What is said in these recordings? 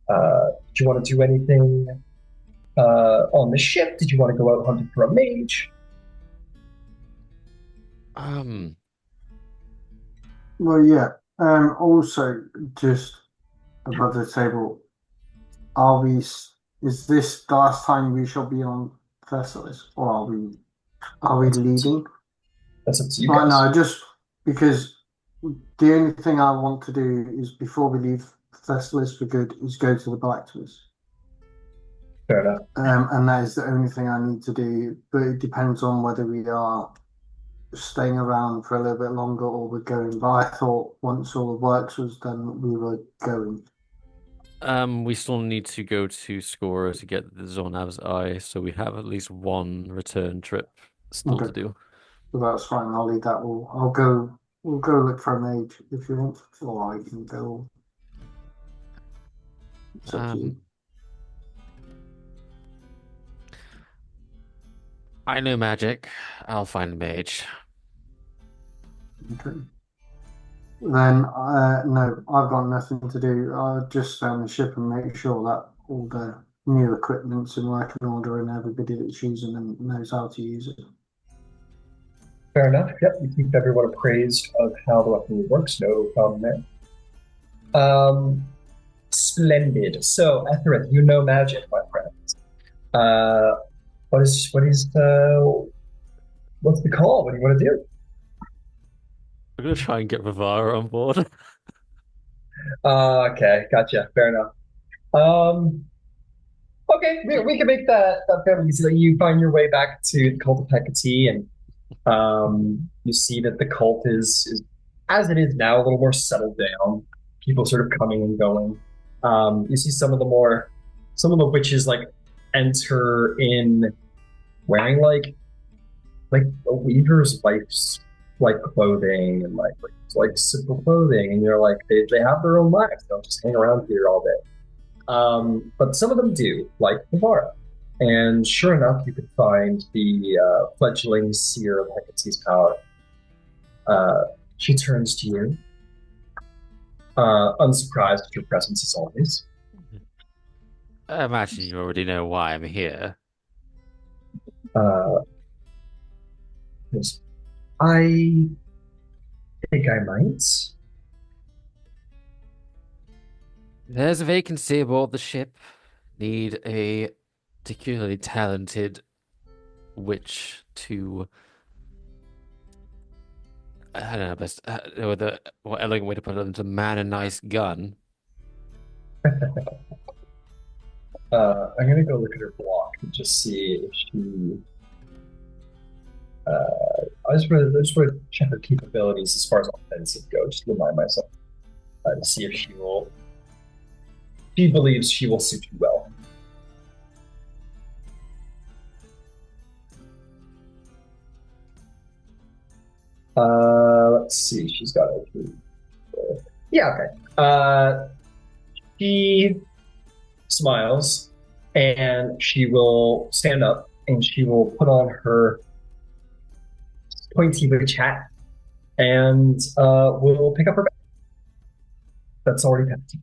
Do you want to do anything on the ship? Did you want to go out hunting for a mage? Um, Well, yeah. Also, just above the table, are we? Is this the last time we shall be on Thessalis, or are we That's, leaving? that's up to you Right guys. now, just because the only thing I want to do is before we leave Thessalis for good is go to the Blacksmith. Fair enough. And that is the only thing I need to do. But it depends on whether we are staying around for a little bit longer or we're going. But I thought once all the works was done, we were going. we still need to go to Scora to get the Zonav's eye, so we have at least one return trip still Okay, to do. so that's fine. I'll leave that. I'll go. We'll go look for a mage if you want, or I can go. It's up to Um, you. I know magic. I'll find a mage. Okay. Then, no, I've got nothing to do. I'll just stay on the ship and make sure that all the new equipment's in working order and everybody that's using them knows how to use it. Fair enough. Yep, you keep everyone appraised of how the weaponry works. No problem there. Splendid. So, Ethereth, you know magic, my friend. Uh, what's the call? What do you want to do? We're gonna try and get Rivara on board. Okay, gotcha. Fair enough. Um, okay, we can make that fairly easy. Like, you find your way back to the cult of Hecate, and you see that the cult is as it is now, a little more settled down. People sort of coming and going. You see some of the witches like enter in wearing like a weaver's wife's like clothing and like simple clothing, and you're like they have their own lives. They don't just hang around here all day. But some of them do, like Navara. And sure enough, you could find the fledgling seer of Hecate's power. Uh, she turns to you, unsurprised at your presence as always. I imagine you already know why I'm here. Uh, I think I might. There's a vacancy aboard the ship. Need a particularly talented witch to, I don't know, best whether what elegant way to put it than to man a nice gun. I'm gonna go look at her block and just see if she. I just want to check her capabilities as far as offensive go. Just to remind myself to see if she will. She believes she will suit you well. Let's see. She's got a. Yeah. Okay. She smiles and she will stand up and she will put on her pointy witch hat and will pick up her bag. That's already packed.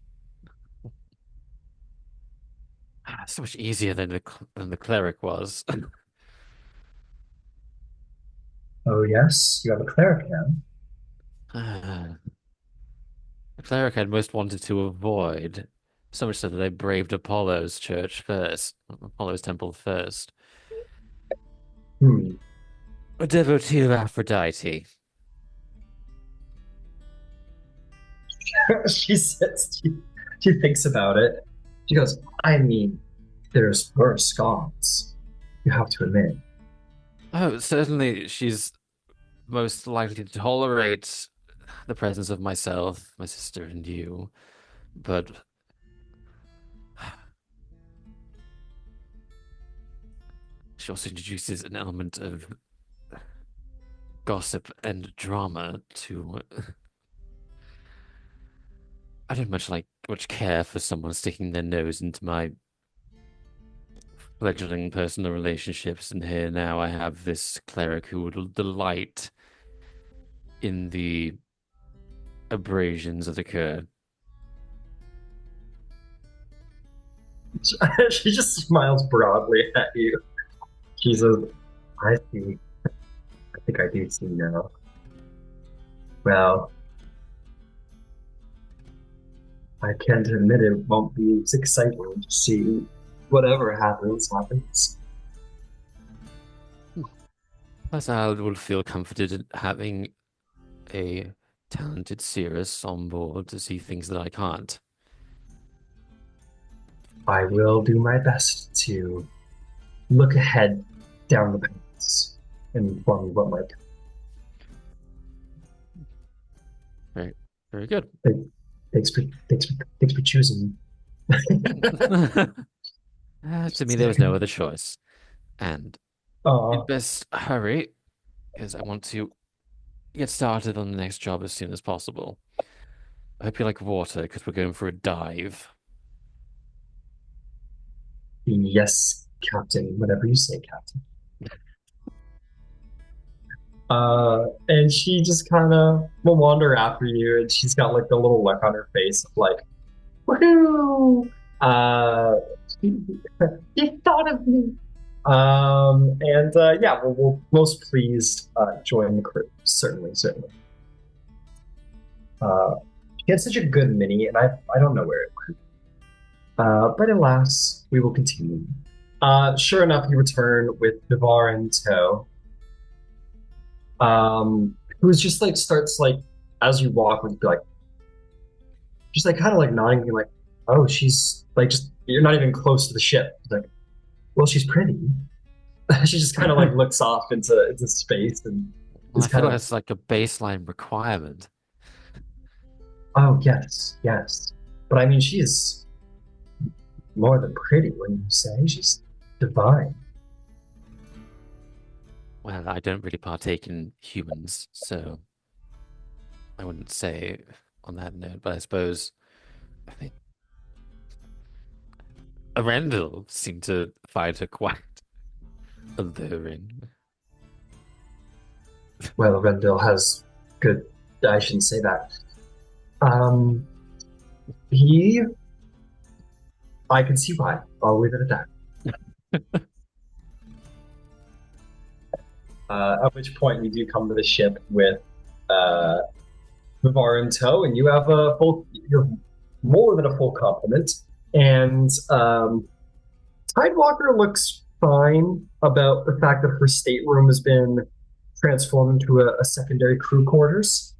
So much easier than the cleric was. Oh yes, you have a cleric now. The cleric I'd most wanted to avoid, so much so that I braved Apollo's church first, Apollo's temple first. Hmm. A devotee of Aphrodite. She sits. She thinks about it. She goes, I mean, there's worse gods. You have to admit. Oh, certainly she's most likely to tolerate the presence of myself, my sister, and you. But she also introduces an element of gossip and drama to. I don't much care for someone sticking their nose into my fledgling personal relationships, and here now I have this cleric who would delight in the abrasions that occur. She just smiles broadly at you. She says, I see. I think I do see now. Well, I can't admit it won't be as exciting to see whatever happens. Plus, I will feel comforted in having a talented Cirrus on board to see things that I can't. I will do my best to look ahead down the paths and inform you what might Very, very good. come. Thanks for choosing. To me, there was no other choice. And we'd Aw, best hurry, because I want to get started on the next job as soon as possible. I hope you like water, because we're going for a dive. yes, Captain. Whatever you say, Captain. And she just kind of will wander after you, and she's got like the little look on her face of like, woohoo! Uh, you thought of me. And yeah, we'll most pleased join the crew. Certainly, certainly. She had such a good mini, and I don't know where it went. But alas, we will continue. Sure enough, you return with Navarre in tow. Who's just like starts like as you walk would be like just like kind of like nodding, being like, "Oh, she's like just you're not even close to the ship." Like, well, she's pretty. She just kind of like looks off into space and Well, is I feel kind like of, it's like a baseline requirement. oh yes, yes. But I mean, she's more than pretty when you say she's divine. Well, I don't really partake in humans, so I wouldn't say on that note, but I suppose I think Arendelle seemed to find her quite alluring. Well, Rendell has good. I shouldn't say that. Um, he. I can see why. I'll leave it at that. At which point we do come to the ship with uh, Vivar in tow, and you have a full. You're more than a full complement. And Tidewalker looks fine about the fact that her stateroom has been transformed into a secondary crew quarters.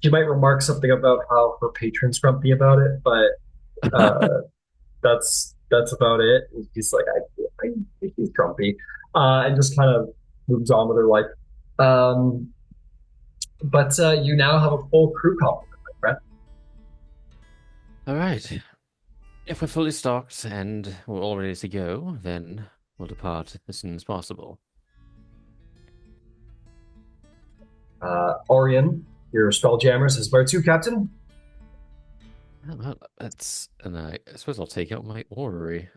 She might remark something about how her patron's grumpy about it, but that's about it. He's like, I think he's grumpy, and just kind of moves on with her life. Um, but you now have a full crew complement, my friend. All right. If we're fully stocked and we're all ready to go, then we'll depart as soon as possible. Orion, your Spelljammer says, where to, Captain? Well, that's and I suppose I'll take out my orrery.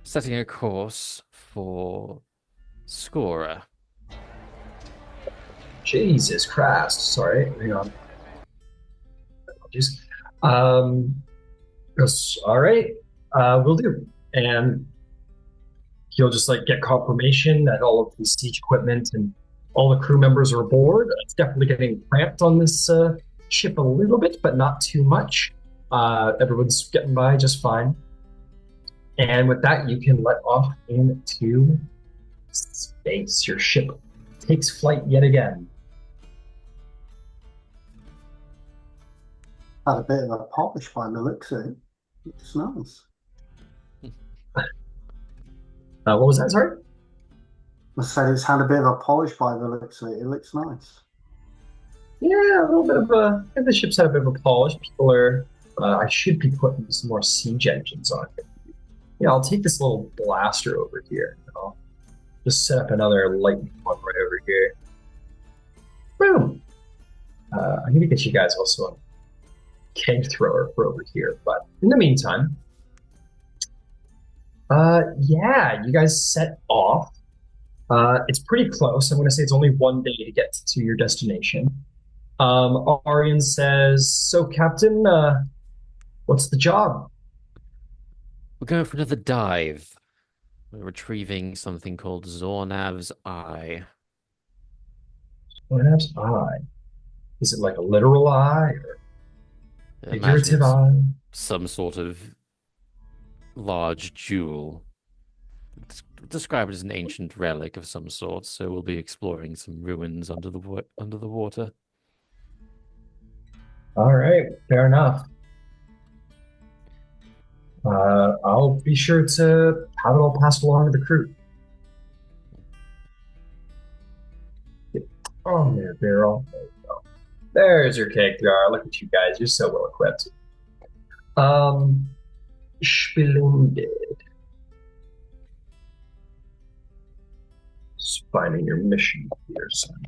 Setting a course for Scora. Jesus Christ. Sorry, hang on. Apologies. Um, yes, all right, we'll do. And he'll just like get confirmation that all of the siege equipment and all the crew members are aboard. It's definitely getting cramped on this ship a little bit, but not too much. Everyone's getting by just fine. And with that, you can let off into space. Your ship takes flight yet again. Had a bit of a polish by the looks of it. It's nice. What was that? Sorry. I said it's had a bit of a polish by the looks of it. It looks nice. Yeah, a little bit of a. I think the ship's had a bit of a polish. People are. I should be putting some more siege engines on it. Yeah, I'll take this little blaster over here. I'll just set up another lightning one right over here. Boom. I need to get you guys also a keg thrower for over here. But in the meantime, yeah, you guys set off. It's pretty close. I'm going to say it's only one day to get to your destination. Arian says, "So, Captain, what's the job? We're going for another dive. We're retrieving something called Zornav's Eye. Perhaps eye. Is it like a literal eye or Imagine figurative it's eye? some sort of large jewel. Describe it as an ancient relic of some sort, so we'll be exploring some ruins under the water. All right, fair enough. I'll be sure to have it all passed along to the crew. Oh, there, Daryl. There you go. There's your cake jar. Look at you guys. You're so well equipped. Um, Splendid. Just finding your mission here, son.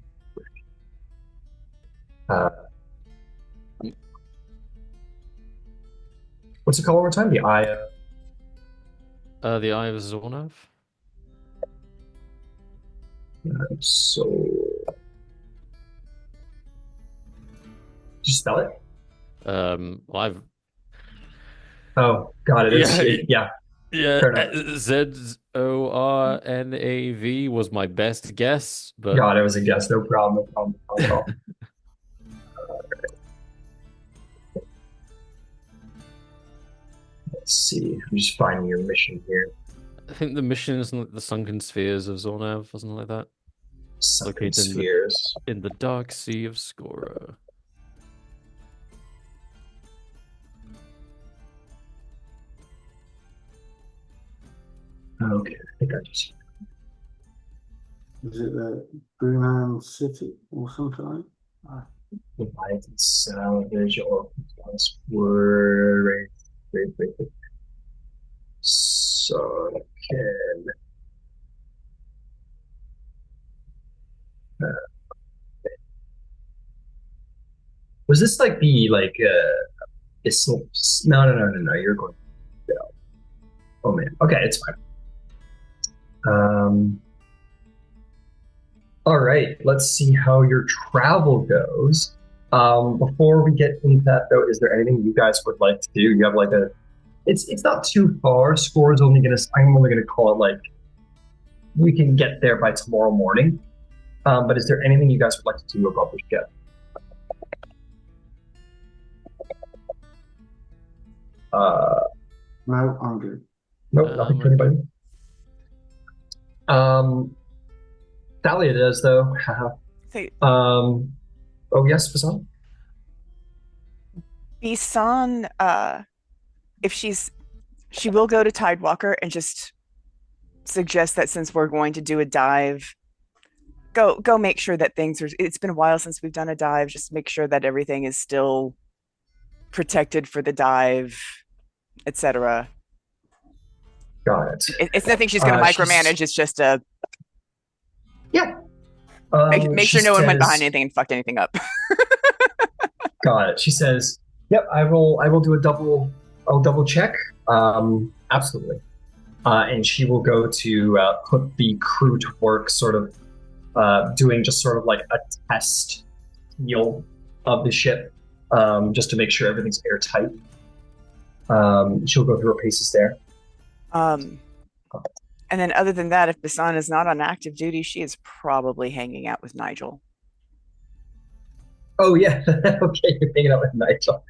Uh, what's it called one more time? The Eye of... The Eye of Zornav? So... Did you spell it? Well, I've Oh, God, it is. Yeah, yeah, fair enough. Zornav was my best guess, but God, it was a guess. No problem. No problem. No problem at all. Let's see. I'm just finding your mission here. I think the mission is the sunken spheres of Zornav, wasn't it like that? Sunken Located spheres. in the dark sea of Skora. Okay, I think I just... Is it the Brunan City or something like that? Light and salvage or word. Wait. Sunken. Uh, was this like the it's no. You're going. Yeah. Oh man. Okay, it's fine. All right, let's see how your travel goes. Before we get into that, though, is there anything you guys would like to do? You have like a, it's not too far. Score is only gonna, I'm only gonna call it like we can get there by tomorrow morning. But is there anything you guys would like to do about the ship? No, I'm good. Nope, nothing for anybody. Thalia does though. Say, Oh yes, Basan. Bisan, if she will go to Tidewalker and just suggest that since we're going to do a dive, go make sure that things are. It's been a while since we've done a dive. Just make sure that everything is still protected for the dive, etc. Got it. It's nothing she's going to She's- micromanage. It's just a Yeah. make She sure no one went behind says- anything and fucked anything up. Got it. She says, "Yep, I will do a double. I'll double check. Absolutely." And she will go to put the crew to work, sort of doing just sort of like a test feel of the ship, just to make sure everything's airtight. She'll go through her paces there. And then other than that, if Bisan is not on active duty, she is probably hanging out with Nigel. Oh yeah, okay, you're hanging out with Nigel.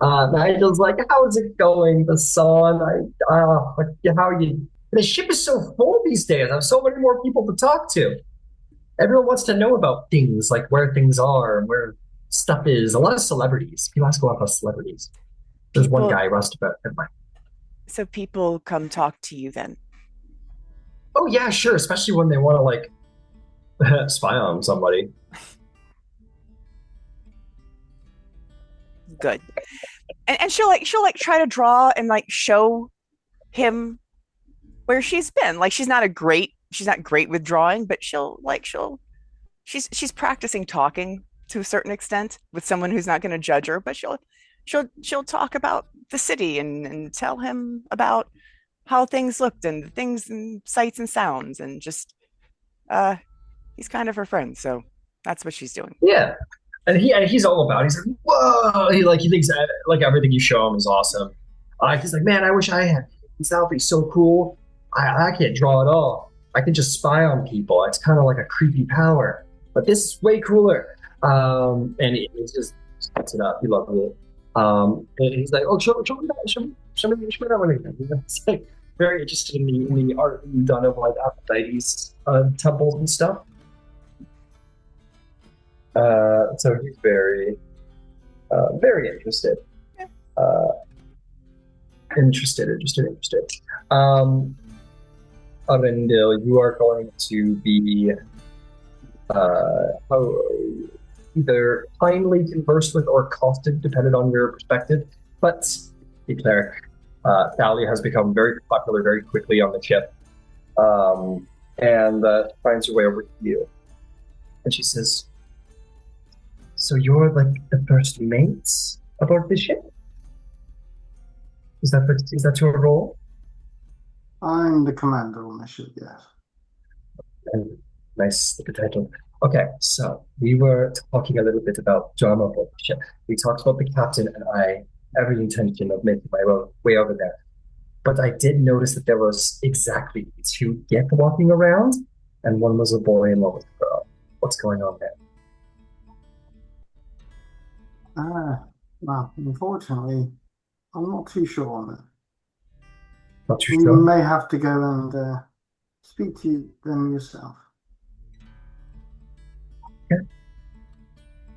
Nigel's like, "How's it going, the son? How are you? The ship is so full these days. I have so many more people to talk to. Everyone wants to know about things, like where things are, and where stuff is. A lot of celebrities. People ask a lot about celebrities. There's one People- guy who asked about. Never mind. So people come talk to you then. Oh yeah, sure. Especially when they want to like spy on somebody. Good. And she'll try to draw and like show him where she's been. Like she's not great with drawing, but she's practicing talking to a certain extent with someone who's not going to judge her, but she'll talk about the city and tell him about how things looked and things and sights and sounds and just he's kind of her friend, so that's what she's doing. Yeah, and he's all about it. He's like, whoa! He thinks like everything you show him is awesome. He's like, man, I wish I had this outfit's so cool. I can't draw at all. I can just spy on people. It's kind of like a creepy power, but this is way cooler. And it just sets it up. He loves it. And he's like, oh, show me that, show me that one again. You know, it's like very interested in the art done of like Aphrodite's temples and stuff. So he's very interested. Uh, interested. Arendil, you are going to be either kindly conversed with or accosted, depending on your perspective. But the cleric, Thalia, has become very popular very quickly on the ship, and finds her way over to you. And she says, "So you're like the first mates aboard the ship? Is that your role?" I'm the commander on the ship, yes. And nice the title. Okay, so we were talking a little bit about drama aboard the ship. We talked about the captain, and I have every intention of making my way over there. But I did notice that there was exactly 2 Gith walking around, and one was a boy and one was a girl. What's going on there? Well, unfortunately, I'm not too sure on that. Not too You sure. may have to go and speak to them yourself.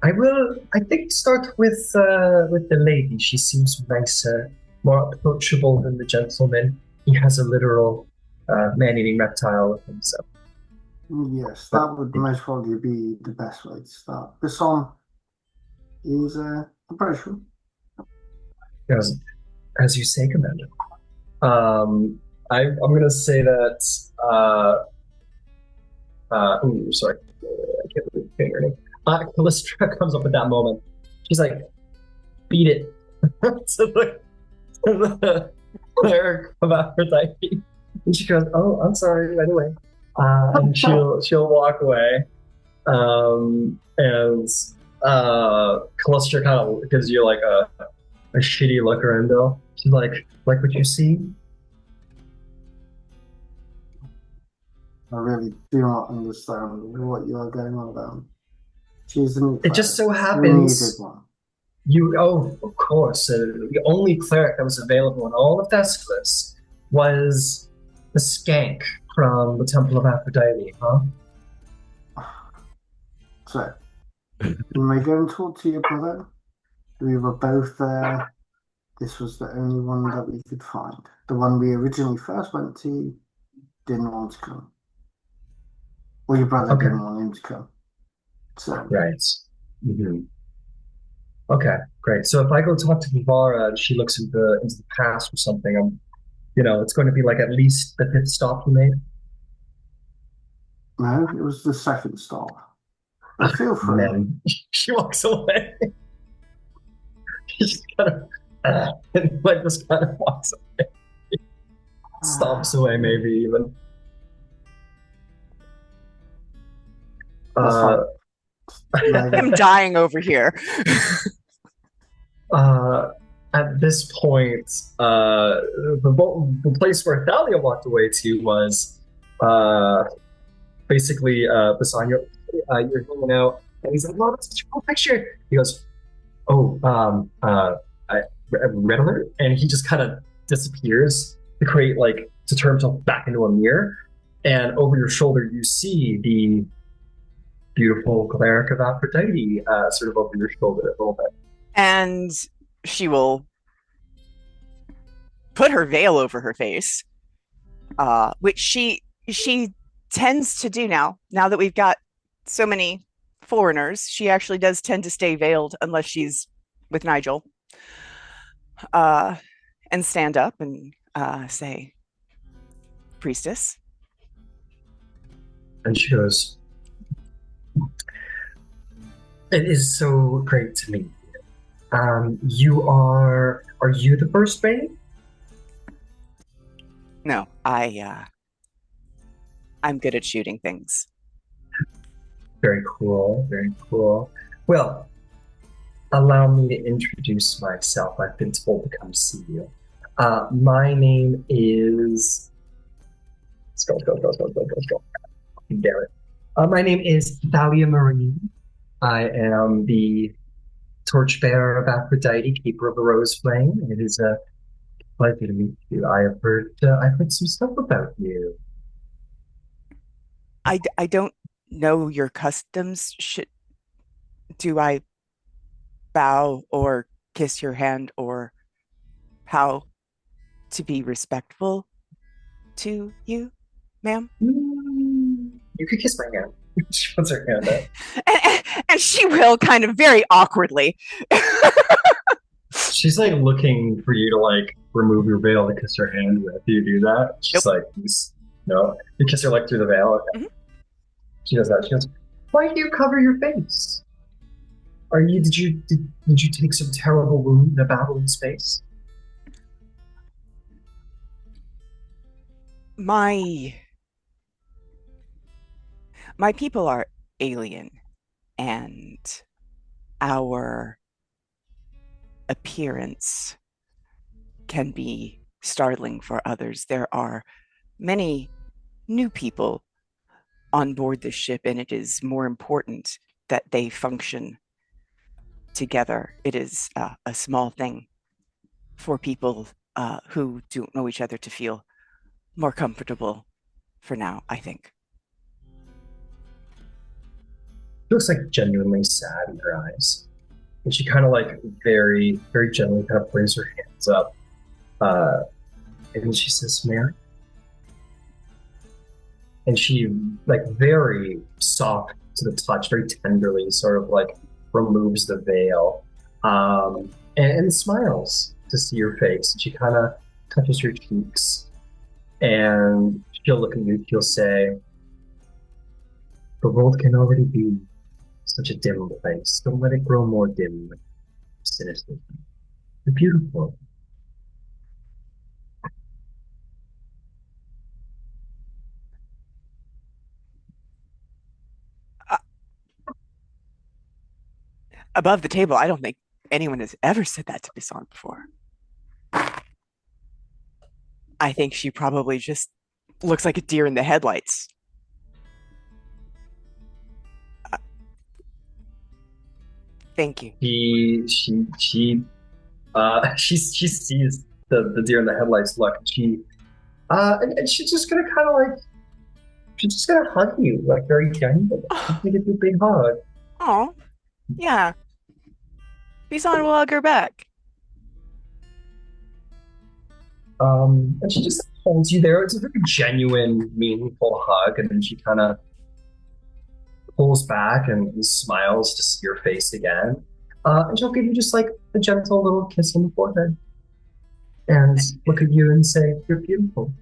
I will, I think, start with the lady. She seems nicer, more approachable than the gentleman. He has a literal man-eating reptile with him, so. Yes, that would most probably be the best way to start. This song is approachable. As you say, Commander. I'm going to say that. Sorry, I can't believe the her name. Callistra comes up at that moment. She's like, "Beat it!" to the cleric of Aphrodite, and she goes, "Oh, I'm sorry. Anyway," and she'll walk away. And Callistra kind of gives you like a shitty look around though. She's like what you see? I really do not understand what you are going on about. She's an It just so we happens needed one. of course, the only cleric that was available in all of Thessalos was the skank from the Temple of Aphrodite, huh? So, you may go and talk to your brother. We were both there. This was the only one that we could find. The one we originally first went to didn't want to come. Or your brother Okay. didn't want him to come. So, Right. Mm-hmm. Okay, great. So if I go talk to Vivara and she looks into the past or something, it's going to be like at least the 5th stop you made. no, it was the second stop. But feel free. Man, she walks away. She just kind of, and like just kind of walks away. Stomps away, maybe even. I'm dying over here. At this point, the place where Thalia walked away to was basically Basanya. You're hanging out, and he's like, "Oh, that's such a cool picture." He goes, "Oh, red alert," and he just kind of disappears to turn himself back into a mirror, and over your shoulder you see the beautiful cleric of Aphrodite sort of over your shoulder a little bit. And she will put her veil over her face, which she tends to do now that we've got so many foreigners. She actually does tend to stay veiled unless she's with Nigel, and stand up and say, "Priestess." And she goes, "It is so great to meet you. Are you the first mate?" No, I'm good at shooting things. Very cool, very cool. Well, allow me to introduce myself. I've been told to come see you. My name is. Let's go. Damn it. My name is Thalia Marine. I am the torchbearer of Aphrodite, keeper of the rose flame. It is a pleasure to meet you. I've heard some stuff about you. I don't know your customs. Do I bow or kiss your hand or how to be respectful to you, ma'am? You could kiss my hand. She puts her hand up. And she will kind of very awkwardly. She's like looking for you to like remove your veil to kiss her hand with. Do you do that? She's Nope. like, no. You kiss her like through the veil. Okay. Mhm. She does that. She goes, why do you cover your face? Did you take some terrible wound in a battle in space? My people are alien, and our appearance can be startling for others. There are many new people on board the ship, and it is more important that they function together. It is a small thing for people who don't know each other to feel more comfortable for now, I think. She looks like genuinely sad in her eyes. And she kind of like very, very gently kind of brings her hands up. And she says, Mary. And she like very soft to the touch, very tenderly sort of like removes the veil and smiles to see your face. And she kind of touches your cheeks and she'll look at you. She'll say, the world can already be such a dim place. Don't let it grow more dim with cynicism. You're beautiful. Uh, Above the table, I don't think anyone has ever said that to Bisson before. I think she probably just looks like a deer in the headlights. Thank you. She sees the deer in the headlights look. And she's just gonna kind of like she's just gonna hug you like very gently. She's gonna give you a big hug. Oh, yeah. Bisson will hug her back. And she just holds you there. It's a very genuine, meaningful hug, and then she kind of pulls back and smiles to see your face again. And she'll give you just like a gentle little kiss on the forehead, and look at you and say, "You're beautiful."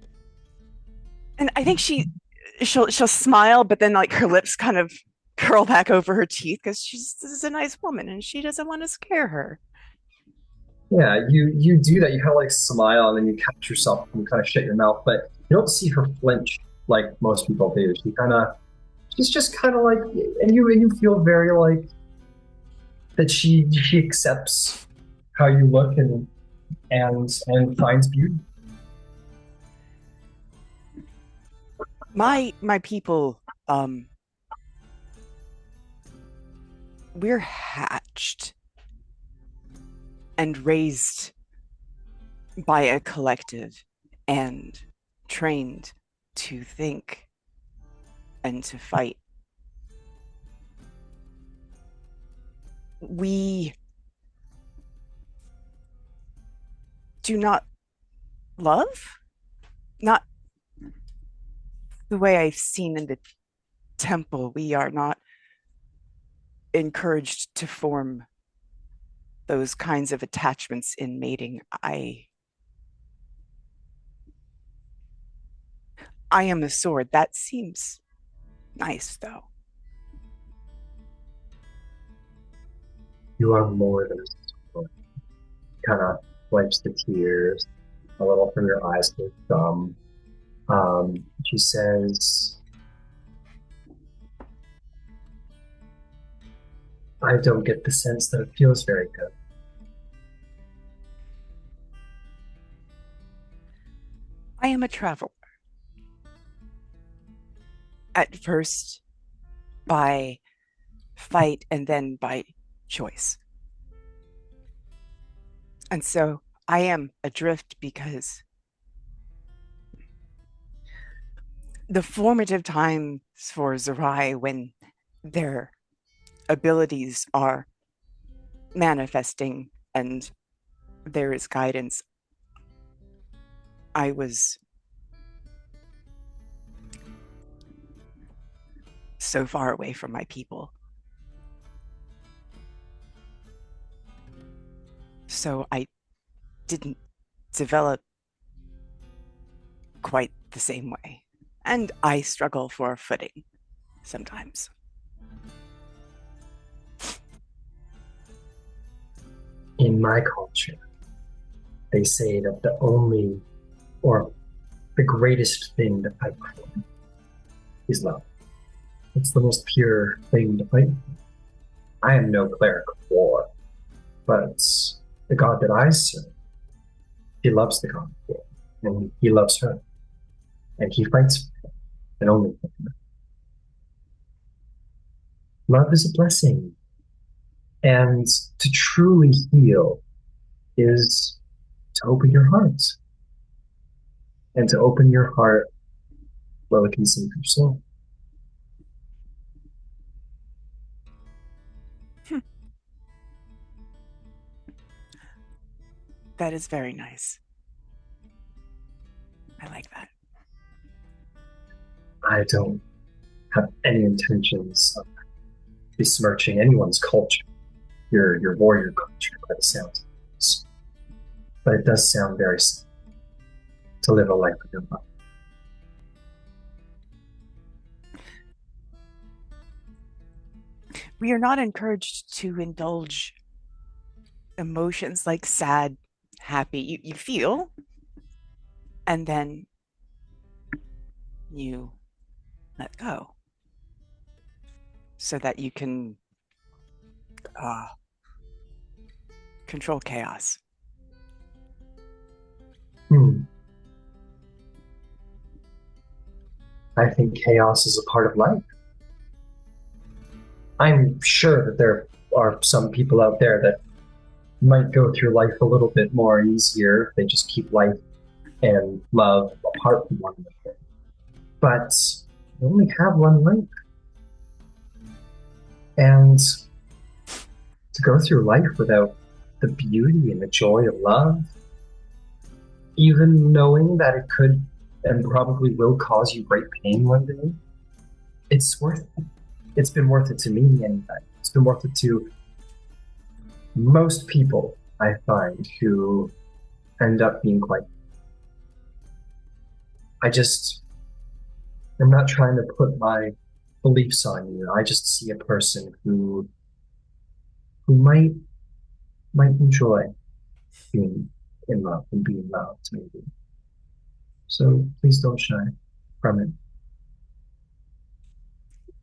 And I think she'll smile, but then like her lips kind of curl back over her teeth because this is a nice woman and she doesn't want to scare her. Yeah, you do that. You kind of like smile, and then you catch yourself and you kind of shut your mouth, but you don't see her flinch like most people do. She's just kind of like, and you feel very like that she accepts how you look and finds beauty. My people, we're hatched and raised by a collective and trained to think and to fight. We do not love, not the way I've seen in the temple. We are not encouraged to form those kinds of attachments in mating. I am a sword. That seems nice, though. You are more than a sword. Kind of wipes the tears a little from your eyes with thumb. She says, I don't get the sense that it feels very good. I am a traveler. At first by fight and then by choice. And so I am adrift because the formative times for Zerai, when their abilities are manifesting and there is guidance, I was so far away from my people. So I didn't develop quite the same way. And I struggle for a footing sometimes. In my culture, they say that the only or the greatest thing to fight for is love. It's the most pure thing to fight for. I am no cleric of war, but the god that I serve, he loves the god of war, and he loves her, and he fights for her, and only for her. Love is a blessing, and to truly heal is to open your heart, and to open your heart, well, it can save your soul. That is very nice. I like that. I don't have any intentions of besmirching anyone's culture, your warrior culture, by the sound. But it does sound very simple to live a life of your love. We are not encouraged to indulge emotions like sad, happy. You feel, and then you let go so that you can control chaos. I think chaos is a part of life. I'm sure that there are some people out there that might go through life a little bit more easier if they just keep life and love apart from one another. But you only have one life. And to go through life without the beauty and the joy of love, even knowing that it could and probably will cause you great pain one day, it's worth it. It's been worth it to me, and it's been worth it to most people, I find, who end up being quite. I'm not trying to put my beliefs on you. I just see a person who might enjoy being in love and being loved, maybe. So please don't shy from it.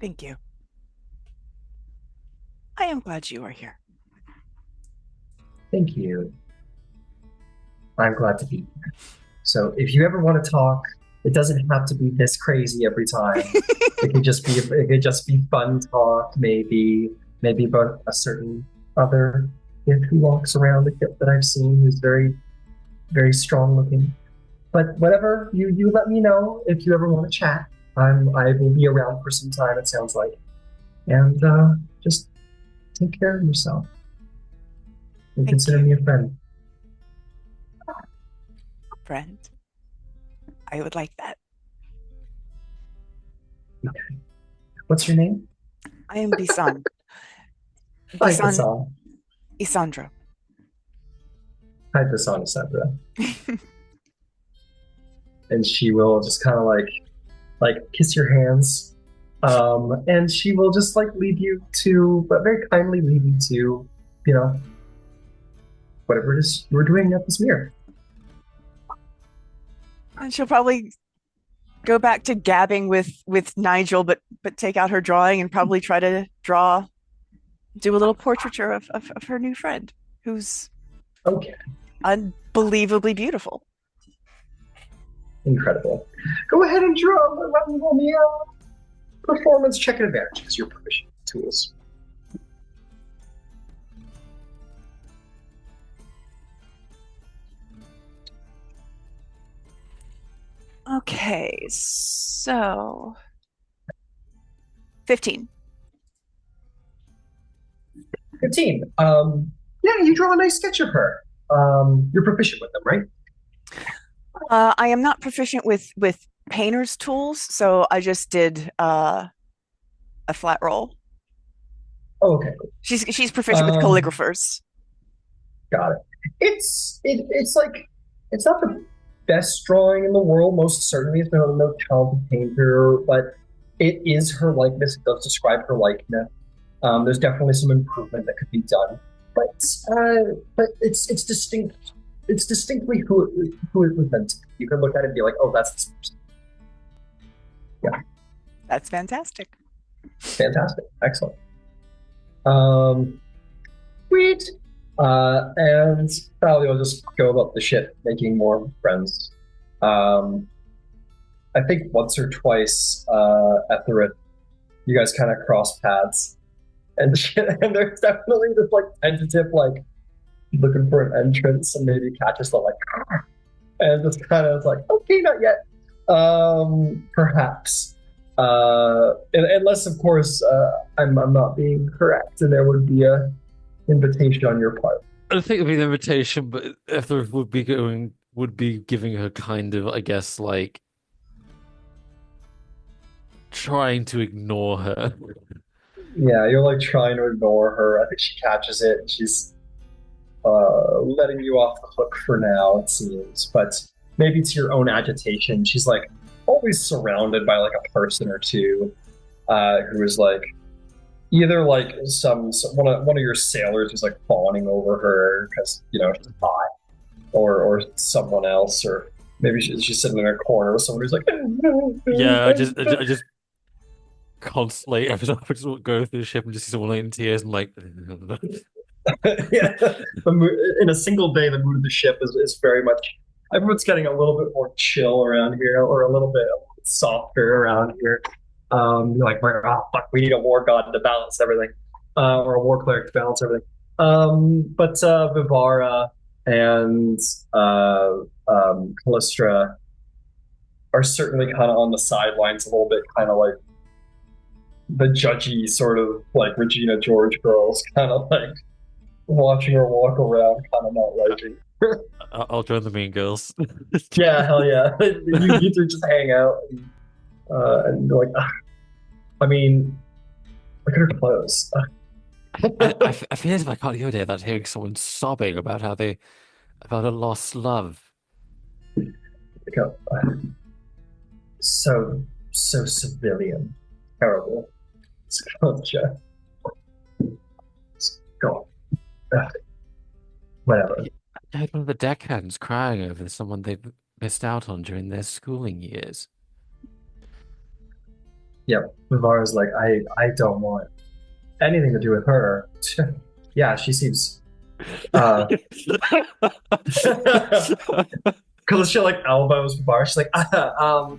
Thank you. I am glad you are here. Thank you. I'm glad to be here. So if you ever want to talk, it doesn't have to be this crazy every time. It could just be fun talk, maybe about a certain other kid who walks around, the kid that I've seen who's very, very strong looking. But whatever, you let me know if you ever want to chat. I will be around for some time, it sounds like. And just take care of yourself. And consider me a friend. Friend? I would like that. Okay. What's your name? I am Bisan. Hi, Bisan. Isandra. Hi, Bisan, Isandra. And she will just kind of like kiss your hands, and she will just like lead you to, but very kindly lead you to, whatever it is you were doing at this mirror. And she'll probably go back to gabbing with Nigel, but take out her drawing and probably try to do a little portraiture of her new friend, who's okay, unbelievably beautiful. Incredible. Go ahead and roll me a performance check at advantage because you're proficient with tools. Okay, so 15. 15. Yeah, you draw a nice sketch of her. You're proficient with them, right? I am not proficient with painter's tools, so I just did a flat roll. Oh, okay. She's proficient with calligraphers. Got it. It's like it's not the best drawing in the world. Most certainly, it's no talented painter, but it is her likeness. It does describe her likeness. There's definitely some improvement that could be done, but it's distinct. It's distinctly who it was meant to be. You can look at it and be like, oh, that's this person. Yeah. That's fantastic. Fantastic. Excellent. Sweet. And Sally will just go about the ship, making more friends. I think once or twice at the rift, you guys kind of cross paths, and and there's definitely this like tentative like looking for an entrance, and maybe catches the like, and just kind of like, okay, not yet. Perhaps. Unless, of course, I'm not being correct, and there would be a invitation on your part. I think it'd be an invitation, but Ether would be giving her kind of, I guess, like trying to ignore her. Yeah, you're like trying to ignore her. I think she catches it, and she's letting you off the hook for now, it seems. But maybe it's your own agitation. She's like always surrounded by like a person or two who is like either like one of your sailors who's like fawning over her because she's hot, or someone else, or maybe she's sitting in a corner with someone who's like Yeah, I just constantly every time I just go through the ship and just see someone in tears and like yeah. In a single day, the mood of the ship is very much. Everyone's getting a little bit more chill around here, or a little bit softer around here. Like, fuck, we need a war god to balance everything, or a war cleric to balance everything. But Vivara and Callistra are certainly kind of on the sidelines a little bit, kind of like the judgy sort of like Regina George girls, kind of like watching her walk around, kind of not liking her. I'll join the mean girls. Yeah, hell yeah. You two just hang out and be like, I mean, look at her clothes. I feel as if I can't hear it without hearing someone sobbing about about a lost love. So civilian. Terrible. Culture. God. Whatever. I had one of the deckhands crying over someone they've missed out on during their schooling years. Yep. Vivara's like, I don't want anything to do with her. Yeah, she seems because she like elbows Vivara. She's like,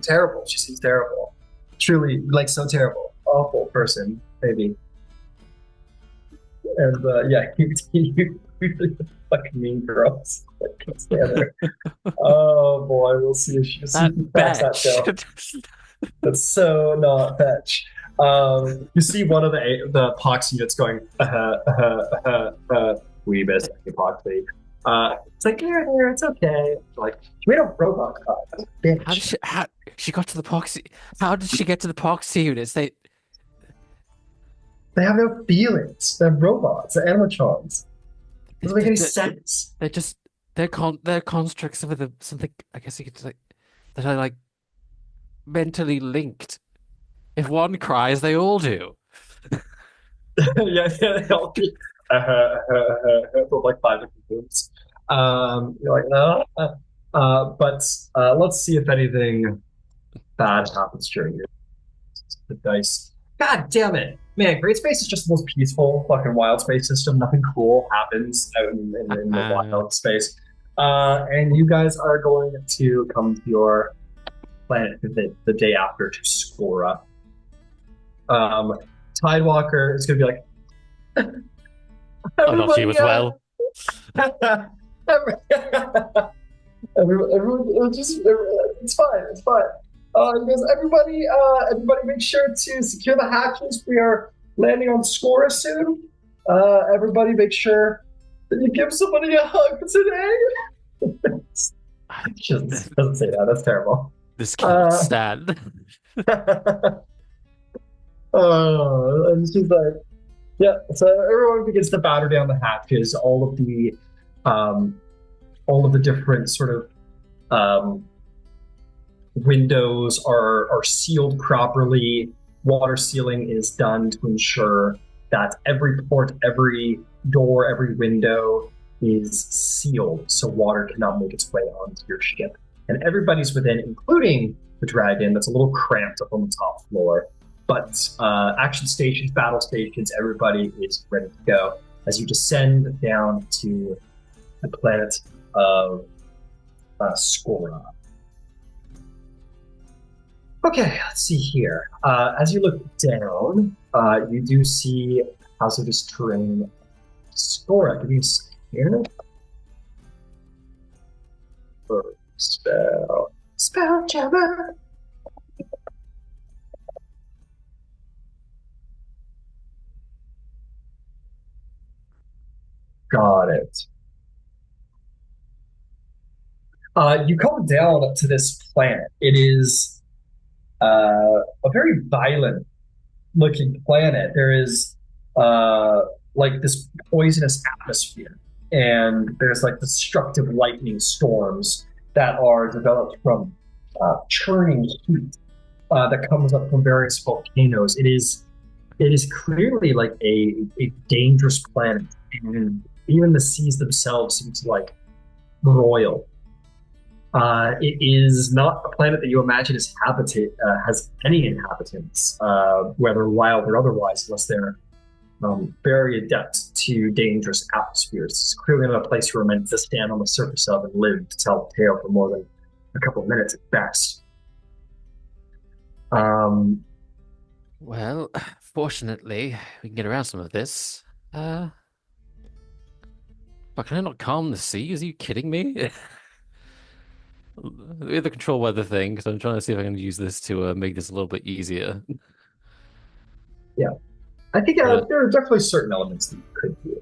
terrible. She seems terrible. Truly, like, so terrible. Awful person, maybe. And yeah, you fucking mean girls. I can't stand her. Oh boy, we'll see if she cracks that shell. That's so not fetch. You see one of the pox units going, we missed epoxy. It's like, here, it's okay. Like, we don't robot cops, bitch. How she got to the poxy? How did she get to the poxy units? They have no feelings. They're robots. They're animatrons. Doesn't make any sense. They're constructs with something. I guess you could say that are like mentally linked. If one cries, they all do. Yeah, they all do. From like 5 different groups. You're like, but let's see if anything bad happens during the dice. God damn it. Man, Great Space is just the most peaceful fucking wild space system. Nothing cool happens out in the wild space. And you guys are going to come to your planet the day after to Skora. Tidewalker is going to be like, Oh, not you everybody, as well. everyone, it's fine, it's fine. He goes, everybody, make sure to secure the hatches. We are landing on Skora soon. Everybody, make sure that you give somebody a hug today. She doesn't say that. That's terrible. This cannot stand. And she's like, yeah. So everyone begins to batter down the hatches. All of the different sort of windows are sealed properly. Water sealing is done to ensure that every port, every door, every window is sealed so water cannot make its way onto your ship. And everybody's within, including the dragon that's a little cramped up on the top floor. But action stations, battle stations, everybody is ready to go as you descend down to the planet of Skora. Okay, let's see here. As you look down, you do see hazardous terrain. Skora, give me a second here. Spelljammer. Got it. You come down to this planet. It is a very violent looking planet. There is like this poisonous atmosphere, and there's like destructive lightning storms that are developed from churning heat that comes up from various volcanoes. It is clearly like a dangerous planet, and even the seas themselves seem to like broil. It is not a planet that you imagine has any inhabitants, whether wild or otherwise, unless they're very adept to dangerous atmospheres. It's clearly not a place you were meant to stand on the surface of and live to tell a tale for more than a couple of minutes at best. Well, fortunately, we can get around some of this. But can I not calm the seas? Are you kidding me? We have the control weather thing, because I'm trying to see if I can use this to make this a little bit easier. Yeah, I think there are definitely certain elements that you could do.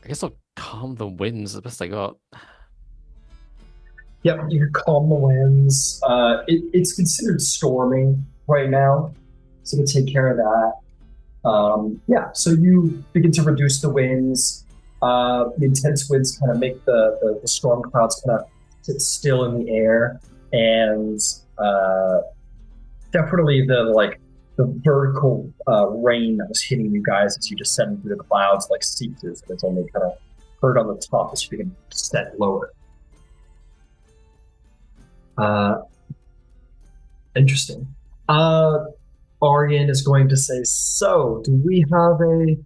I guess I'll calm the winds the best I got. Yep, you can calm the winds. It's considered storming right now, so to take care of that. Yeah, so you begin to reduce the winds. The intense winds kind of make the storm clouds kind of sit still in the air, and definitely the vertical rain that was hitting you guys as you descend through the clouds like ceases, and it's only kind of heard on the top as you begin to descend lower. Interesting. Aryan is going to say, so, do we have a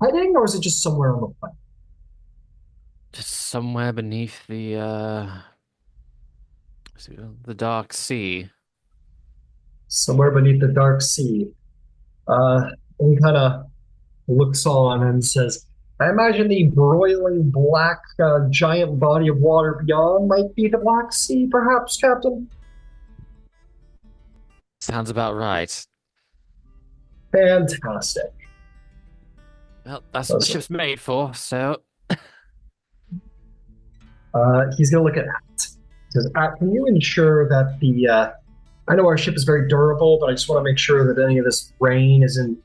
heading, or is it just somewhere on the planet? Just somewhere beneath the dark sea. Somewhere beneath the dark sea. And he kind of looks on and says, I imagine the broiling black giant body of water beyond might be the Black Sea, perhaps, Captain? Sounds about right. Fantastic. Well, that's what the ship's made for, so... He's going to look at At. He says, At, can you ensure that I know our ship is very durable, but I just want to make sure that any of this rain isn't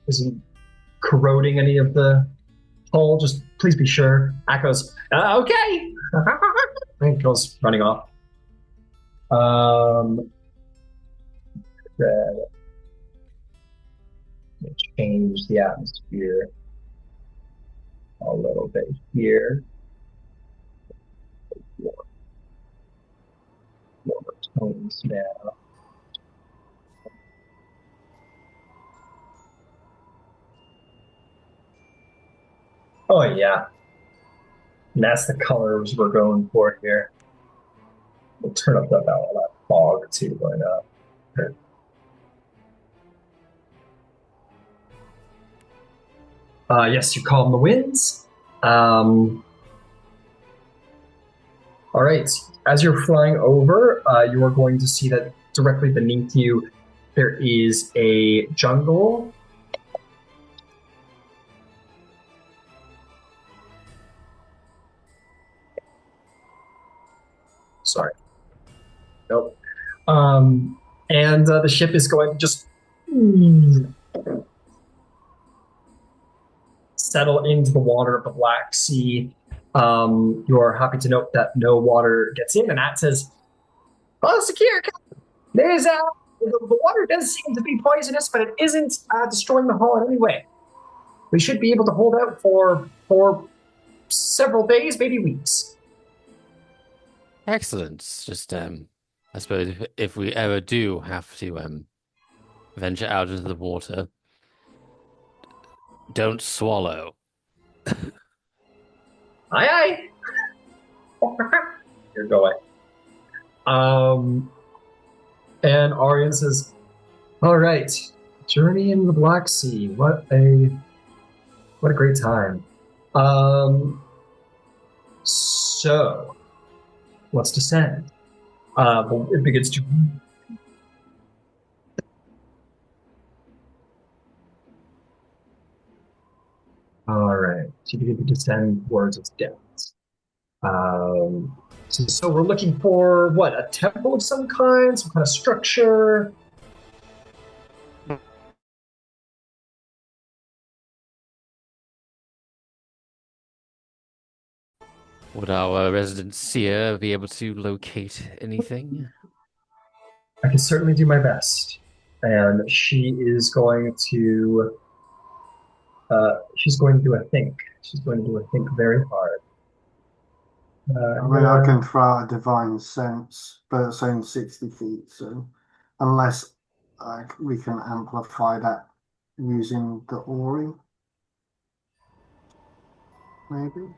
corroding any of the hull. Just please be sure. At goes, okay! And goes running off. Change the atmosphere a little bit here. More tones now. Oh yeah, and that's the colors we're going for here. We'll turn up that value. fog too going up. Okay. Yes, you calm the winds. All right. As you're flying over, you are going to see that directly beneath you there is a jungle. Sorry. Nope. And the ship is going to just settle into the water of the Black Sea. You are happy to note that no water gets in, and that says, "Oh, secure. There's the water does seem to be poisonous, but it isn't destroying the hull in any way. We should be able to hold out for several days, maybe weeks." Excellent. Just I suppose if we ever do have to venture out into the water, don't swallow. Aye, aye. You're going. And Arian says, "All right, journey into the Black Sea. What a great time." So let's descend. Well, it begins to. All right, so you begin to descend towards its depths. So we're looking for what? A temple of some kind, some kind of structure. Would our resident seer be able to locate anything? I can certainly do my best. And she is going to. She's going to do a think. She's going to do a think very hard. I mean, I can throw out a divine sense, but it's only 60 feet, so unless we can amplify that using the Ori, maybe.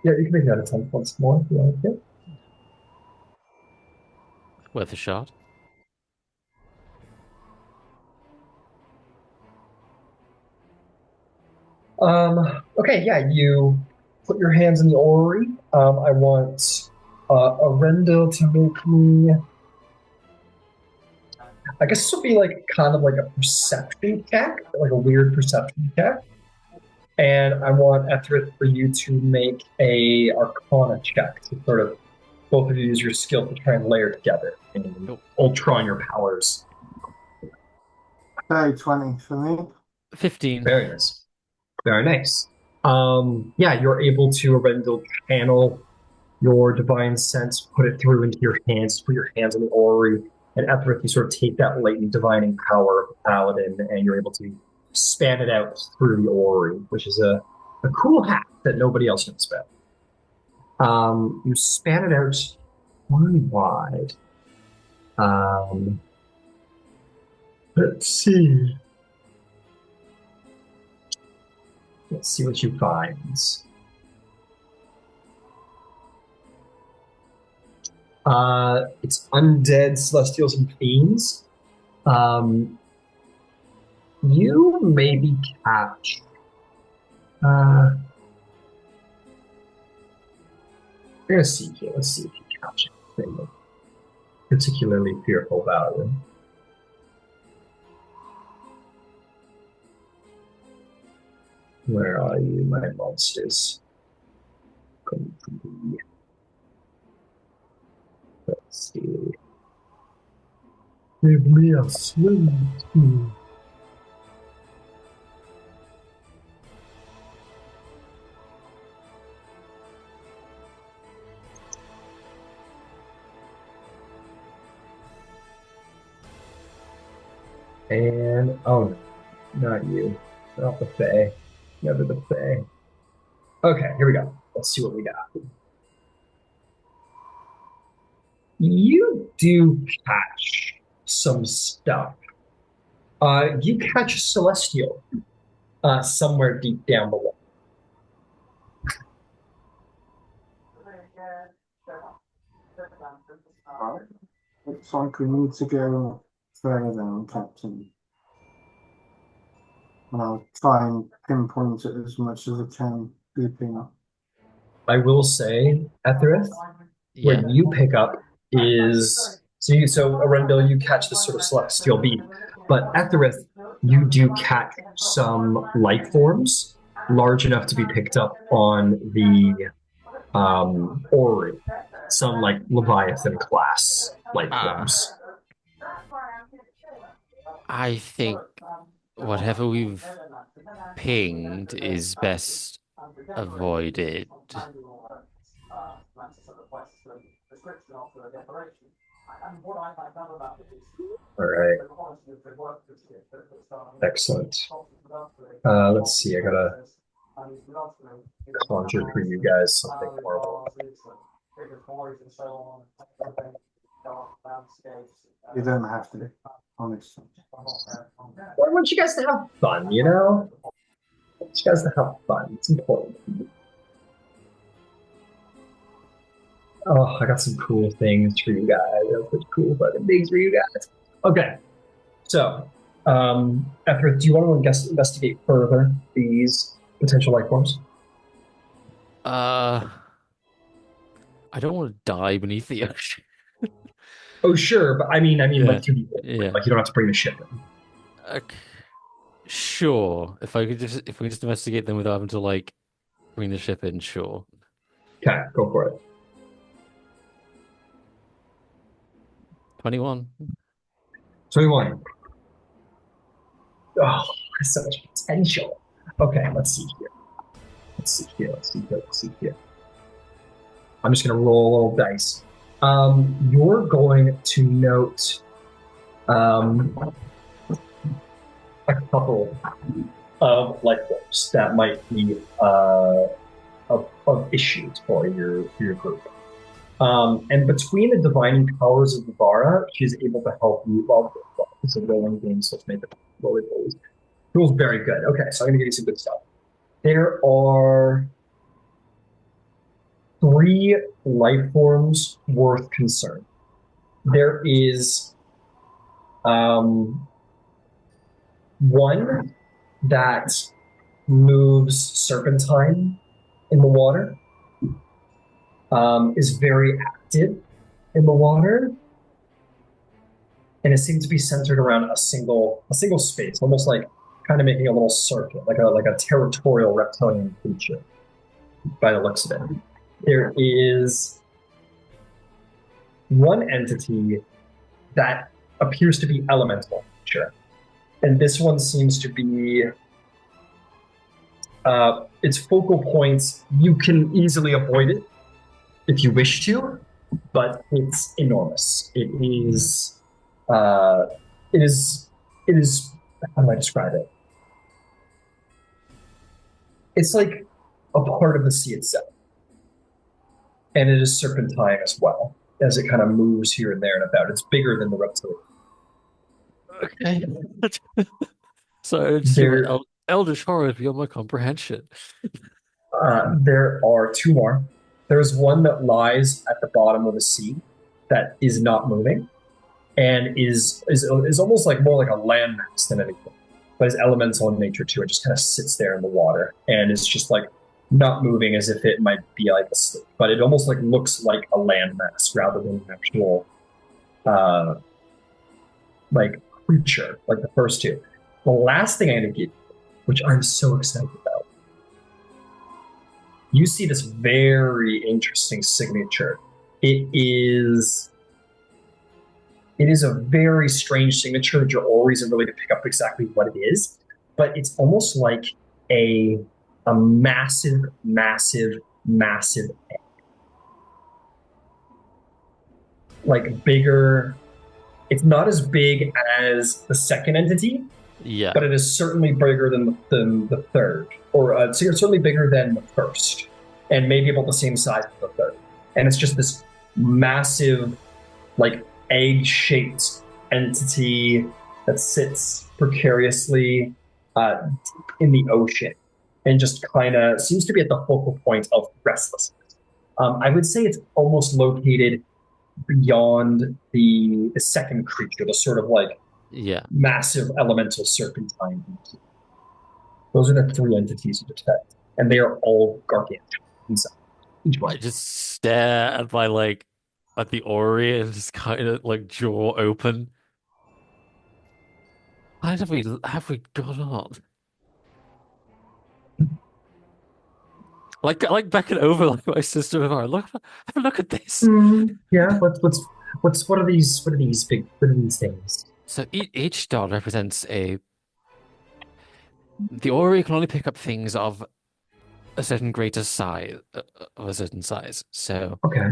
Yeah, you can make that a 10 once more if you like it. Worth a shot. Okay, yeah, you put your hands in the orrery. I want Arendelle to make me. I guess this would be like kind of like a perception check, like a weird perception check. And I want Ethrith for you to make a Arcana check to sort of both of you use your skill to try and layer together and ultra on your powers. Okay, 20 for me. 15. Very nice. Very nice. Yeah, you're able to Arendelle channel your divine sense, put it through into your hands, put your hands on the orrery, and Ethrith, you sort of take that latent divining power of the paladin, and you're able to span it out through the orrery, which is a cool hack that nobody else knows about. You span it out one wide. Let's see. Let's see what you find. It's undead celestials and fiends. You maybe catch. We're gonna see here. Let's see if you catch anything of particularly fearful value. Where are you, my monsters? Let's see. Give me a swim too. And oh no, not you. Not the Fae. Never the Fae. Okay, here we go. Let's see what we got. You do catch some stuff. You catch a celestial somewhere deep down below. Looks like we need to go further down, Captain. And I'll try and pinpoint it as much as I can, looping. I will say, Ethereth, Yeah. what you pick up is so Arendelle, you catch this sort of celestial beam, but Ethereth, you do catch some life forms large enough to be picked up on the Ori, some like Leviathan class life forms. I think whatever we've pinged is best avoided. All right, excellent. Let's see, I gotta conjure for you guys something horrible. You don't have to, honestly. Well, I want you guys to have fun, you know? I want you guys to have fun. It's important. Oh, I got some cool things for you guys. That's such cool fucking things for you guys. Okay, so, Ethereth, do you want to investigate further these potential life forms? I don't want to die beneath the ocean. Oh, sure, but I mean, Yeah, like 2 people. yeah. Like you don't have to bring the ship in. Okay. Sure. If we could just investigate them without having to like bring the ship in, sure. Okay, go for it. 21. 21. Oh, there's so much potential. Okay, let's see here. Let's see here. I'm just gonna roll a little dice. You're going to note a couple of life forms that might be of issues for your group. And between the divining powers of Navara, she's able to help you. Well, it's a rolling game, so let's make the rolling rolls. Feels very good. Okay, so I'm gonna give you some good stuff. There are 3 life forms worth concern. There is one that moves serpentine in the water, is very active in the water, and it seems to be centered around a single space, almost like kind of making a little circuit, like a territorial reptilian creature by the looks of it. There is one entity that appears to be elemental in nature, and this one seems to be its focal points. You can easily avoid it if you wish to, but it's enormous. It is how do I describe it? It's like a part of the sea itself. And it is serpentine as well, as it kind of moves here and there and about. It's bigger than the reptilian. Okay. So it's There- eldritch horror beyond my comprehension. There are 2 more. There's one that lies at the bottom of the sea that is not moving, and is almost like more like a landmass than anything, but is elemental in nature too. It just kind of sits there in the water and is just like not moving, as if it might be like asleep, but it almost like looks like a landmass rather than an actual like creature like the first 2. The last thing I'm going to give you, which I'm so excited about, you see this very interesting signature. It is a very strange signature that your Ori isn't really to pick up exactly what it is, but it's almost like a massive, massive, massive egg. Like bigger. It's not as big as the second entity, Yeah. but it is certainly bigger than the third, or certainly bigger than the first, and maybe about the same size as the third. And it's just this massive, like egg-shaped entity that sits precariously in the ocean, and just kind of seems to be at the focal point of restlessness. I would say it's almost located beyond the second creature, the sort of like Yeah. massive elemental serpentine. Those are the three entities you detect, and they are all gargantuan inside each I one. just stare at my like at the Ori and just kind of like jaw open. How have we got on? Like backing over like my sister and I. Have a look at this. Yeah. What are these things? So each dot represents a. The Ori can only pick up things of a certain greater size, of a certain size. So Okay.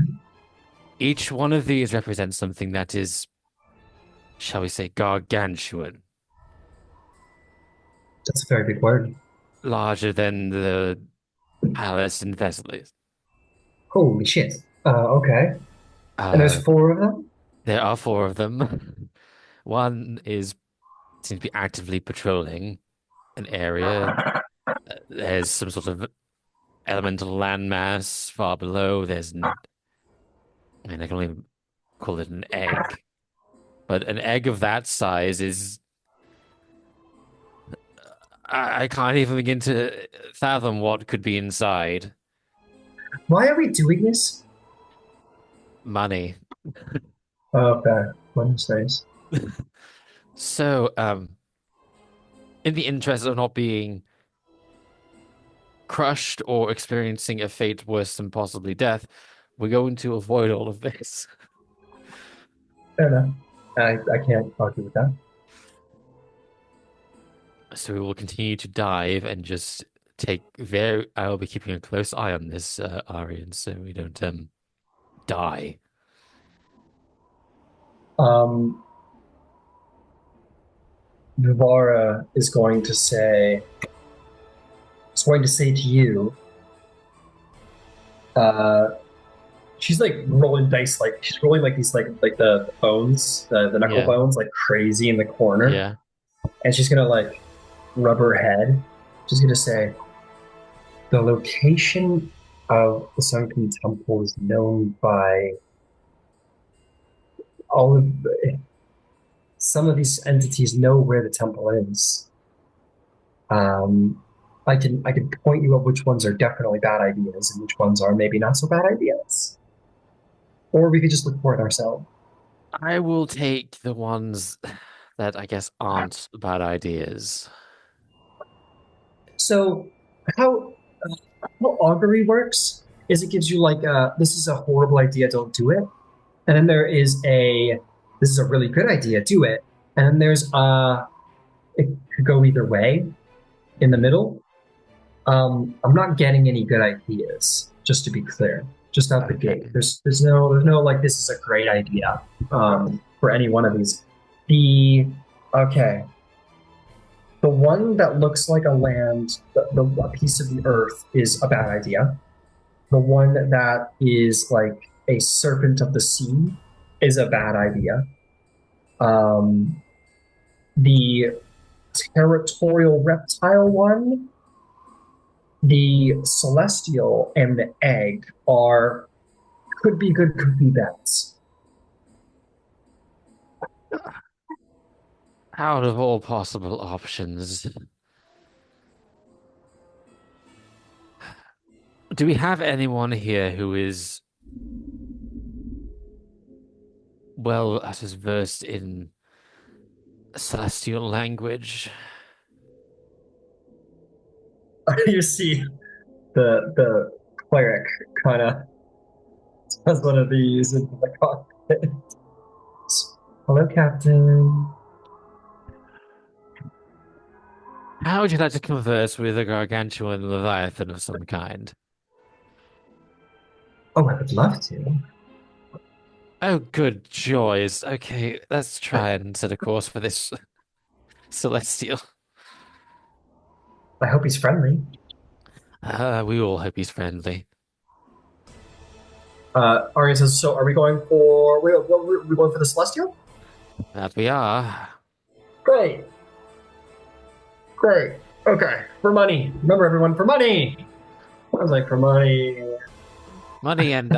each one of these represents something that is, shall we say, gargantuan, That's a very big word. larger than the palace in Thessaly. Holy shit. Okay. And there's Uh, four of them? there are four of them. One seems to be actively patrolling an area. There's some sort of elemental landmass far below. I mean, I can only call it an egg, but an egg of that size is. I can't even begin to fathom what could be inside. Why are we doing this? Money. Okay. One's nice. So, in the interest of not being crushed or experiencing a fate worse than possibly death, we're going to avoid all of this. Fair enough. I can't argue with that. So we will continue to dive and just I will be keeping a close eye on this, Arian, so we don't die. Um, Vivara is going to say to you, uh, she's like rolling dice, like she's rolling like these like the bones, the knuckle Yeah. bones, like crazy in the corner, Yeah. and she's gonna like rub her head. She's gonna say, the location of the Sunken Temple is known by all of some of these entities know where the temple is. Um, I can point you at which ones are definitely bad ideas and which ones are maybe not so bad ideas. Or we could just look for it ourselves. I will take the ones that I guess aren't bad ideas. So how augury works is it gives you like this is a horrible idea, don't do it. And then there is this is a really good idea, do it. And then there's it could go either way in the middle. I'm not getting any good ideas, just to be clear. Just out the Okay. gate. There's no like this is a great idea for any one of these. Okay. The one that looks like a land, a piece of the earth is a bad idea. The one that is like a serpent of the sea is a bad idea. Um, the territorial reptile one, the celestial, and the egg are could be good, could be bad. Out of all possible options, do we have anyone here who is well as is versed in celestial language? You see the cleric kind of does one of these into the cockpit. Hello, Captain. How would you like to converse with a gargantuan leviathan of some kind? Oh, I would love to. Oh, good joys. Okay, let's try and set a course for this celestial. I hope he's friendly. We all hope he's friendly. Arya says, "So, are we going for we going for the celestial? That we are. Great, great. Okay, for money. Remember, everyone, for money. I was like, for money. Money and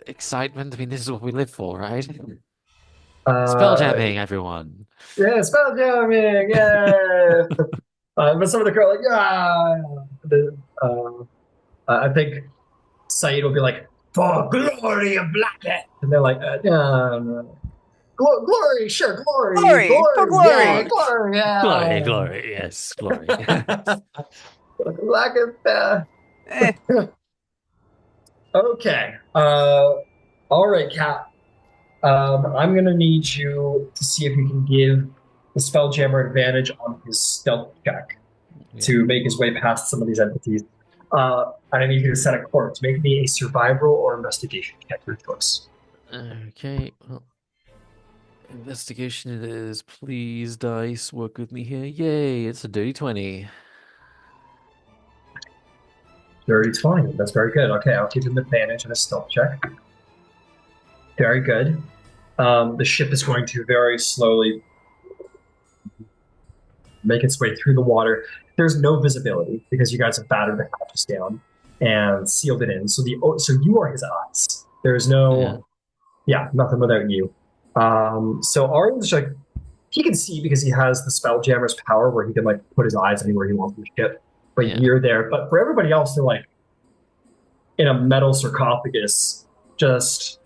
excitement. I mean, this is what we live for, right? Uh, Spelljamming, everyone. yeah, spell jamming, yeah. But some of the girl like, yeah. I think Saeed will be like, for glory of Blackhead. And they're like, yeah, no. Glory, sure, Glory for yeah, glory. glory, Glory, yeah. glory, yes, glory. Blackhead, Eh, okay. All right, Cat. I'm gonna need you to see if you can give the Spelljammer advantage on his stealth check Yeah. to make his way past some of these entities. And I need you to set a course. Make me a survival or investigation check, your choice. Okay. Well, investigation it is. Please, dice, work with me here. Yay! It's a dirty 20. Dirty 20. That's very good. Okay, I'll give him advantage on his stealth check. Very good. The ship is going to very slowly make its way through the water. There's no visibility because you guys have battered the hatches down and sealed it in. So you are his eyes. There's Yeah. no, yeah, nothing without you. So Arian's like, he can see because he has the Spelljammer's power where he can like put his eyes anywhere he wants in the ship. But Yeah. you're there. But for everybody else, they're like in a metal sarcophagus, just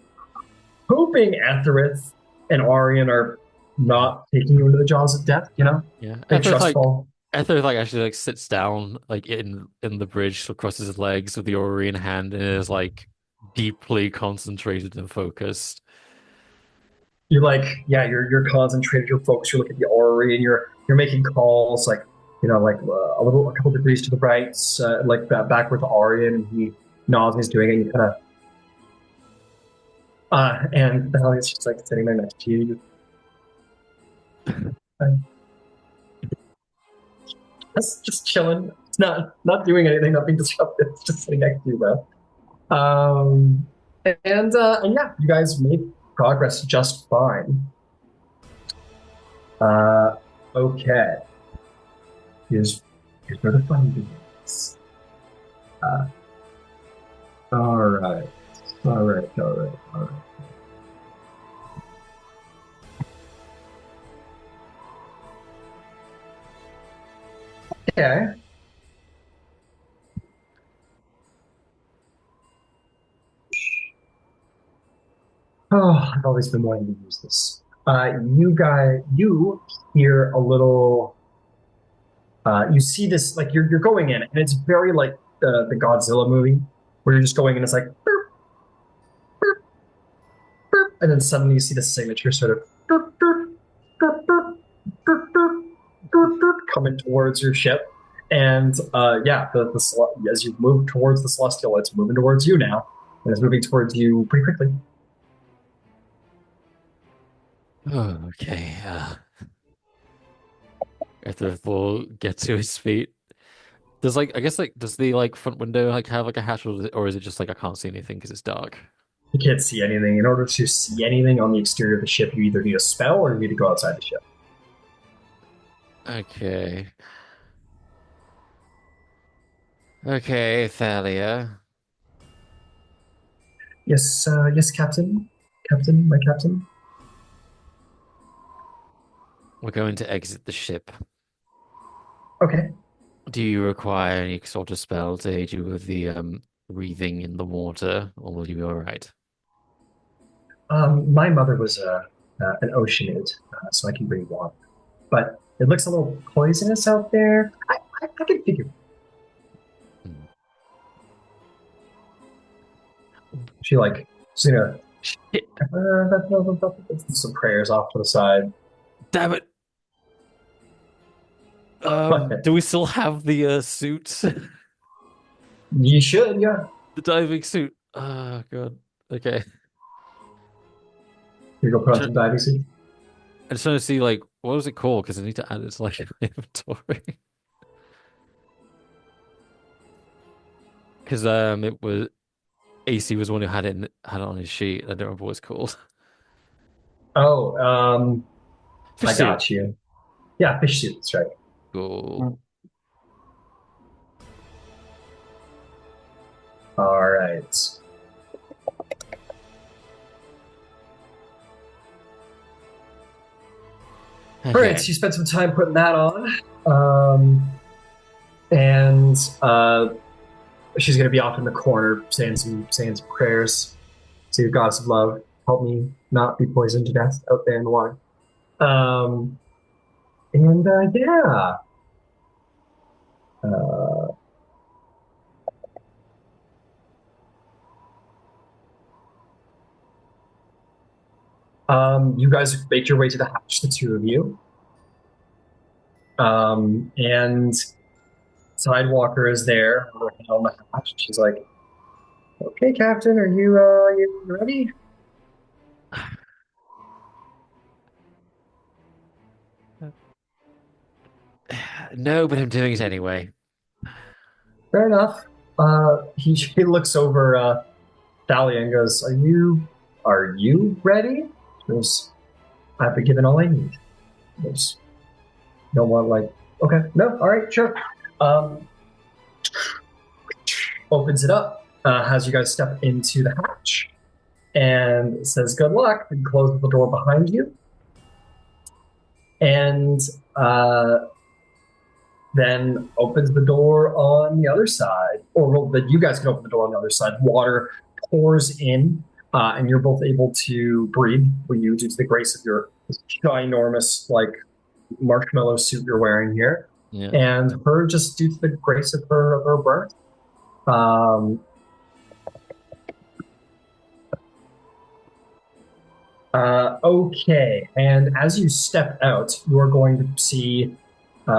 hoping Etherith and Arian are not taking you into the jaws of death, you know? Yeah. Big trust fall. Ether like actually like sits down like in the bridge, so crosses his legs with the orrery in hand, and is like deeply concentrated and focused. You're like, yeah, you're concentrated, you're focused, you're looking at the orrery, and you're making calls like, like a couple degrees to the right, like backward to Arian, and he nods, and he's doing it, and you kind of, and Elliott's just like sitting there next to you. That's just chilling. It's not doing anything, not being disruptive. It's just sitting next to you, bro. And yeah, you guys made progress just fine. Okay. Here's where the fun begins. All right. All right. All right. All right. Okay. Oh, I've always been wanting to use this. You hear a little. You see this like you're going in, and it's very like the Godzilla movie, where you're just going in. It's like, burp, burp, burp, and then suddenly you see the signature sort of burp, burp, burp, burp, burp, burp, burp, burp, coming towards your ship. And yeah, as you move towards the celestial, it's moving towards you now, and it's moving towards you pretty quickly. Oh, okay. Ether will get to his feet. Does like I guess like does the like front window like have like a hatch, or is it just like I can't see anything because it's dark? You can't see anything. In order to see anything on the exterior of the ship, you either need a spell or you need to go outside the ship. Okay. Okay, Thalia. Yes, yes, Captain. Captain, my captain. We're going to exit the ship. Okay. Do you require any sort of spell to aid you with the breathing in the water, or will you be all right? My mother was an oceanid, so I can bring water. But it looks a little poisonous out there. I can figure. Hmm. She's gonna some prayers off to the side. Damn it! Do we still have the suit? You should, yeah. The diving suit. Oh god. Okay. You go put on some diving suit. I just want to see like what was it called because I need to add it to like inventory. Because it was AC was the one who had it on his sheet. I don't remember what it's called. Oh, Fish I suit. got you. Yeah, fish suit. That's right. Cool. All right. All right, Okay. so you spent some time putting that on. And she's gonna be off in the corner saying some prayers to your goddess of love. Help me not be poisoned to death out there in the water. Um, and yeah. Uh, you guys make your way to the hatch, the two of you. And Sidewalker is there working on the hatch. She's like, "Okay, Captain, are you ready?" No, but I'm doing it anyway. Fair enough. He looks over Thalia and goes, "Are you ready?" She goes, "I've been given all I need." There's no one like, "Okay, no, all right, sure." Um, Opens it up, has you guys step into the hatch, and says, "Good luck," and closes the door behind you. And then opens the door on the other side, or well, that you guys can open the door on the other side. Water pours in, and you're both able to breathe when you, due to the grace of your ginormous, like, marshmallow suit you're wearing here, Yeah. and her just due to the grace of her birth. Okay, and as you step out, you are going to see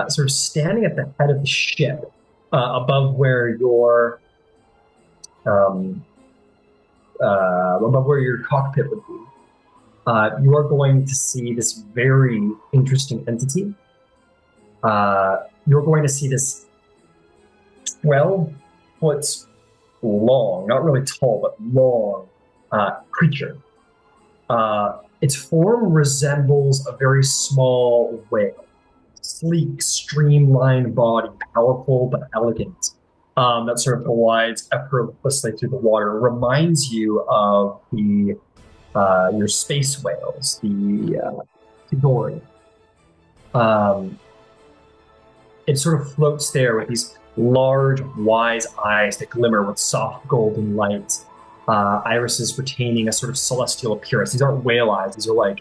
sort of standing at the head of the ship, above where um, your cockpit would be. You are going to see this very interesting entity. You're going to see this 12-foot long, not really tall, but long creature. Its form resembles a very small whale. Sleek, streamlined body, powerful but elegant. That sort of glides effortlessly through the water. Reminds you of your space whales, the Tigori. It sort of floats there with these large, wise eyes that glimmer with soft golden light. Irises retaining a sort of celestial appearance. These aren't whale eyes. These are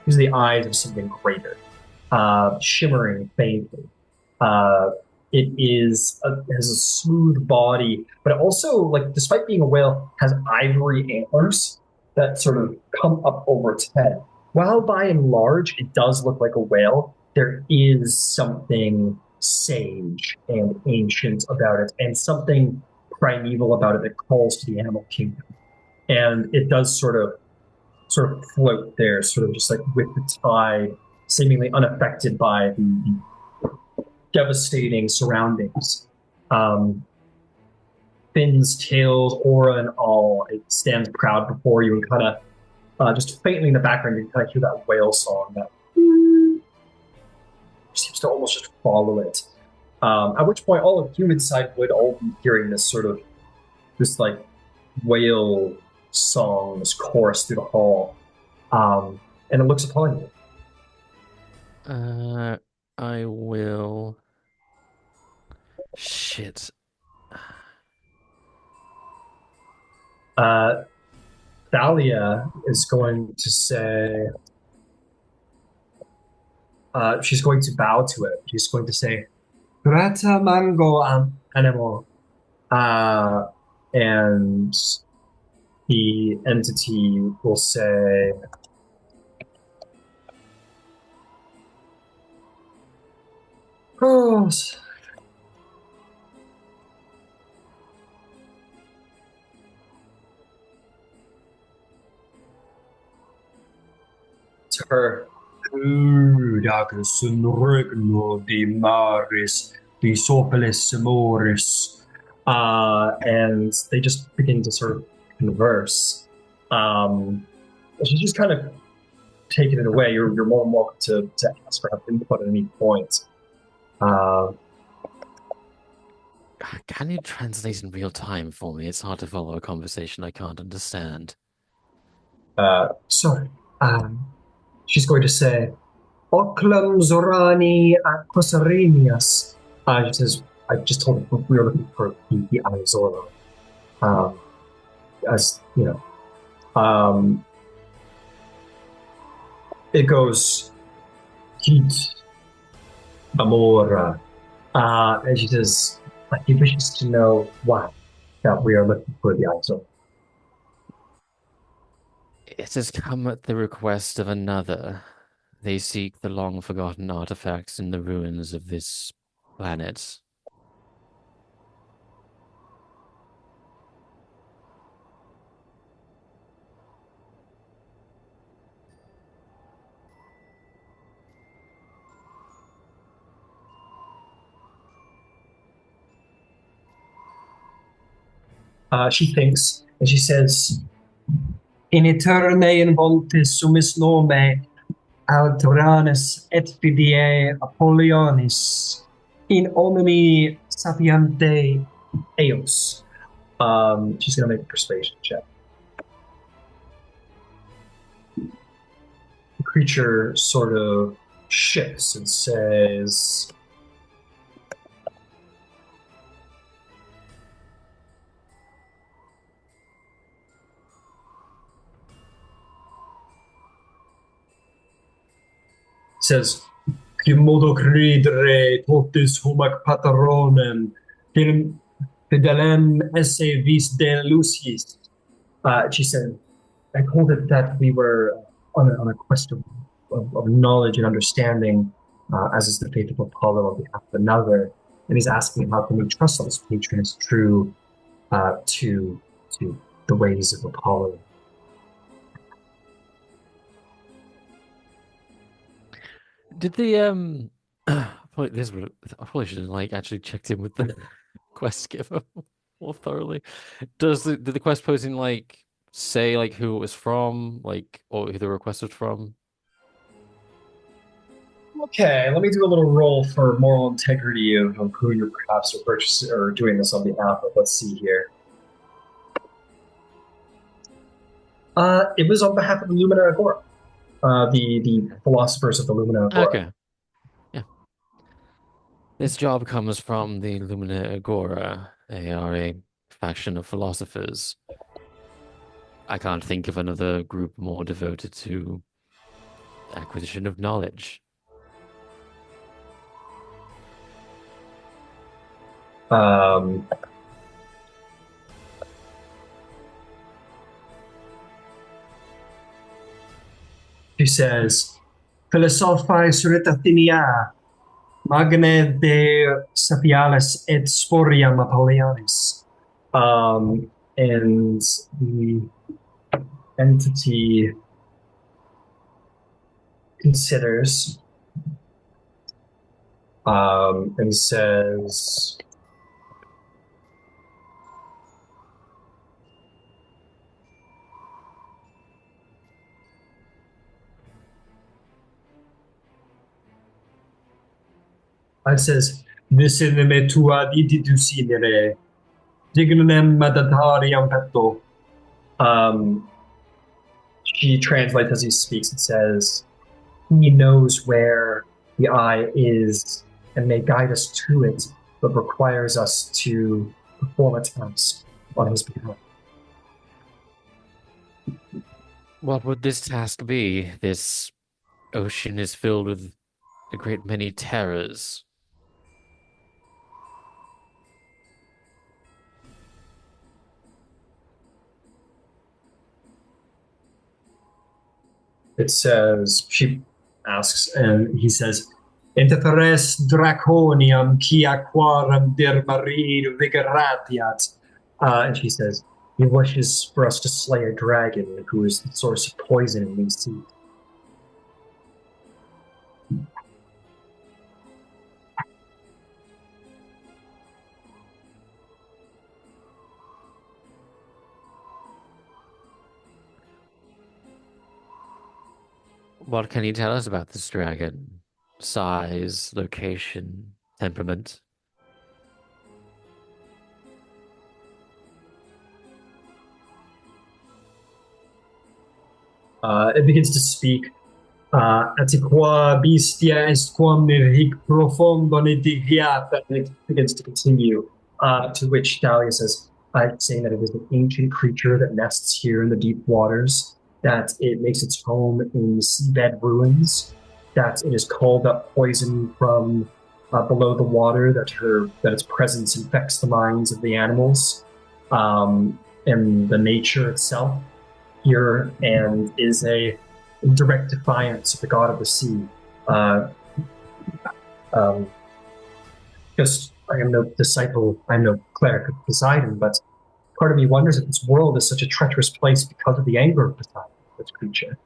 the eyes of something greater, shimmering faintly. It has a smooth body, but it also, like, despite being a whale, has ivory antlers that sort of come up over its head. While by and large it does look like a whale, there is something sage and ancient about it, and something primeval about it that calls to the animal kingdom. And it does sort of float there, sort of just like with the tide, seemingly unaffected by the devastating surroundings. Fins, tails, aura, and all, it stands proud before you, and kind of just faintly in the background, you kind of hear that whale song that seems to almost just follow it. At which point, all of human side would all be hearing this like whale song, this chorus through the hall, and it looks upon you. I will. Shit. Thalia is going to say, she's going to bow to it. She's going to say, "Grata mango anemo," and the entity will say, "Oh, to her, Dagus regno di maris, di sopelis amoris," and they just begin to sort of converse. She's just kind of taking it away. You're more than welcome to ask for input at any point. Can you translate in real time for me? It's hard to follow a conversation I can't understand. Sorry. She's going to say, Occlum Zorani Aquasarenius. She says, I just told her we were looking for the Arizona. Um, as you know, it goes heat amora. And she says, he wishes to know why that we are looking for the Arizona. It has come at the request of another. They seek the long forgotten artifacts in the ruins of this planet. She thinks, and she says, In eterne invontis sumis nome Altoranus et fidei Apollionis in omni sapiente eos. She's going to make a persuasion check. The creature sort of shifts and says, says, Quimodo credere totis humac patronem fidelem esse vis de lucis. She said, I told it that we were on a quest of knowledge and understanding, as is the faith of Apollo on behalf of another. And he's asking how can we trust this patron is true to the ways of Apollo. Did the I probably should have like actually checked in with the quest giver more thoroughly. Did the quest posting like say like who it was from, like or who the request was from? Okay, let me do a little roll for moral integrity of who you're perhaps are purchasing or doing this on behalf of. Let's see here. It was on behalf of the Lumina Agora, the philosophers of the Lumina Agora. Okay. Yeah. This job comes from the Lumina Agora. They are a faction of philosophers. I can't think of another group more devoted to acquisition of knowledge. Um, she says, Philosophae surreptitinia, magna de sapialis et sporiam Apollionis. And the entity considers and says, it says, Visinime tua dididucimere, dignem medatariam petto. She translates as he speaks and says, He knows where the eye is and may guide us to it, but requires us to perform a task on his behalf. What would this task be? This ocean is filled with a great many terrors. It says, she asks, and he says, Interferes draconium qui aquarum dir marir vigoratiat. And she says, he wishes for us to slay a dragon who is the source of poison in these seas. What can you tell us about this dragon? Size, location, temperament? It begins to speak. Antiqua bestia est quam hic profondo nitigiata. And it begins to continue, to which Dahlia says, saying that it is an ancient creature that nests here in the deep waters, that it makes its home in seabed ruins, that it is called up poison from below the water, that its presence infects the minds of the animals, and the nature itself here, and is a direct defiance of the god of the sea. Uh, um, just, I am no disciple, I am no cleric of Poseidon, but part of me wonders if this world is such a treacherous place because of the anger of Poseidon, this creature.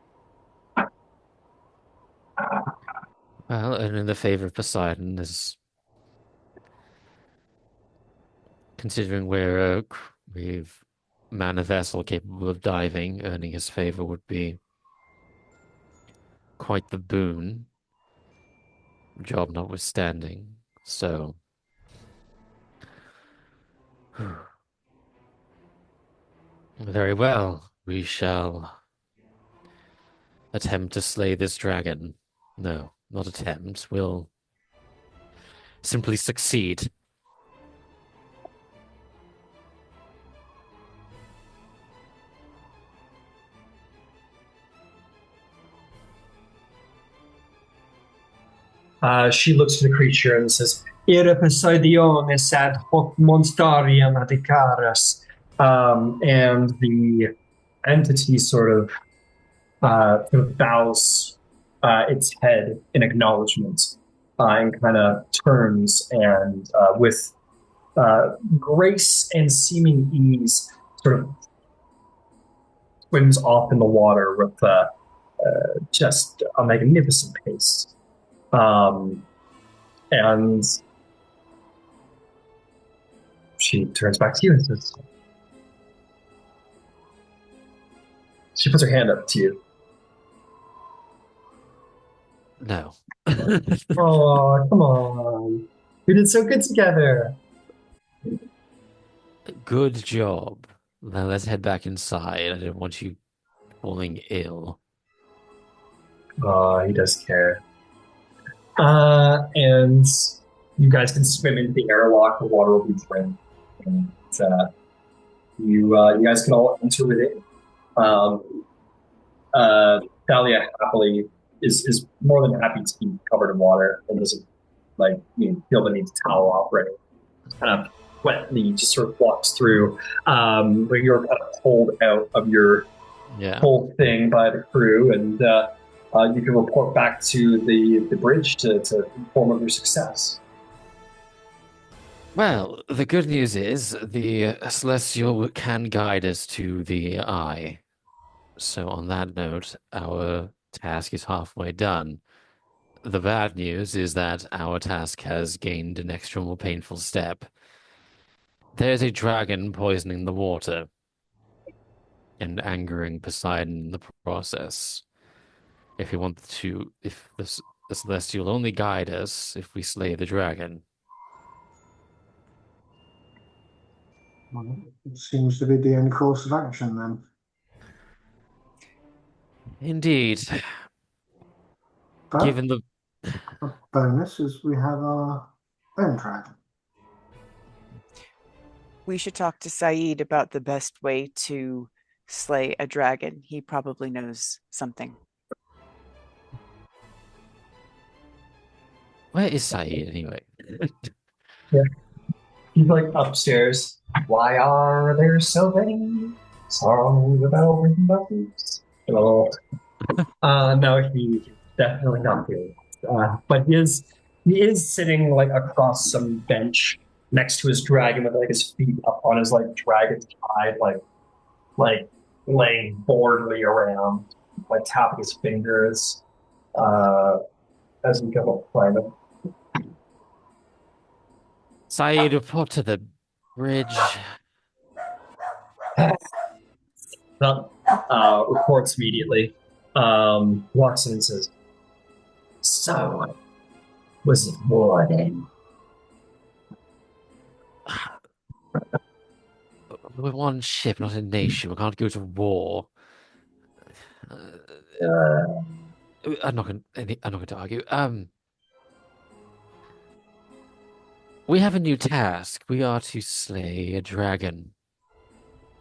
Well, and in the favor of Poseidon is considering we've man a vessel capable of diving, earning his favor would be quite the boon, job notwithstanding. So, very well, we shall attempt to slay this dragon. No, not attempt. We'll simply succeed. She looks to the creature and says, Ira Poseidionis ad hoc monstarium adicaras. And the entity sort of bows its head in acknowledgement, and kind of turns and with grace and seeming ease sort of swims off in the water with just a magnificent pace. And she turns back to you and says, she puts her hand up to you. No. Oh, come on. We did so good together. Good job. Now let's head back inside. I didn't want you falling ill. Oh, he does care. And you guys can swim into the airlock. The water will be trimmed. And you guys can all enter within. Thalia happily is more than happy to be covered in water and doesn't feel the need to towel off or anything. Kind of wetly just sort of walks through, where you're kind of pulled out of your whole thing by the crew, and you can report back to the bridge to inform of your success. Well, the good news is the Celestial can guide us to the eye. So on that note, our task is halfway done. The bad news is that our task has gained an extra more painful step. There's a dragon poisoning the water and angering Poseidon in the process. If the Celestial will only guide us if we slay the dragon. Well, it seems to be the only course of action then. Indeed. But Given the the bonus is we have our own dragon. We should talk to Saeed about the best way to slay a dragon. He probably knows something. Where is Saeed anyway? Yeah. He's like upstairs. Why are there so many songs about buttons? Oh. No, he's definitely not doing it. But he is sitting like across some bench next to his dragon with like his feet up on his like dragon's hide, like laying boredly around, like tapping his fingers as we go up behind him. Saeed, report to the bridge. Reports immediately. Walks in and says, "So, was it war then?" We're one ship, not a nation. We can't go to war. Uh, I'm not going. I'm not going to argue. We have a new task. We are to slay a dragon,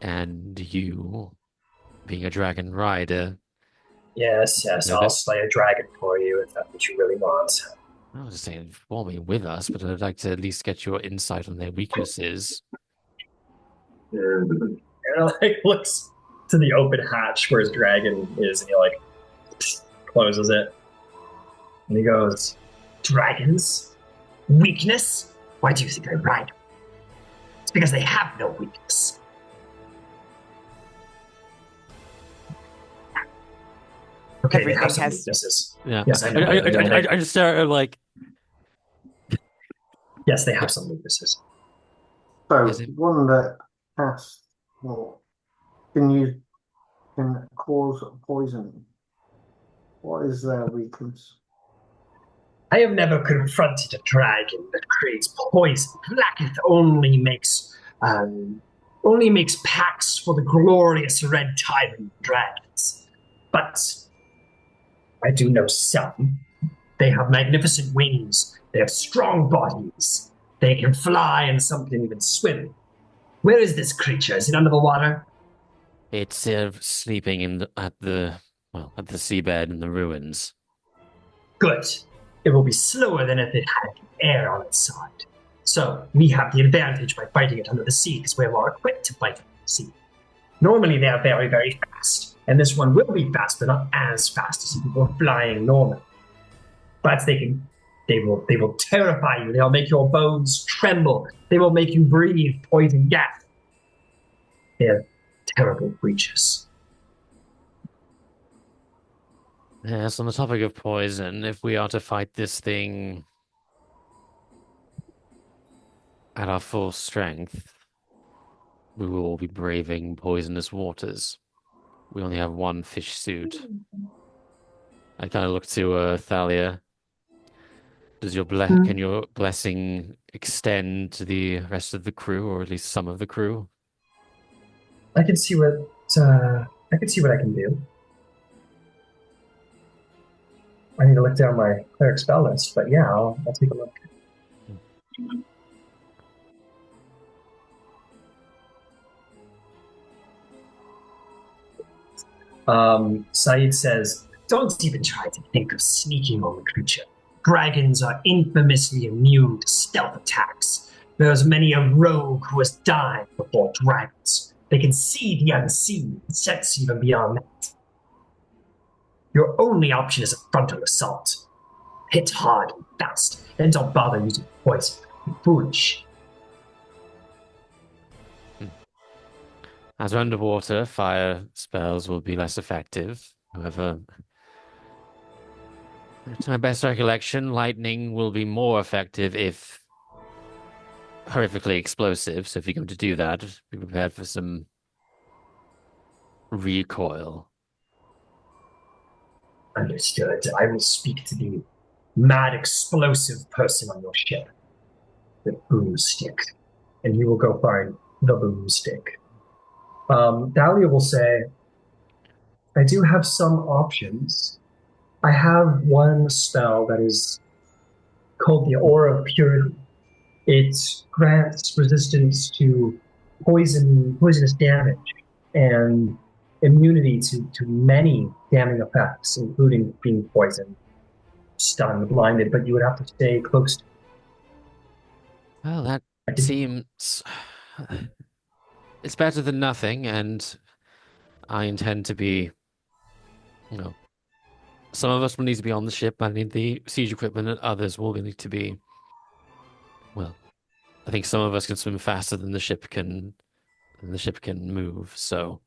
and you, being a dragon rider, yes, know I'll that. slay a dragon for you if that's what you really want. I was just saying, follow me with us, but I'd like to at least get your insight on their weaknesses. And like looks to the open hatch where his dragon is, and he like closes it, and he goes, "Dragons? Weakness? Why do you think I ride? It's because they have no weakness." Okay, they have some weaknesses. Yeah. Yes, I know. I just started like. Yes, they have some weaknesses. So Is it- one that casts, well, can cause poison. What is their weakness? I have never confronted a dragon that creates poison. Blacketh only makes pacts for the glorious red tyrant dragons. But I do know some. They have magnificent wings. They have strong bodies. They can fly, and some can even swim. Where is this creature? Is it under the water? It's sleeping at the seabed in the ruins. Good. It will be slower than if it had air on its side. So we have the advantage by fighting it under the sea because we're more equipped to fight under the sea. Normally they are very, very fast, and this one will be fast, but not as fast as if you were flying normally. But they will terrify you. They'll make your bones tremble. They will make you breathe poison gas. They're terrible creatures. Yes, on the topic of poison, if we are to fight this thing at our full strength, we will all be braving poisonous waters. We only have one fish suit. I kind of look to Thalia. Can your blessing extend to the rest of the crew, or at least some of the crew? I can see what I can do. I need to look down my cleric spell list, but yeah, I'll take a look. Saeed says, "Don't even try to think of sneaking on the creature. Dragons are infamously immune to stealth attacks. There's many a rogue who has died before dragons. They can see the unseen, and sense even beyond that. Your only option is a frontal assault. Hit hard and fast, and don't bother using poison. You're foolish." As we're underwater, fire spells will be less effective. However, to my best recollection, lightning will be more effective if horrifically explosive. So if you're going to do that, be prepared for some recoil. Understood. I will speak to the mad explosive person on your ship, the boomstick, and he will go find the boomstick. Dahlia will say, "I do have some options. I have one spell that is called the Aura of Purity. It grants resistance to poisonous damage, and immunity to many damning effects, including being poisoned, stunned, blinded, but you would have to stay close to it." Well, that seems it's better than nothing, and I intend to be, some of us will need to be on the ship. I need the siege equipment, and others will need to be. Well, I think some of us can swim faster than the ship can. Move. So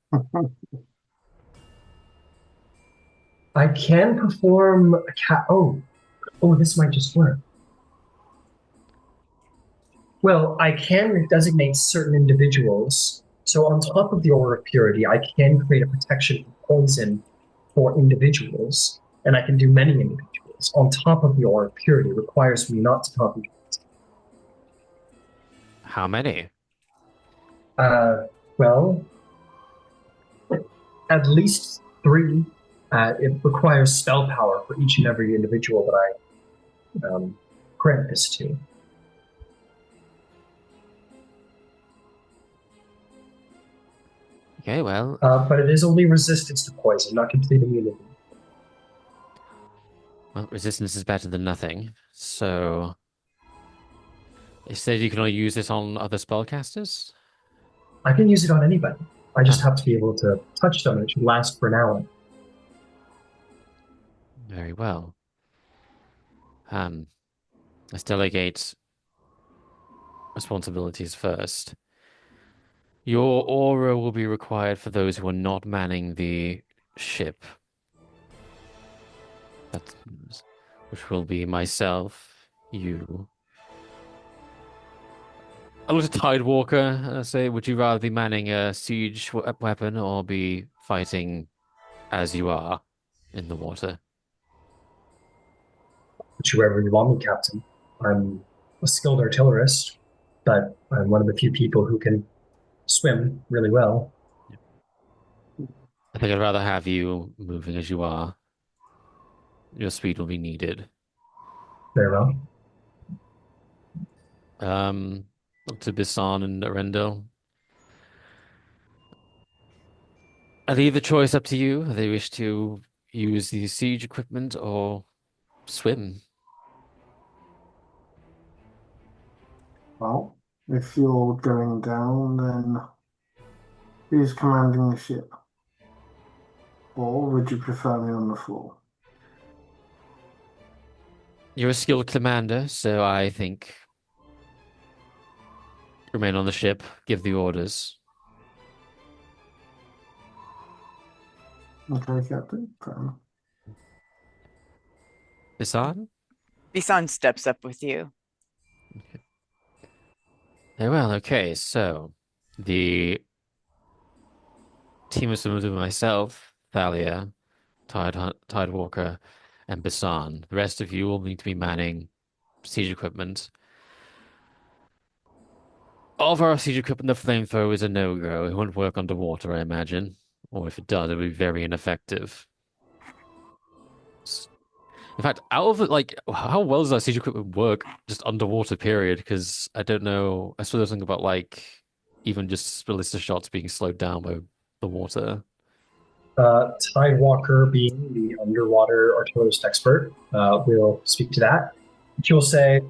I can perform a cat. Oh, this might just work. Well, I can designate certain individuals. So on top of the Aura of Purity, I can create a protection from poison for individuals, and I can do many individuals. On top of the Aura of Purity, requires me not to concentrate. how many? Well, at least 3. It requires spell power for each and every individual that I grant this to. Okay, well, But it is only resistance to poison, not complete immunity. resistance is better than nothing. So, it said you can only use this on other spellcasters? I can use it on anybody. I just Ah, have to be able to touch them, and it should last for an hour. very well. Um, let's delegate responsibilities first. Your aura will be required for those who are not manning the ship. That's, which will be myself, you. I looked at Tidewalker and I say, would you rather be manning a siege weapon or be fighting as you are in the water? Whichever you want me, Captain. I'm a skilled artillerist, but I'm one of the few people who can swim really well. I think I'd rather have you moving as you are. Your speed will be needed. Very well. Up to Bisan and Arendelle. I leave the choice up to you. If they wish to use the siege equipment or swim. Well, if you're going down, then who's commanding the ship? Or would you prefer me on the floor? You're a skilled commander, so I think remain on the ship, give the orders. Okay, Captain. Fair enough. Bisan? Bisan steps up with you. Very well, okay, so the team is similar to myself, Thalia, Tidewalker, and Bisan. The rest of you will need to be manning siege equipment. All of our siege equipment, the flamethrower is a no-go. It won't work underwater, I imagine. Or if it does, it would be very ineffective. In fact, out of it, like, how well does our siege equipment work just underwater, period? Because I don't know. I suppose think about, like, even just ballista shots being slowed down by the water. Tidewalker, being the underwater artillerist expert, will speak to that. He'll say,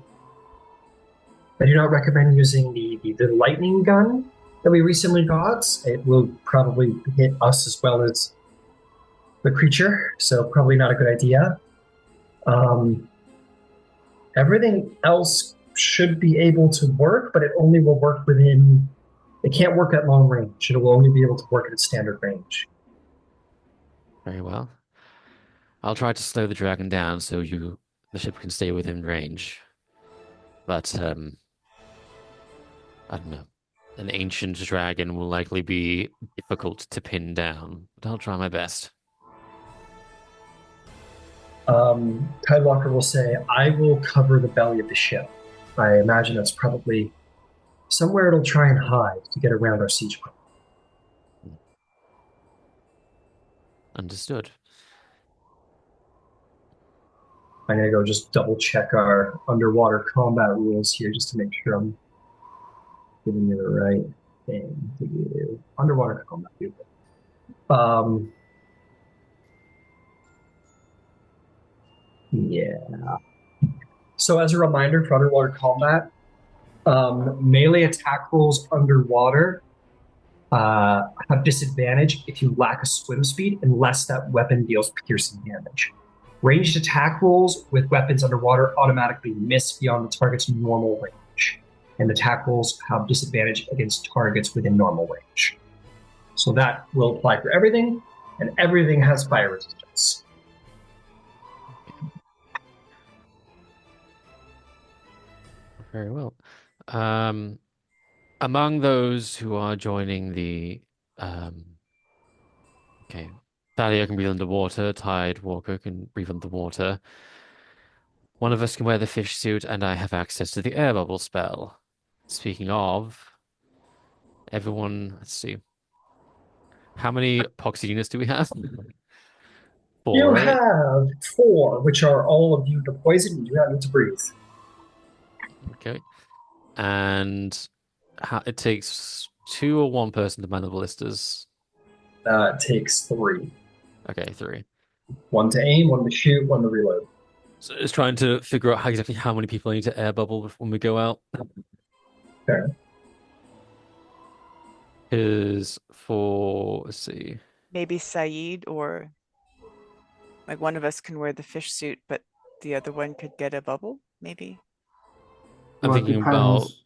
I do not recommend using the lightning gun that we recently got. It will probably hit us as well as the creature, so probably not a good idea. Um, Everything else should be able to work, but it only will work within. It can't work at long range. It will only be able to work at its standard range. Very well. I'll try to slow the dragon down so the ship can stay within range. But I don't know. An ancient dragon will likely be difficult to pin down, but I'll try my best. Tidewalker will say, I will cover the belly of the ship. I imagine that's probably somewhere it'll try and hide to get around our siege equipment. Understood. I'm going to go just double check our underwater combat rules here just to make sure I'm giving you the right thing to do. Underwater combat. Um, yeah. So as a reminder for underwater combat, melee attack rolls underwater have disadvantage if you lack a swim speed unless that weapon deals piercing damage. Ranged attack rolls with weapons underwater automatically miss beyond the target's normal range, and attack rolls have disadvantage against targets within normal range. So that will apply for everything, and everything has fire resistance. Very well. Among those who are joining okay, Thalia can breathe underwater, Tidewalker can breathe underwater. One of us can wear the fish suit, and I have access to the air bubble spell. Speaking of, everyone, let's see. How many poxy units do we have? Four, You right? have four, which are all of you the poison. You do not need to breathe. Okay. And it takes two or one person to man the ballistas. It takes three. Okay, three. One to aim, one to shoot, one to reload. So it's trying to figure out exactly how many people I need to air bubble when we go out. Fair enough. Is for, let's see. Maybe Saeed or like one of us can wear the fish suit, but the other one could get a bubble, maybe. I'm Well, it thinking about, depends.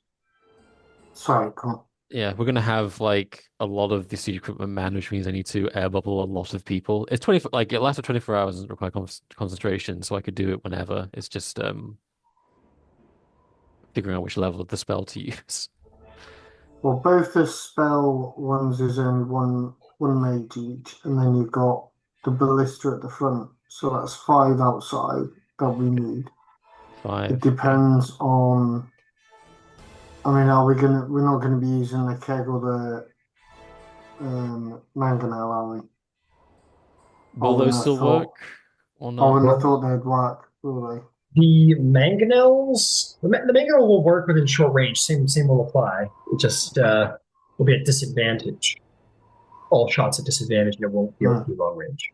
Sorry, come on. yeah, we're gonna have like a lot of the siege equipment man, which means I need to air bubble a lot of people. It's 20, like it lasts for 24 hours, doesn't require concentration, so I could do it whenever. It's just figuring out which level of the spell to use. Well, both the spell ones is only one mage each, and then you've got the ballista at the front. So that's five outside that we need. It 5. Okay. depends on. I mean, we're not gonna be using the keg or the mangonel, are we? I Will wouldn't those have still thought. work or I not? wouldn't have Well, thought they'd work, will the mangonels, the mangonel will work within short range. Same will apply. It just will be at disadvantage. All shots at disadvantage, and it won't be they? able to be long range.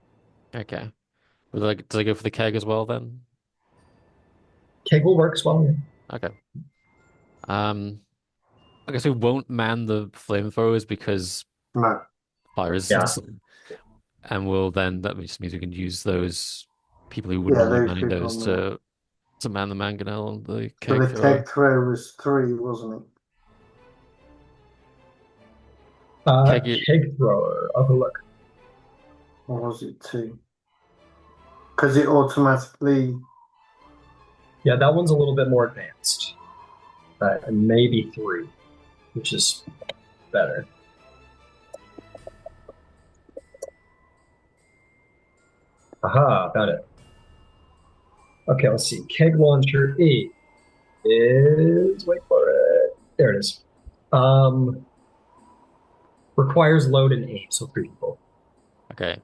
Okay. Does I go for the keg as well then? Keg will work as well. Yeah. Okay. Um, I guess we won't man the flamethrowers because No. fire Yeah. resistance, and that just means we can use those people who would Yeah, normally be those manning people those on there. to man the mangonel and the So keg the thrower. keg throw was three, wasn't it? Keg it, Keg thrower. I'll go look. Or was it two? Because it automatically. Yeah, that one's a little bit more advanced. Maybe three, which is better. Aha, got it. Okay, let's see. Keg launcher 8 is wait for it. There it is. Requires load and aim, so three people. okay.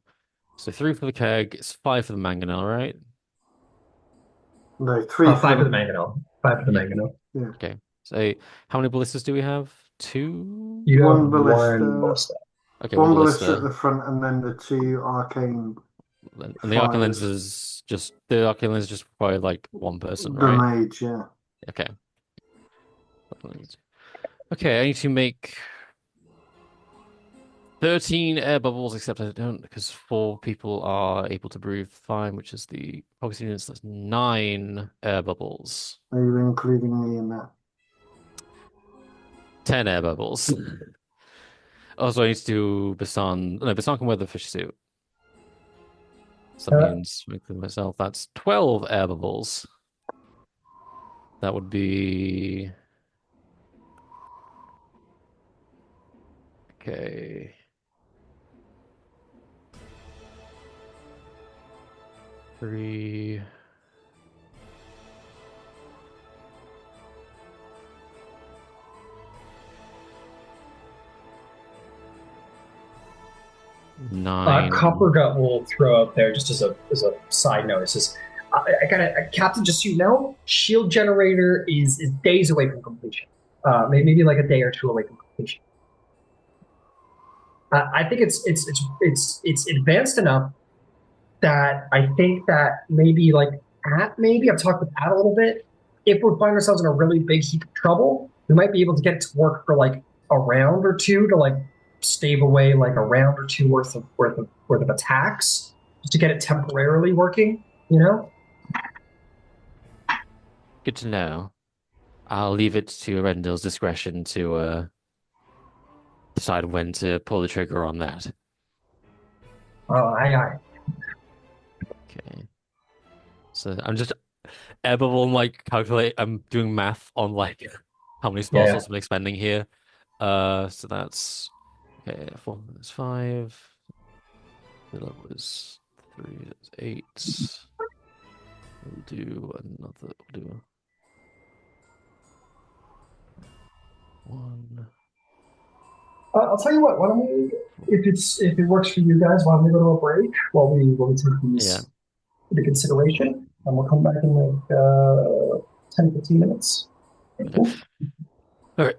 So 3 for the keg, it's 5 for the mangonel, right? No, three for Five for the the. mangonel. Five for the Yeah. mangonel. Yeah. Okay. So how many ballistas do we have? 2? You have One one ballista. ballista. Okay, one One ballista at ballista. the front, and then the two arcane And the arcane fires. lenses just require like one person, The right? mage, yeah. Okay. Okay, I need to make 13 air bubbles, except I don't because 4 people are able to breathe fine, which is the focus units. That's 9 air bubbles. Are you including me in that? 10 air bubbles. Also, I need to do Basan. No, Basan can wear the fish suit. So that Uh, means including myself. That's 12 air bubbles. That would be okay. Three. Nine. Copper Gut will throw out there just as a side note. It says, I got a Captain, just so you know, shield generator is days away from completion. Maybe like a day or two away from completion. I think it's advanced enough that I think that maybe I've talked with At a little bit. If we find ourselves in a really big heap of trouble, we might be able to get it to work for like a round or two to like stave away like a round or two worth of attacks just to get it temporarily working. You know? Good to know. I'll leave it to Arundel's discretion to decide when to pull the trigger on that. I Okay. So I'm just able and like calculate. I'm doing math on like how many spell yeah. slots I'm expending here. So that's okay. 4, that's 5. That was 3. That's 8. We'll do another. We'll do 1. I'll tell you what. Why don't we, if it works for you guys, why don't we go to a break while we take Yeah. these into consideration, and we'll come back in like 10, 15 minutes. Cool. All right.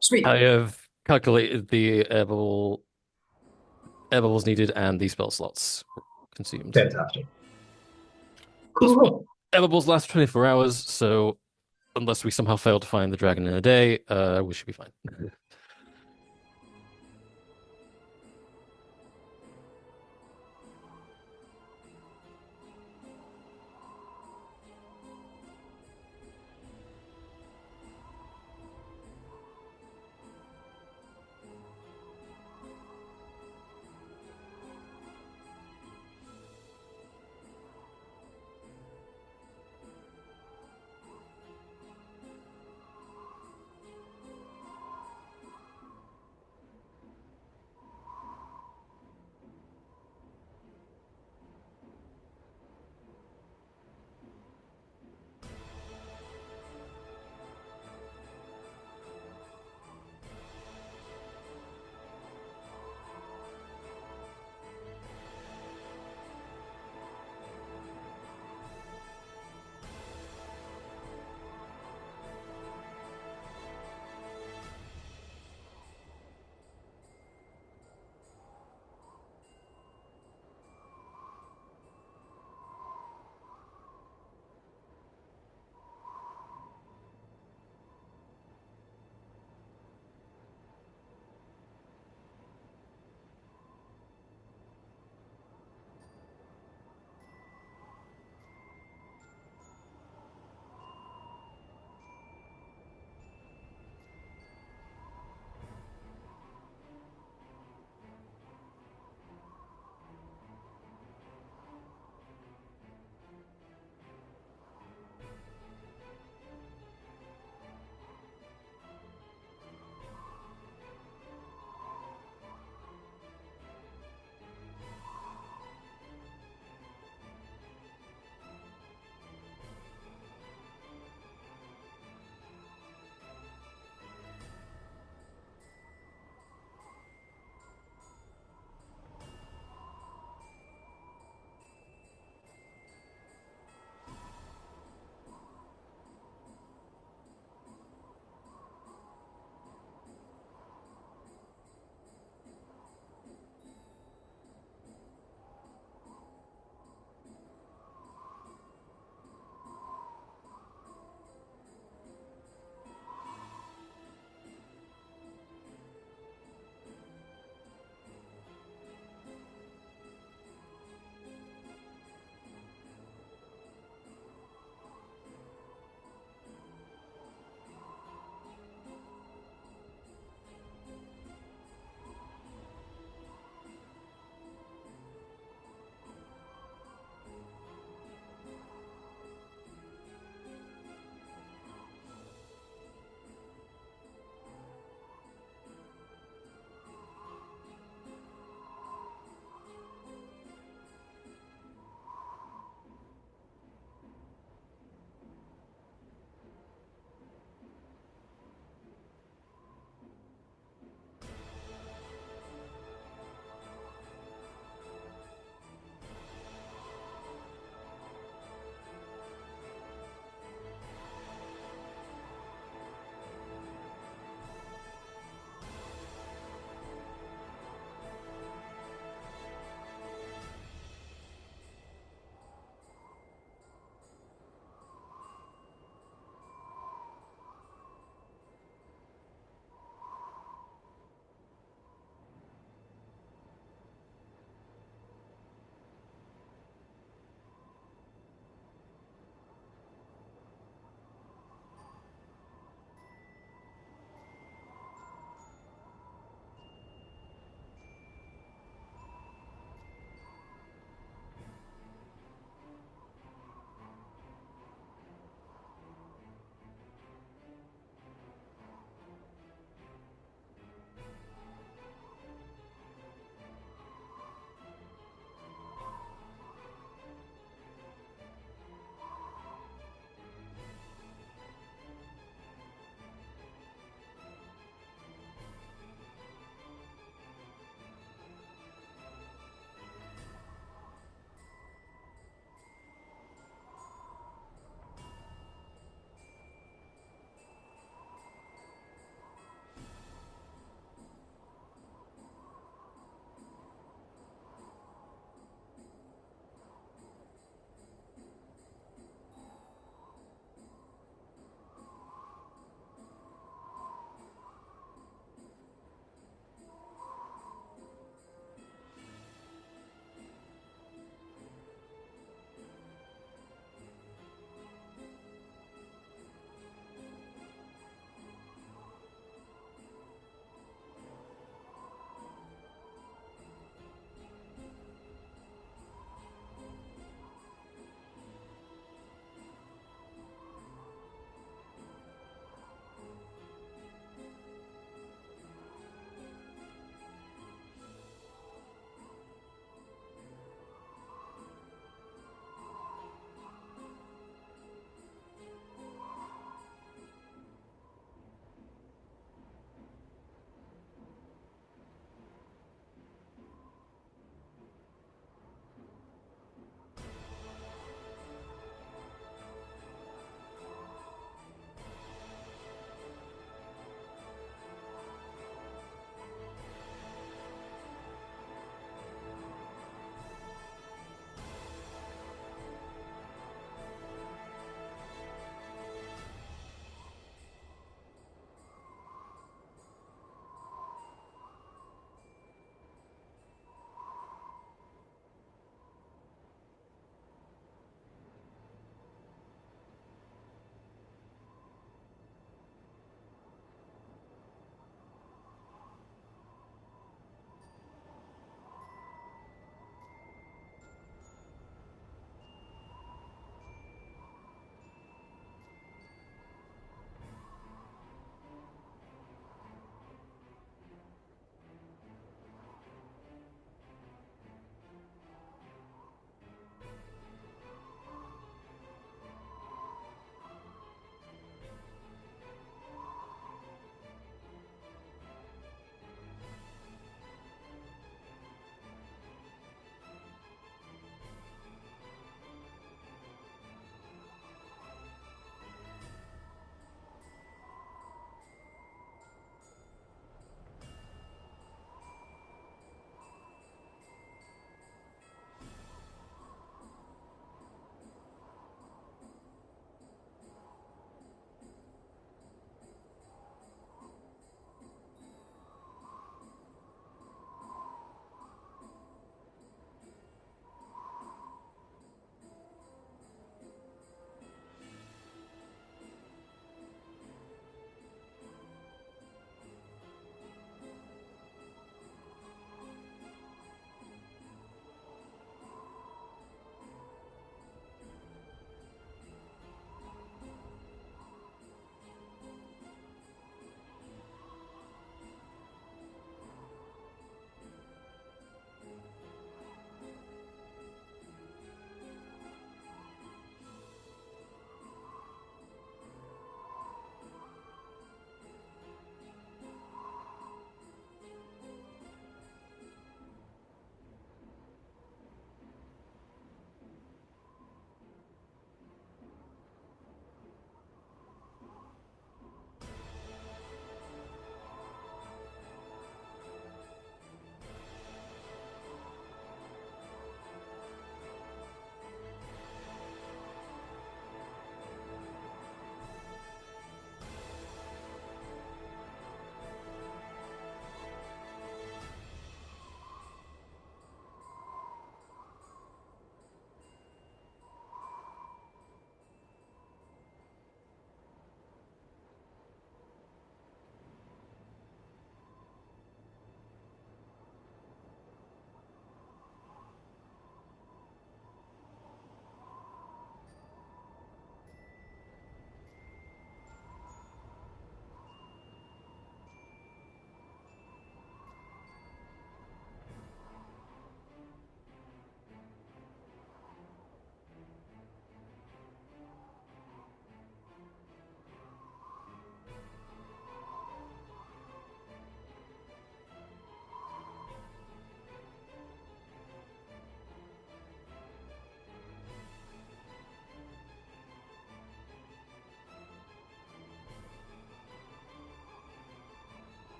Sweet. I have calculated the air bubbles needed and the spell slots consumed. Fantastic. Just what Cool. air bubbles last 24 hours, so unless we somehow fail to find the dragon in a day, we should be fine.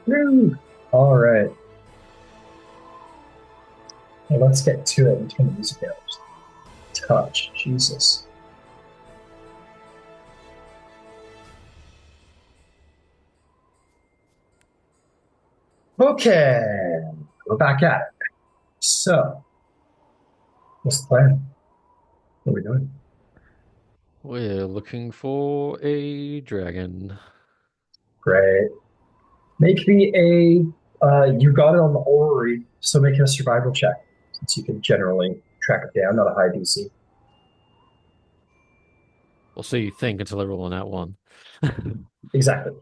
Woo. All right. Well, let's get to it and turn the music down. Touch. Jesus. Okay. We're back at it. So, what's the plan? What are we doing? We're looking for a dragon. Great. Make me you got it on the orrery, so make it a survival check, since you can generally track it down, not a high DC. Well, so you think until I roll on that one. Exactly.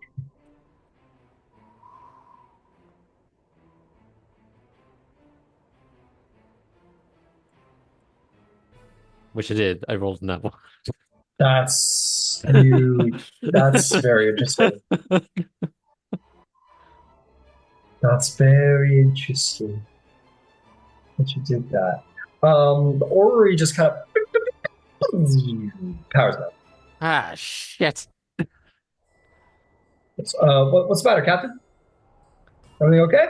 Which I did. I rolled on that one. That's very interesting. That's very interesting that you did that. The orrery just kind of powers up. Ah, shit. What's the matter, Captain? Everything okay?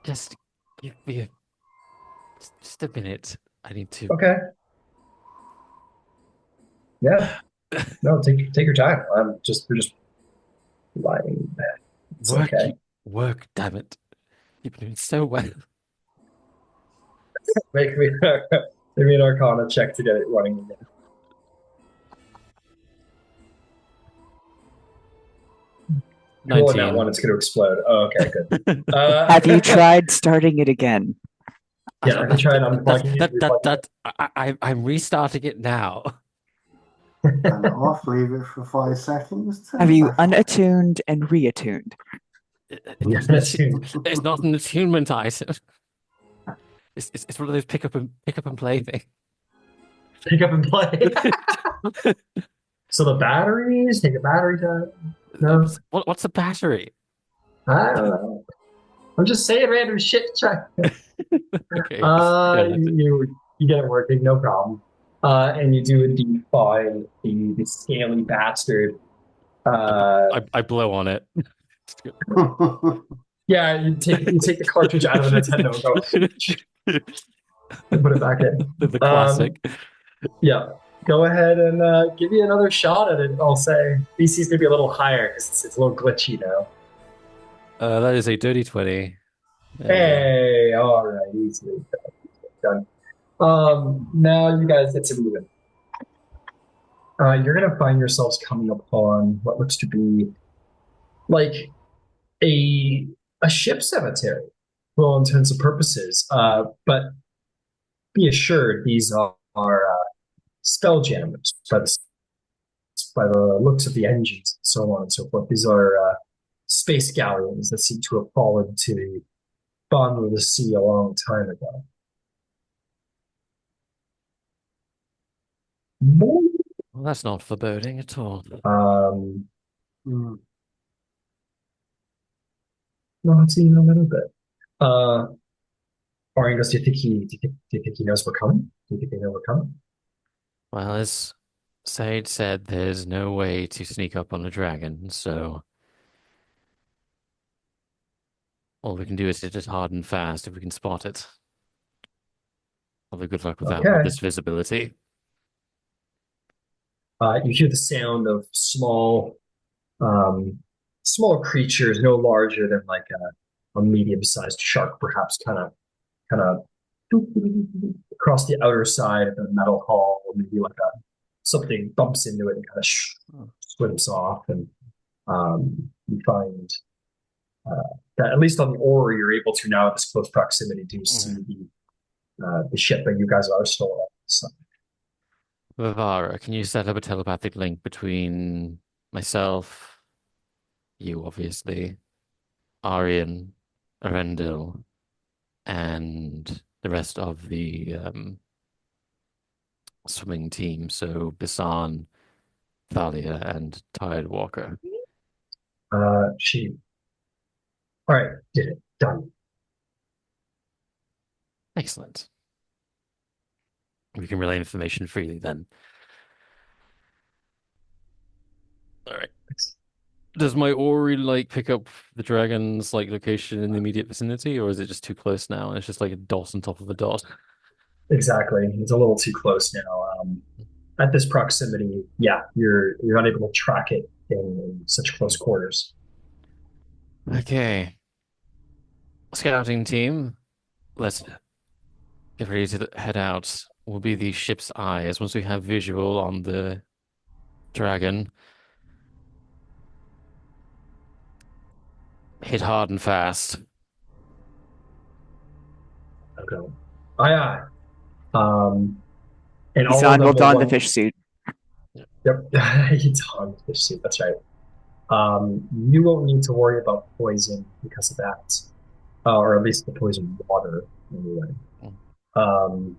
Just give me just a minute. I need to. Okay. Yeah. No, take your time. We're just lying. It's Work, okay. work, damn it. You've been doing so well. Make me Make me an Arcana check to get it running again. 19. That one, it's going to explode. Oh, okay, good. Have you tried starting it again? Yeah, have you tried unplugging it? I'm restarting it now. And off, leave it for 5 seconds. Have you unattuned and reattuned? It's not an attunement item. It's one of those pick up and play things. Pick up and play. So the batteries, take a battery time. No, What's a battery? I don't know. I'm just saying random shit. Try. Okay. You get it working, no problem. And you do indeed find the scaly bastard. I blow on it. Yeah, you take the cartridge out of the Nintendo and go and put it back in. The classic. Yeah. Go ahead and give me another shot at it. I'll say BC's gonna be a little higher because it's a little glitchy now. That is a dirty 20. Hey, all right, easily done. Now you guys get to moving. You're gonna find yourselves coming upon what looks to be like a ship cemetery for all intents and purposes. But be assured, these are spelljammers by the looks of the engines and so on and so forth. These are space galleons that seem to have fallen to the bottom of the sea a long time ago. Well, that's not foreboding at all. Not even a little bit. Oringus, do you think he knows we're coming? Do you think they know we're coming? Well, as Sage said, there's no way to sneak up on a dragon, so all we can do is hit it hard and fast if we can spot it. Probably good luck with that with this visibility. You hear the sound of small creatures, no larger than like a medium-sized shark, perhaps, kind of across the outer side of the metal hull, or maybe like something bumps into it and kind of swims off. And you find that at least on the ore, you're able to now at this close proximity to see the ship that you guys are still on. So. Vivara, can you set up a telepathic link between myself, you obviously, Arian, Arendil, and the rest of the swimming team? So Bisan, Thalia, and Tide Walker. She. All right, did it. Done. Excellent. We can relay information freely then. All right. Does my Ori like pick up the dragon's like location in the immediate vicinity, or is it just too close now and it's just like a dot on top of a dot? Exactly. It's a little too close now. At this proximity, yeah, you're not able to track it in such close quarters. Okay. Scouting team, let's get ready to head out. Will be the ship's eyes. Once we have visual on the dragon, hit hard and fast. Okay. Aye, aye. And all of Isan will them will don the want. fish suit. Yep, it's on the fish suit. That's right. You won't need to worry about poison because of that, or at least the poison water anyway. Um,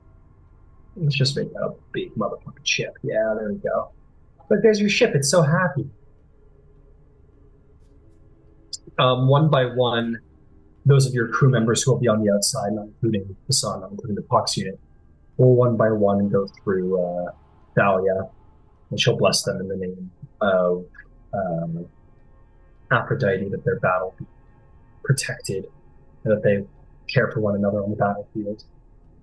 let's just make that a big motherfucking ship. Yeah, there we go. But there's your ship. It's so happy. One by one, those of your crew members who will be on the outside, not including Hassan, not including the Pox unit, will one by one go through Thalia, and she'll bless them in the name of um, Aphrodite, that their battle be protected, and that they care for one another on the battlefield.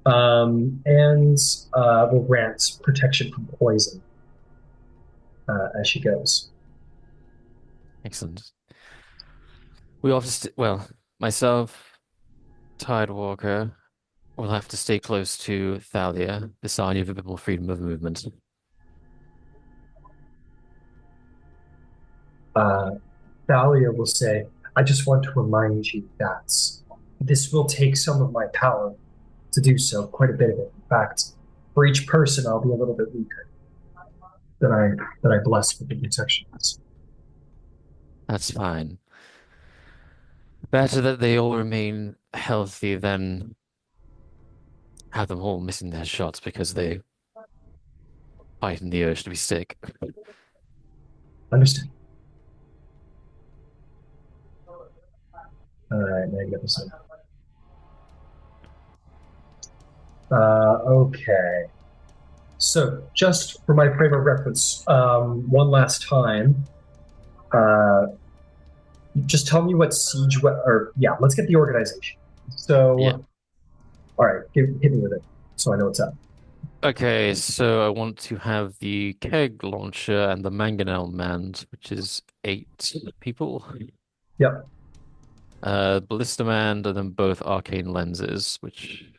And will grant protection from poison as she goes. Excellent. We all have to well, myself, Tidewalker, will have to stay close to Thalia. Visanya have a bit more freedom of movement. Uh, Thalia will say, I just want to remind you that this will take some of my power to do so, quite a bit of it. In fact, for each person, I'll be a little bit weaker than I bless with the protections. That's fine. Better that they all remain healthy than have them all missing their shots because they fight in the urge to be sick. Understand? All right, magnificent. Okay. So, just for my frame of reference, one last time, uh, just tell me what siege, or yeah, let's get the organization. So, Yeah. all right, hit me with it, so I know what's up. Okay, so I want to have the keg launcher and the mangonel manned, which is 8 people. Yep. Ballista manned, and then both arcane lenses, which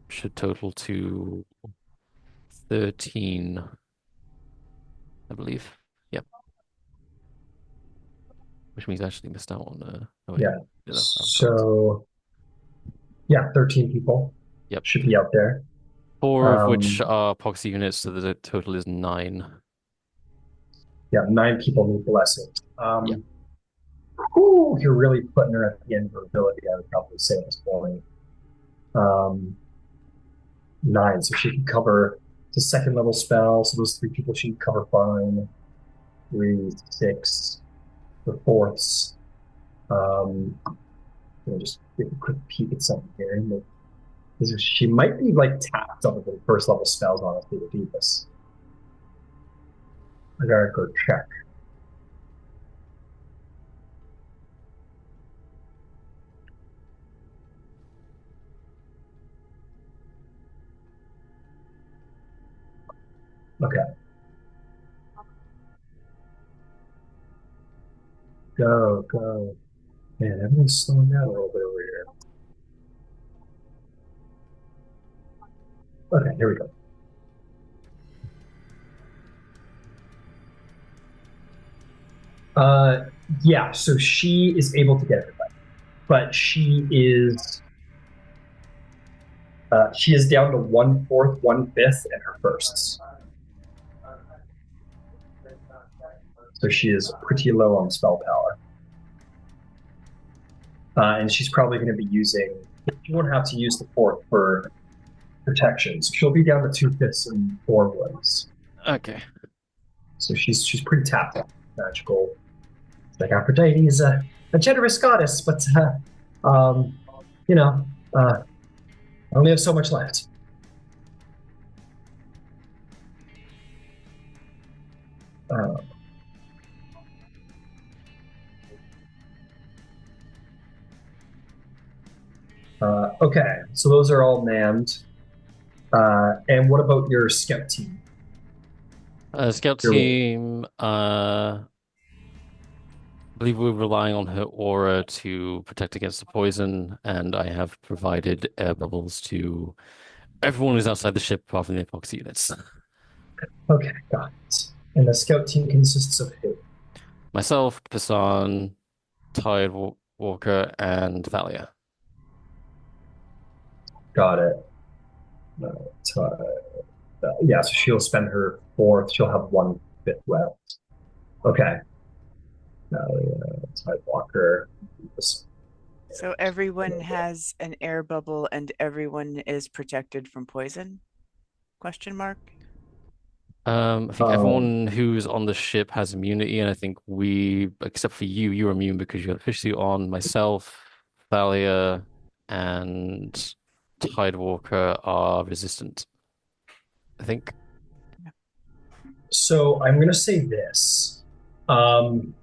should total to 13, I believe. Yep. Which means I actually missed out on oh, wait. Yeah. No, I'm correct. So, yeah, 13 people Yep. should be out there. 4 of which are proxy units, so the total is 9. Yeah, 9 people need blessing. Yeah. Whew, you're really putting her at the end of her ability, I would probably say at this point. 9, so she can cover the second level spell, so those 3 people she can cover fine. 3, 6, the fourths. Just take a quick peek at something here. She might be like tapped on the first level spells, honestly, to do this. I gotta go check. Okay. Go, go. Man, everything's slowing down a little bit over here. Okay, here we go. Yeah, so she is able to get everybody, but she is down to 1/4, 1/5 in her firsts. So she is pretty low on spell power. And she's probably going to be using, she won't have to use the 4th for protection. So she'll be down to 2/5 and 4 wounds. Okay. So she's pretty tapped on magical. It's like Aphrodite is a generous goddess, but I only have so much left. Okay, so those are all manned. And what about your scout team? Scout Your team, I believe we're relying on her aura to protect against the poison, and I have provided air bubbles to everyone who's outside the ship apart from the epoxy units. okay, got it. And the scout team consists of who? Myself, Passan, Walker, and Thalia. Got it. Yeah, so she'll spend her fourth. She'll have one fifth left. Okay. Tide Walker. So everyone has an air bubble and everyone is protected from poison? Question mark. I think Um, everyone who's on the ship has immunity, and I think we, except for you, you're immune because you got the fish suit on. Myself, Thalia, and Tidewalker are resistant. I think. so I'm gonna say this. Um,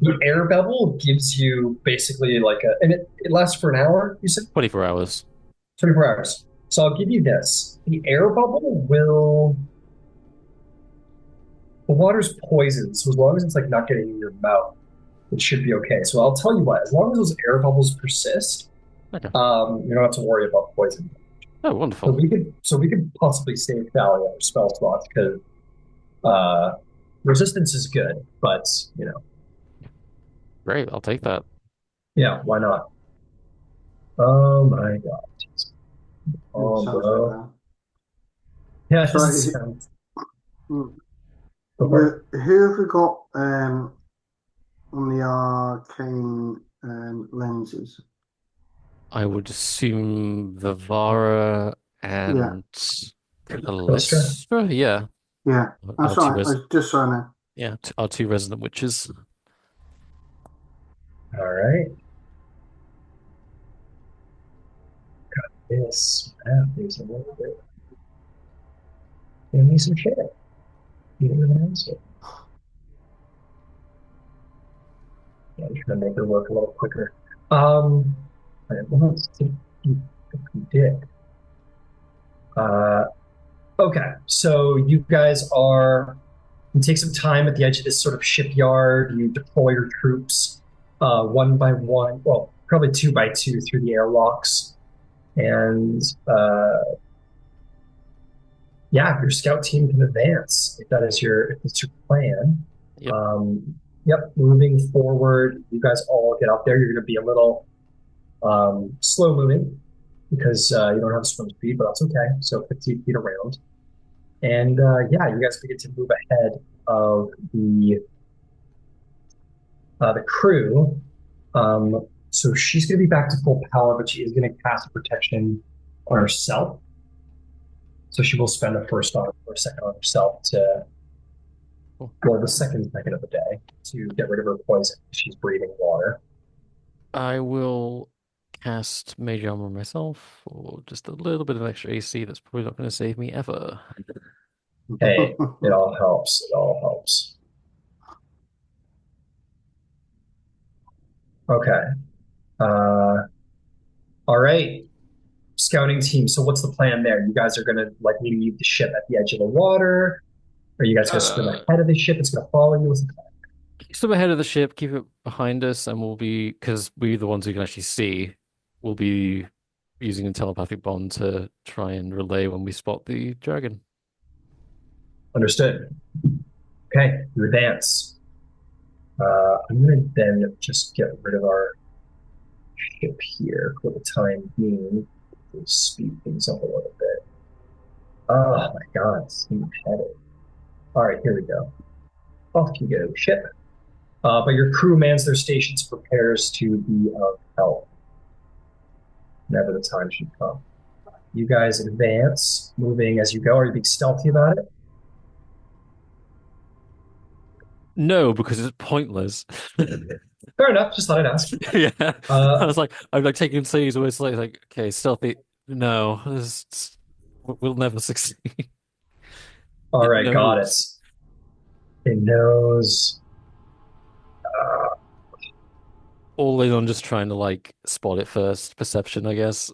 the air bubble gives you basically like and it lasts for an hour, you said? 24 hours. 24 hours. So I'll give you this. The air bubble will the water's poisoned, so as long as it's like not getting in your mouth, it should be okay. So I'll tell you what, as long as those air bubbles persist, Okay. you don't have to worry about poison. Oh, wonderful. So we could possibly save Thalia or spell slots because uh, resistance is good, but you know, Great, I'll take that. yeah, why not? Oh my god. It Oh, sounds a bit bro. bad. Yeah, it So, doesn't sound who before. have we got on the arcane lenses? I would assume Vivara Yeah, and Costra. Callistra. Yeah, yeah. our That's two right. I res was just trying to. yeah, our two resident witches. All right. This map is a little bit. Give me some shit. You don't even answer. Yeah, I'm trying to make her work a little quicker. I want to predict. Uh, okay, so you guys are. You take some time at the edge of this sort of shipyard. You deploy your troops one by one, well, probably two by two through the airlocks. And yeah, your scout team can advance if that is if it's your plan. Yep. Yep, moving forward, you guys all get up there. You're going to be a little slow moving because you don't have swim speed, but that's okay. So 15 feet around. And yeah, you guys begin to move ahead of the crew. So she's going to be back to full power, but she is going to cast protection on herself. So she will spend a first on or a second on herself to, Cool. well, the second of the day to get rid of her poison. She's breathing water. I will cast Mage Armor myself for just a little bit of extra AC. That's probably not going to save me ever. Hey, it all helps. It all helps. Okay. Uh, all right. Scouting team. So what's the plan there? You guys are going to like leave the ship at the edge of the water? Are you guys going to swim Uh, ahead of the ship? It's going to follow you? What's the plan? Swim ahead of the ship, keep it behind us, and we'll be, because we're the ones who can actually see, we'll be using a telepathic bond to try and relay when we spot the dragon. Understood. Okay, you advance. I'm going to then just get rid of our ship here for the time being to speed things up a little bit. Oh my god, steam headed. All right, here we go. Off you go, ship. But your crew mans their stations, prepares to be of help whenever the time should come. You guys advance, moving as you go. Are you being stealthy about it? No, because it's pointless. Fair enough. Just thought I'd ask. Yeah. I Uh, was like, I'm like taking cities where it's like, okay, stealthy. No, we'll never succeed. all It right, got it. knows. It knows. Uh, all in on just trying to like spot it first. Perception, I guess.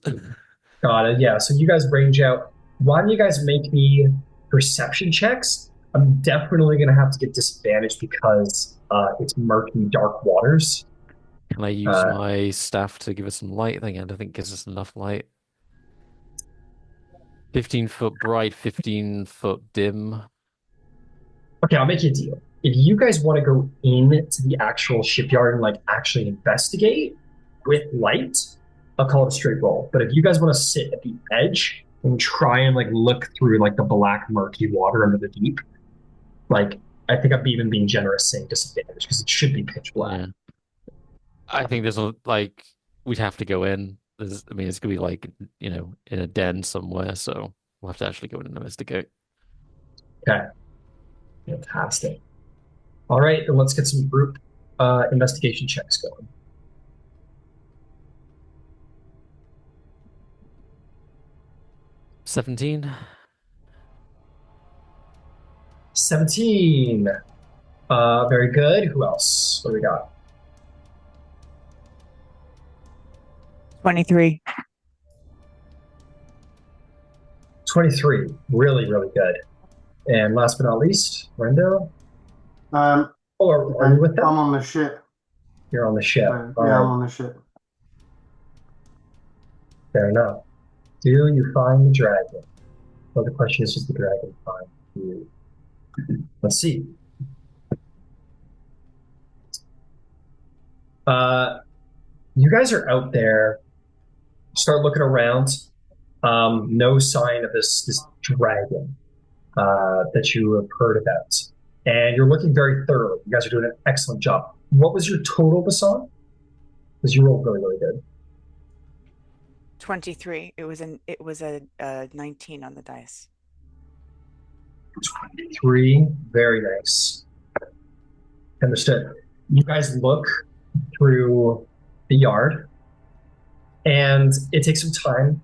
Got it. Yeah. So you guys range out. Why don't you guys make me perception checks? I'm definitely gonna have to get disadvantage because it's murky, dark waters. Can I use Uh, my staff to give us some light? I don't think it gives us enough light. 15-foot bright, 15-foot dim. okay, I'll make you a deal. If you guys want to go into the actual shipyard and like actually investigate with light, I'll call it a straight roll. But if you guys want to sit at the edge and try and like look through like the black murky water under the deep, like I think I'm even being generous saying disadvantage because it should be pitch black. Yeah. I think there's a like we'd have to go in. I mean, it's gonna be like in a den somewhere, so we'll have to actually go in and investigate. Okay, fantastic. All right, then let's get some group investigation checks going. 17. 17. Very good. Who else? What do we got? 23. 23. Really, really good. And last but not least, Rendo. Or are you with them? I'm on the ship. You're on the ship. So, All yeah, I'm right, on the ship. fair enough. Do you find the dragon? Well, the question is, does the dragon find you? Let's see. You guys are out there. Start looking around. No sign of this dragon that you have heard about, and you're looking very thorough. You guys are doing an excellent job. What was your total, Basan? Because you rolled really, really good. 23. It was a 19 on the dice. 23. Very nice. Understood. You guys look through the yard, and it takes some time.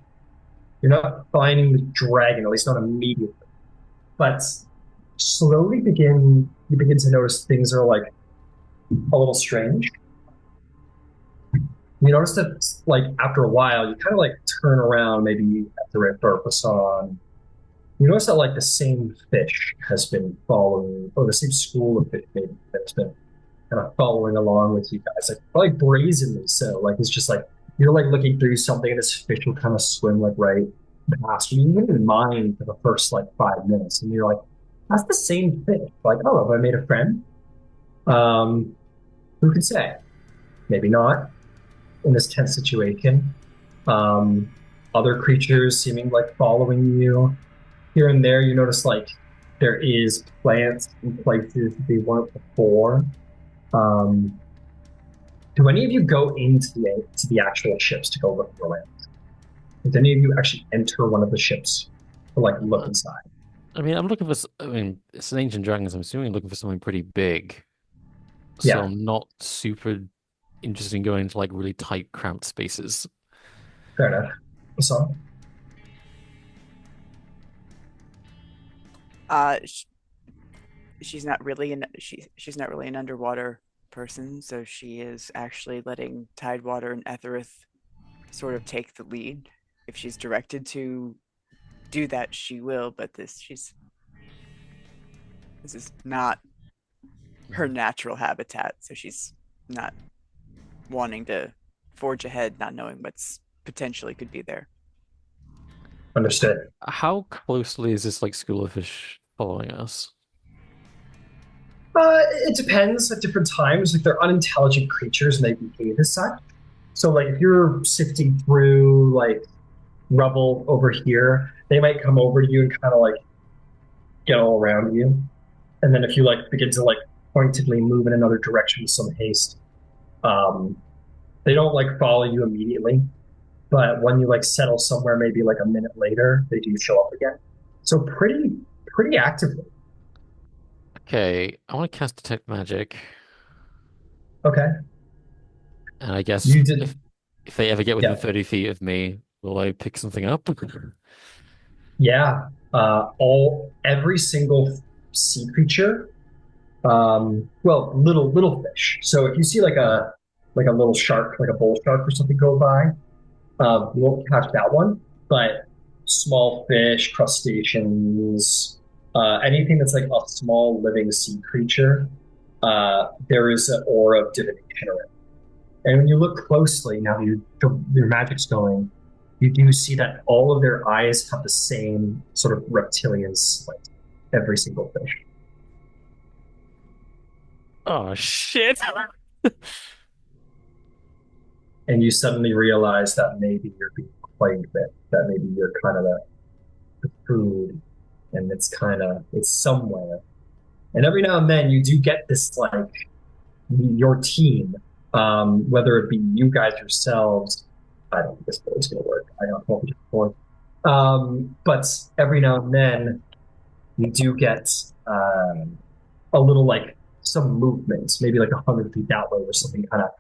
You're not finding the dragon, at least not immediately, but slowly you begin to notice things are like a little strange. You notice that like after a while, you kind of like turn around, maybe after a purpose on. You notice that like the same fish has been following, or the same school of fish maybe that's been kind of following along with you guys, like probably brazenly so. Like it's just like you're like looking through something, and this fish will kind of swim like right past you. You didn't mind for the first like 5 minutes, and you're like, that's the same fish. Like, oh, have I made a friend? Um, who could say? Maybe not in this tense situation. Um, Other creatures seeming like following you here and there. You notice like there is plants in places they weren't before. Um, do any of you go into the actual ships to go look around? Does any of you actually enter one of the ships to like look inside? I mean, I'm looking for. I mean, it's an ancient dragon, so I'm assuming I'm looking for something pretty big. So Yeah, I'm not super interested in going into like really tight, cramped spaces. fair enough. So, Uh, sh- she's not really an underwater person, so she is actually letting Tidewater and Etherith sort of take the lead. If she's directed to do that, she will. But this is not her natural habitat, so she's not wanting to forge ahead, not knowing what's potentially could be there. understood. How closely is this like school of fish following us? It depends at different times. Like they're unintelligent creatures and they behave as such. So like if you're sifting through like rubble over here, they might come over to you and kind of like get all around you. And then if you like begin to like pointedly move in another direction with some haste, um, they don't like follow you immediately. But when you like settle somewhere, maybe like a minute later, they do show up again. So pretty actively. Okay, I want to cast detect magic, Okay. and I guess You if did, if they ever get within yeah. 30 feet of me, will I pick something up? Yeah. Every single sea creature, well, little fish. So if you see like a little shark, like a bull shark or something go by. You won't catch that one, but small fish, crustaceans, anything that's like a small living sea creature, there is an aura of divination around. And when you look closely, now that your magic's going, you do see that all of their eyes have the same sort of reptilian slit, every single fish. Oh shit. And you suddenly realize that maybe you're being played with, that maybe you're kind of the food, and it's somewhere. And every now and then you do get this like your team, whether it be you guys yourselves. I don't think this board's going to work. I don't know if it's going. But every now and then you do get a little like some movement, maybe like 100 feet that way, where something kind of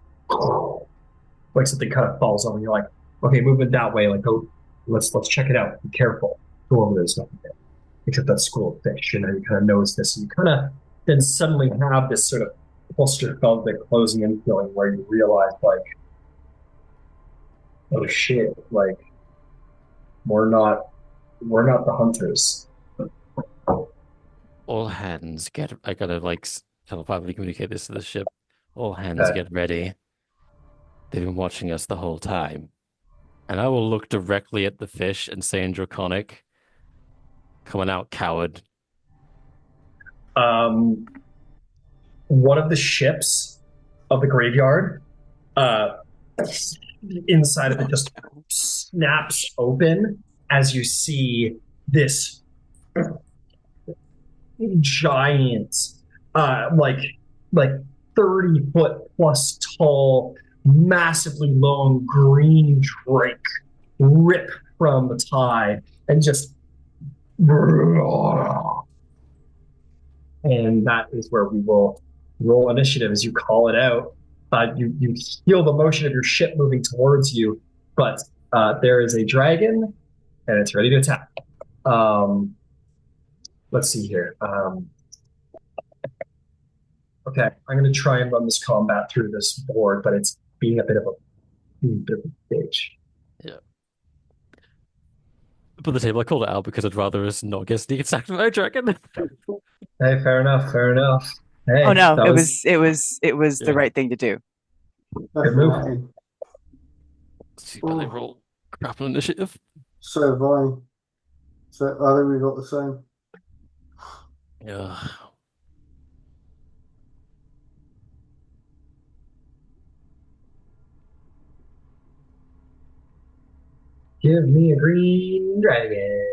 like something kind of falls over. And you're like, okay, movement that way. Like go, let's check it out. Be careful. Go over there. There's nothing there except that school of fish. And then you kind of notice this, and you kind of then suddenly have this sort of claustrophobic closing in feeling where you realize like, oh shit, like we're not we're not the hunters. All hands get. I gotta like telepathically communicate this to the ship. All hands Okay. get ready. They've been watching us the whole time. And I will look directly at the fish and say in Draconic, coming out, coward. Um, one of the ships of the graveyard, uh, inside of it just snaps open as you see this giant, like 30-foot plus tall, massively long green drake rip from the tide and just, and that is where we will roll initiative as you call it out. You feel the motion of your ship moving towards you, but there is a dragon and it's ready to attack. Um, let's see here. Okay, I'm going to try and run this combat through this board, but it's being a bit of a bitch. Yeah. But the table, I called it out because I'd rather us not get sneak attacked by a dragon. Hey, fair enough, fair enough. Oh Hey, no, that was it was the Yeah. right thing to do. good move. Definitely. See, but they roll crap on initiative. So have I. So I think we got the same. Yeah. Give me a green dragon.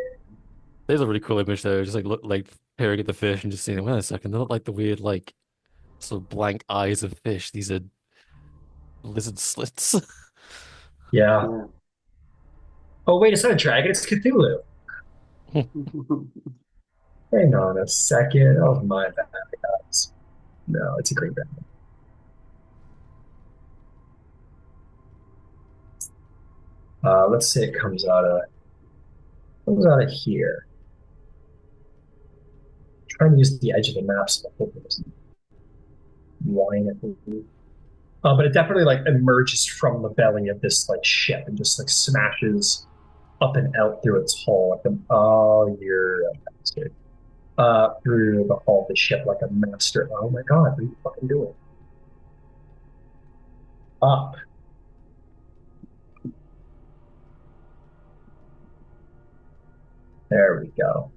There's a really cool image though, just like look like peering at the fish and just seeing, wait a second, they look like the weird like sort of blank eyes of fish. These are lizard slits. Yeah. Yeah. Oh, wait, it's not a dragon, it's Cthulhu. Hang on a second. Oh, my bad, guys. No, it's a green dragon. Let's say it comes out of here. Trying to use the edge of the map so I hope it doesn't whine at me. But it definitely like emerges from the belly of this like ship and just like smashes up and out through its hull like you're a bastard. Through the hull of the ship like a master. Oh my god, what are you fucking doing? Up. There we go.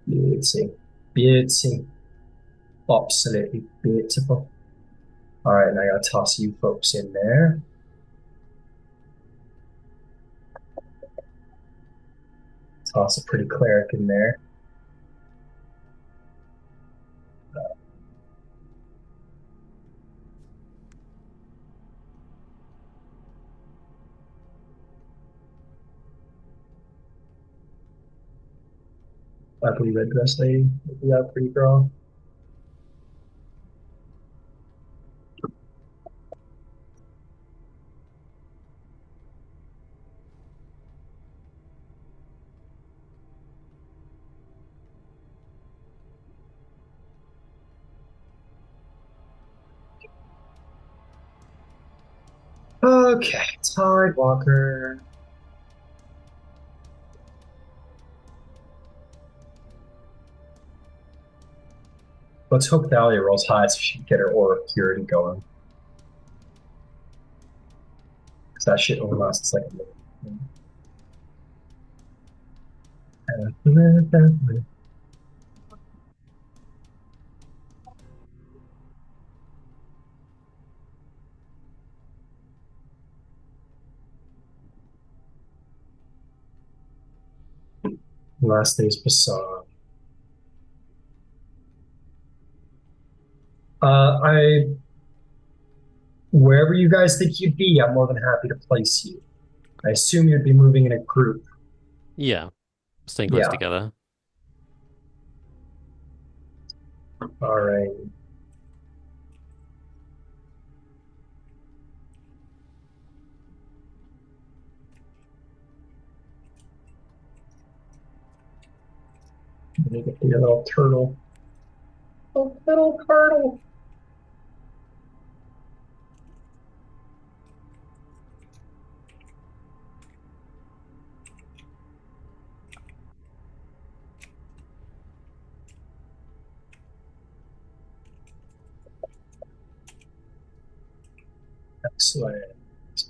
Beauty. Beauty. Absolutely beautiful. All right, now I gotta toss you folks in there. Toss a pretty cleric in there. Ugly red dress lady. Yeah, pretty girl. Okay, Tidewalker. Let's hope Thalia rolls high so she can get her aura of purity going. Because that shit only lasts like a minute. Last day's Basan. I wherever you guys think you'd be, I'm more than happy to place you. I assume you'd be moving in a group. Yeah, staying close Yeah. together. All right. Let me get the little turtle. Oh, little turtle. Excellent.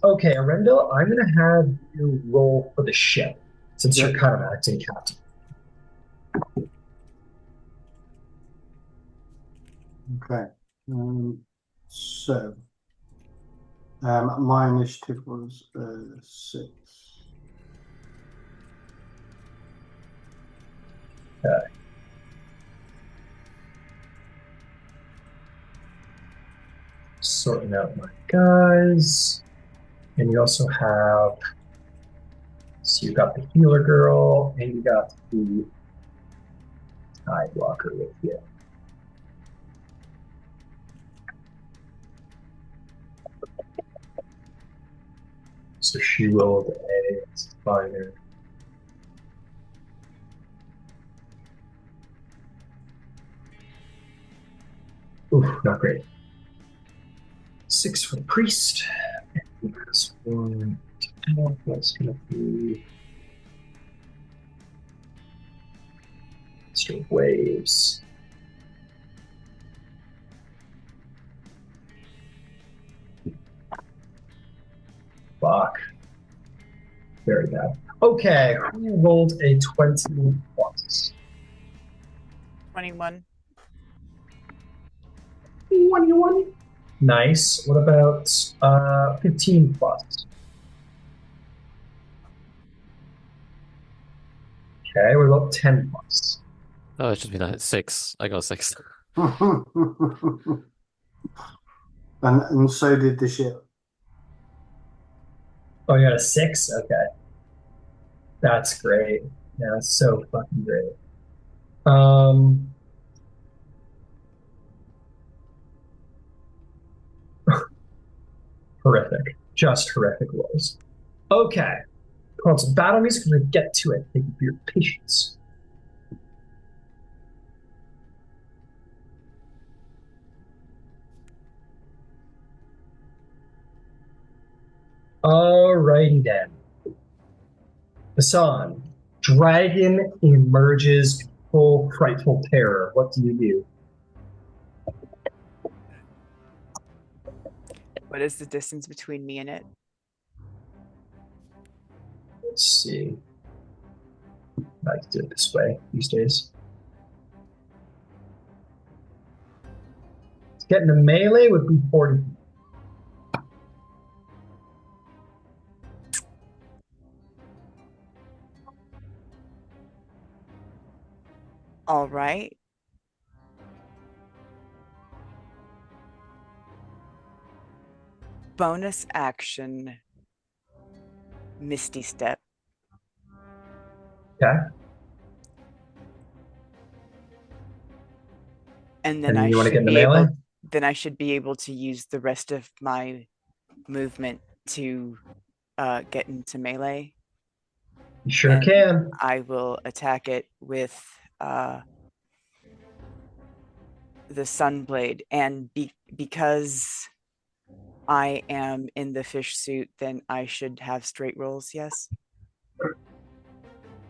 Okay, Arendelle, I'm going to have you roll for the ship since you're kind of acting captain. Okay. So, my initiative was 6. Okay. Sorting out my guys. And you also have, so you got the healer girl and you got the tide walker with you. So she rolled a fire. Oof, not great. 6 for the priest. Minus 1. That's going to be straight waves. Fuck. Very bad. Okay, who rolled a 20 plus? 21. 21. Nice. What about 15 plus? Okay, what about 10 plus? Oh, it should be that 6. I got 6. And so did the ship. Oh, you got a 6? Okay. That's great. Yeah, that's so fucking great. Horrific. Just horrific rolls. Okay. Well, it's battle music. We're going to get to it. Thank you for your patience. Alrighty then. Hassan, dragon emerges in full frightful terror. What do you do? What is the distance between me and it? Let's see. I like to do it this way these days. Getting a melee would be 40. All right. Bonus action, Misty Step. Okay. And then And you I want to get should into be melee? able to use the rest of my movement to get into melee. You sure And can. I will attack it with the Sunblade. And because I am in the fish suit, then I should have straight rolls, yes?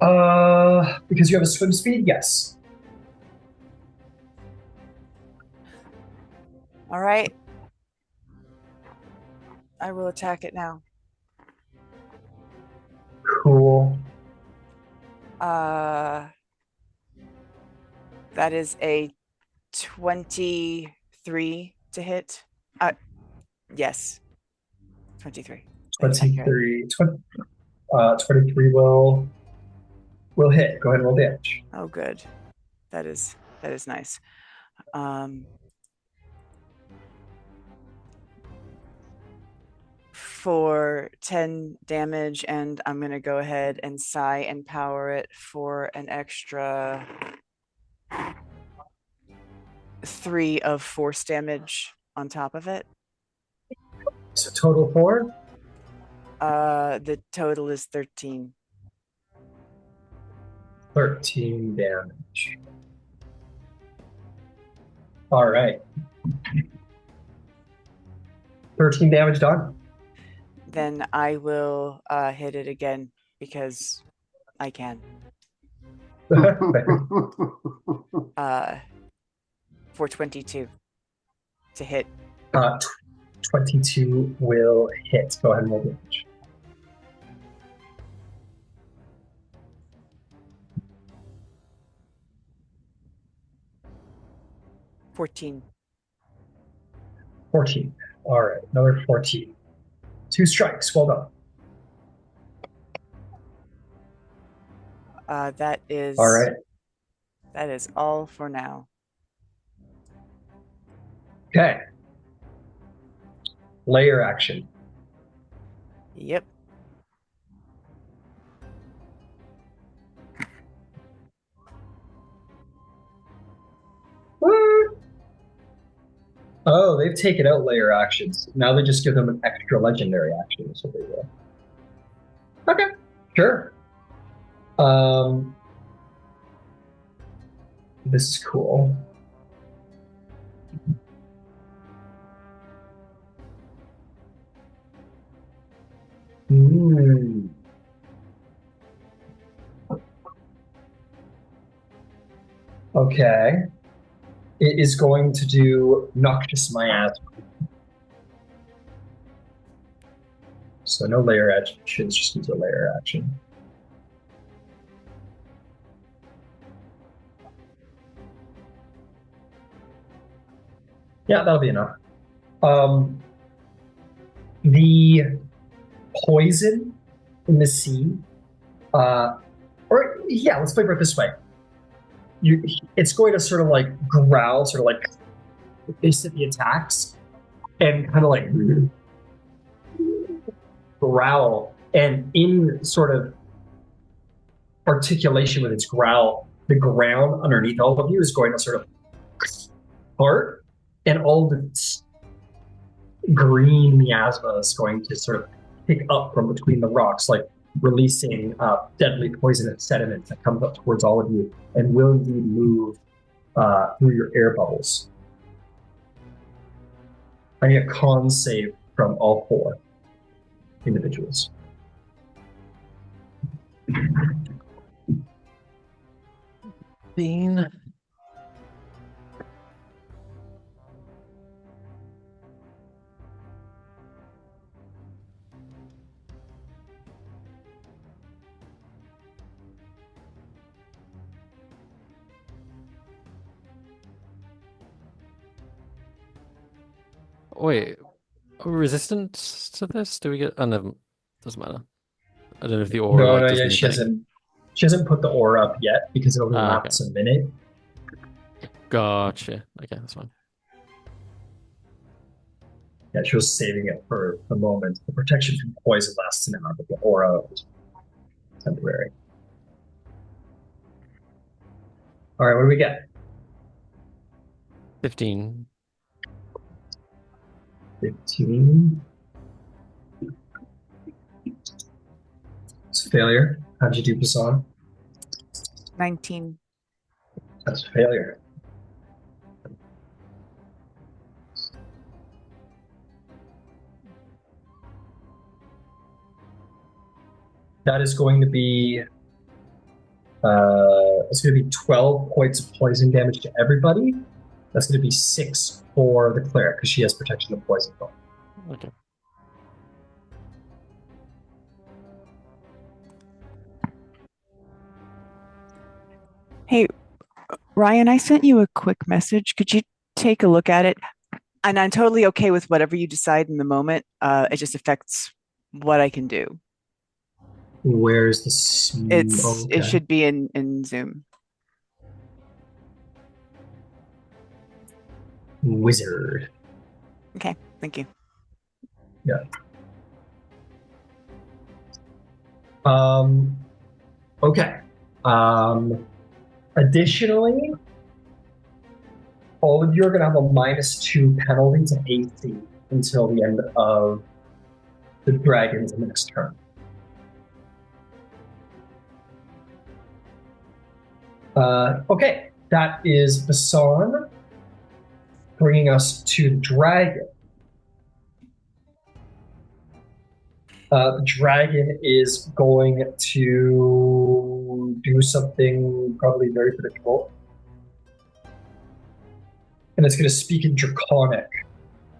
Because you have a swim speed, yes. All right. I will attack it now. Cool. That is a 23 to hit. Yes. 23. That's accurate. 23 will hit. Go ahead and roll damage. Oh, good. That is nice. For 10 damage, and I'm going to go ahead and psi and power it for an extra 3 of force damage on top of it. So total 4? The total is 13. 13 damage. All right. 13 damage done. Then I will hit it again because I can. For 22 to hit. 22 will hit. Go ahead and roll damage. $14. 14. All right, another 14. 2 strikes. Well done. That is all right. That is all for now. Okay. Layer action. Yep. What? Oh, they've taken out layer actions. Now they just give them an extra legendary action. That's what they do. Okay, sure. This is cool. Okay. It is going to do Noxious Miasma. So no layer actions, just use a layer action. Yeah, that'll be enough. The poison in the sea, let's play it this way. It's going to sort of like growl, sort of like basically attacks, and kind of like growl, and in sort of articulation with its growl, the ground underneath all of you is going to sort of part, and all the green miasma is going to sort of pick up from between the rocks, like releasing deadly poisonous sediment that comes up towards all of you and will indeed move through your air bubbles. I need a con save from all 4 individuals. Bean. Wait, are we resistant to this? Do we get? Oh, no, doesn't matter. I don't know if the aura does anything. She hasn't put the aura up yet because it only lasts a minute. Gotcha. Okay, that's fine. Yeah, she was saving it for the moment. The protection from poison lasts an hour, but the aura is temporary. All right, what do we get? 15. 15. It's a failure. How'd you do, Basan? 19. That's a failure. That is going to be it's going to be 12 points of poison damage to everybody. That's going to be 6 for the cleric because she has protection of poison. Okay. Hey, Ryan, I sent you a quick message. Could you take a look at it? And I'm totally okay with whatever you decide in the moment. It just affects what I can do. Where's this? It should be in Zoom. Wizard. Okay, thank you. Yeah. Okay. Additionally, all of you are going to have a -2 penalty to AC until the end of the dragon's next turn. Okay, that is Basan, bringing us to the dragon. The dragon is going to do something probably very predictable. And it's going to speak in Draconic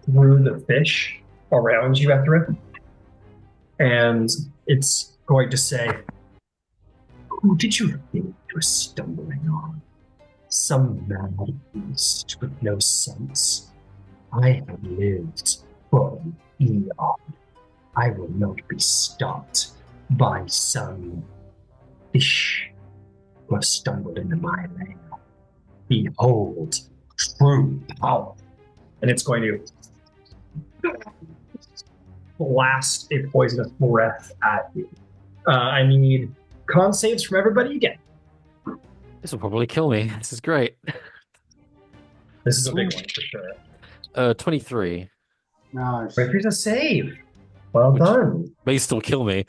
through the fish around you, Ethra. And it's going to say, "Who did you think you were stumbling on? Some mad beast with no sense. I have lived for an eon. I will not be stopped by some fish who have stumbled into my land. Behold true power." And it's going to blast a poisonous breath at you. I need con saves from everybody again. This will probably kill me. This is great. This is a big one for sure. 23. Nice. Wait for the save. Well Which- done. May still kill me.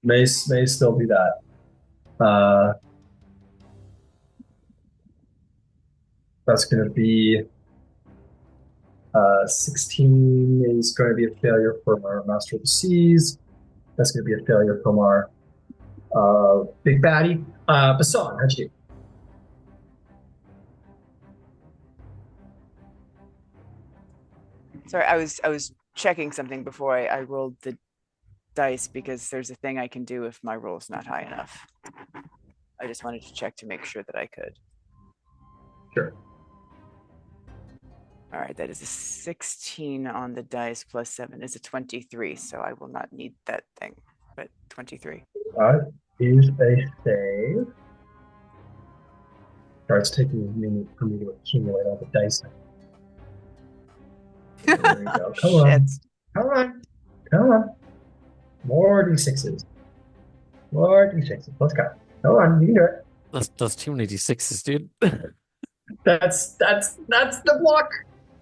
May still be that. That's going to be 16 is going to be a failure from our Master of the Seas. That's going to be a failure from our big baddie. Basan, how'd you do? Sorry, I was checking something before I rolled the dice because there's a thing I can do if my roll's not high enough. I just wanted to check to make sure that I could. Sure. All right, that is a 16 on the dice plus 7 is a 23, so I will not need that thing, but 23. That is a save. Sorry, it's taking a minute for me to accumulate all the dice. There we go. Come on. Shit. Come on. Come on. More d6s. More d6s. Let's go. Come on, you can do it. That's too many d6s, dude. That's the block.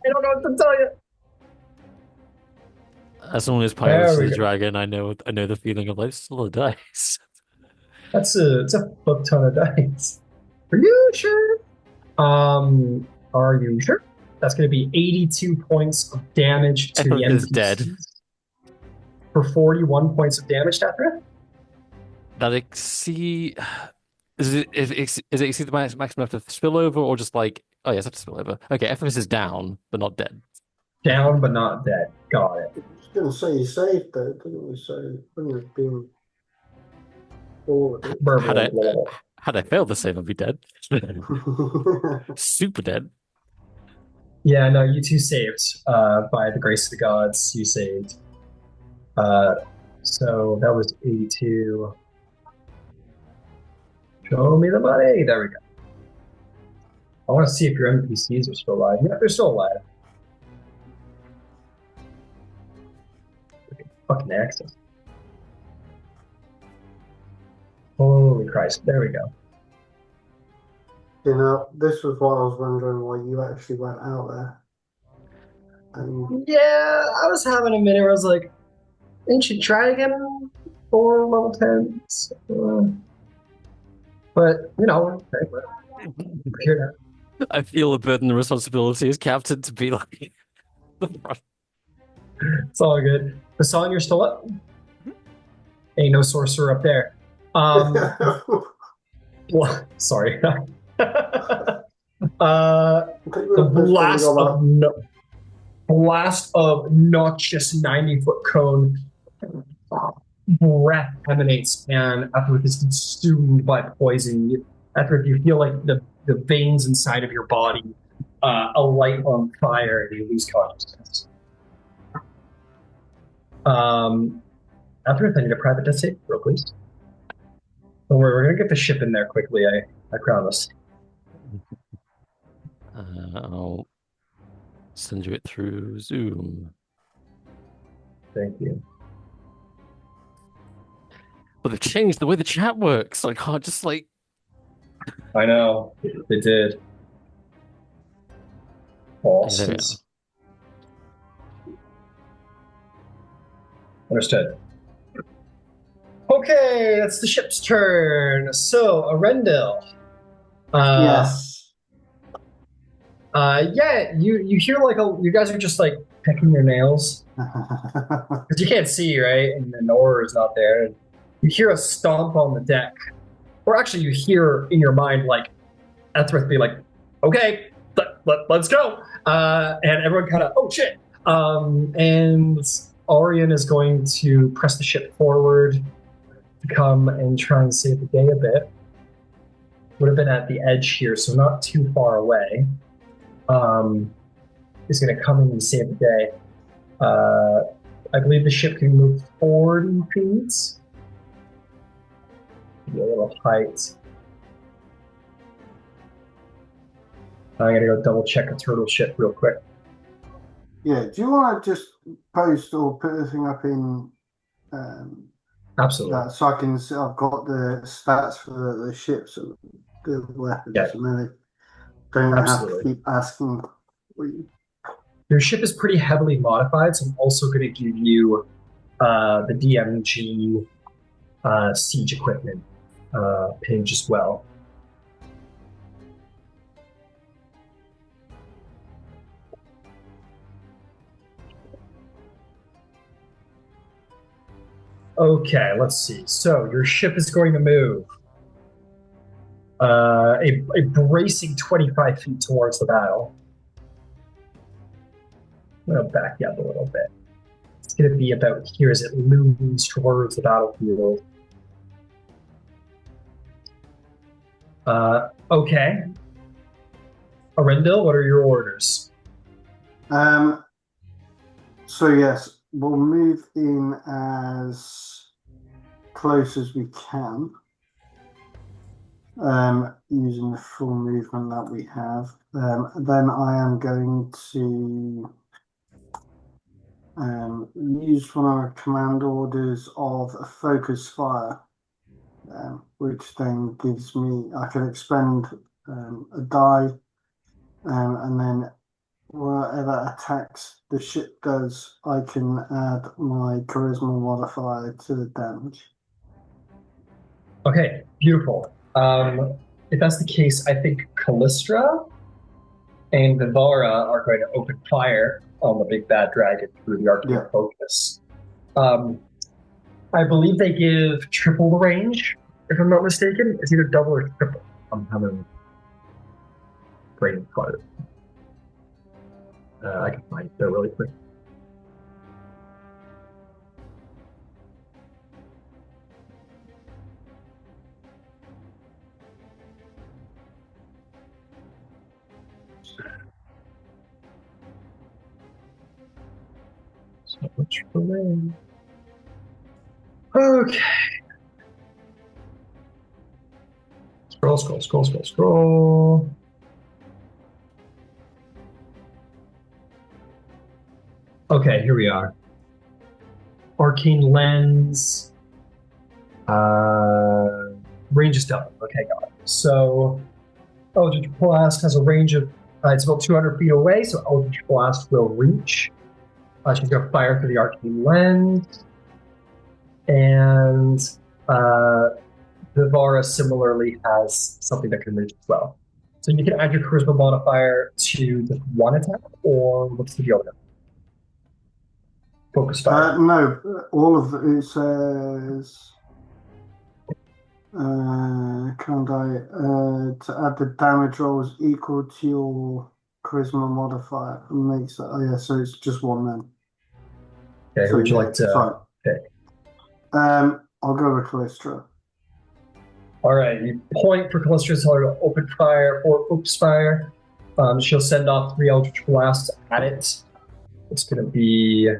I don't know what to tell you. As someone who's There piloted we the go. dragon, I know the feeling of like still a dice. It's a fuck ton of dice. Are you sure? Are you sure? That's going to be 82 points of damage to the Everyone is NPCs. dead. For 41 points of damage to Aphrodite. That exceed is it exceed the maximum of spillover or just like oh yes, that's spillover. Okay, FMS is down but not dead. Down but not dead. Got it. I was going to say you saved though, didn't we? So wouldn't have been all of it. Had I failed the save, I'd be dead. Super dead. Yeah, no, you two saved. By the grace of the gods, you saved. So that was 82. Show me the money. There we go. I want to see if your NPCs are still alive. Yeah, they're still alive. Okay, fucking access. Holy Christ. There we go. You know, this was what I was wondering why you actually went out there. And Yeah, I was having a minute where I was like, Ancient Dragon, 4 level 10s. But, you know, we're here now. I feel a burden and responsibility as captain to be like the front. It's all good. Hassan, you're still up? Ain't no sorcerer up there. Well, sorry. The blast of noxious 90-foot cone breath emanates, and Aphrodite is consumed by poison. After you feel like the veins inside of your body alight on fire, and you lose consciousness. After I need a private death save, real please. Don't worry, we're gonna get the ship in there quickly. I promise. I'll send you it through Zoom. Thank you. But they've changed the way the chat works. I can't just like. I know they did. Bosses. Understood. Okay, it's the ship's turn. So, Arendelle. Yes. Yeah, you hear like you guys are just like picking your nails because you can't see, right? And the Nora is not there. And you hear a stomp on the deck, or actually, you hear in your mind like Ethrith be like, "Okay, let's go," and everyone kind of, "Oh shit!" And Arian is going to press the ship forward to come and try and save the day a bit. Would have been at the edge here, so not too far away. Is going to come in and save the day. I believe the ship can move 40 feet. Maybe a little height. I'm going to go double check a turtle ship real quick. Yeah, do you want to just post or put the thing up in Absolutely. so I can see I've got the stats for the ships and the weapons, and then I don't have to keep asking for you. Your ship is pretty heavily modified, so I'm also going to give you the DMG siege equipment page as well. Okay, let's see. So your ship is going to move a bracing 25 feet towards the battle. I'm going to back you up a little bit. It's going to be about here as it looms towards the battlefield. Okay. Arendelle, what are your orders? So yes, we'll move in as close as we can, using the full movement that we have. Then I am going to use one of our command orders of a focus fire, which then gives me, I can expend a die, and then whatever attacks the ship does, I can add my charisma modifier to the damage. Okay, beautiful. If that's the case, I think Callistra and Vivara are going to open fire on the big bad dragon through the arcane focus. I believe they give triple the range, if I'm not mistaken. It's either double or triple. I'm having brain clutter. I can find it there really quick. So much for range. Okay. Scroll. Okay, here we are. Arcane lens. Range is double. Okay, got it. So Eldritch Blast has a range of, it's about 200 feet away, so Eldritch Blast will reach. She's going to fire through the arcane lens. And Vivara similarly has something that can reach as well. So you can add your charisma modifier to the one attack, or what's the deal with it? focus fire? No, all of it says. Can't I? To add the damage rolls equal to your charisma modifier and makes that. Oh yeah, so it's just one then. Okay, So who would you yeah, like to fine. pick? I'll go with Callistra. All right, you point for Callistra, so I'll open fire or focus fire. She'll send off 3 Eldritch Blasts at it. It's going to be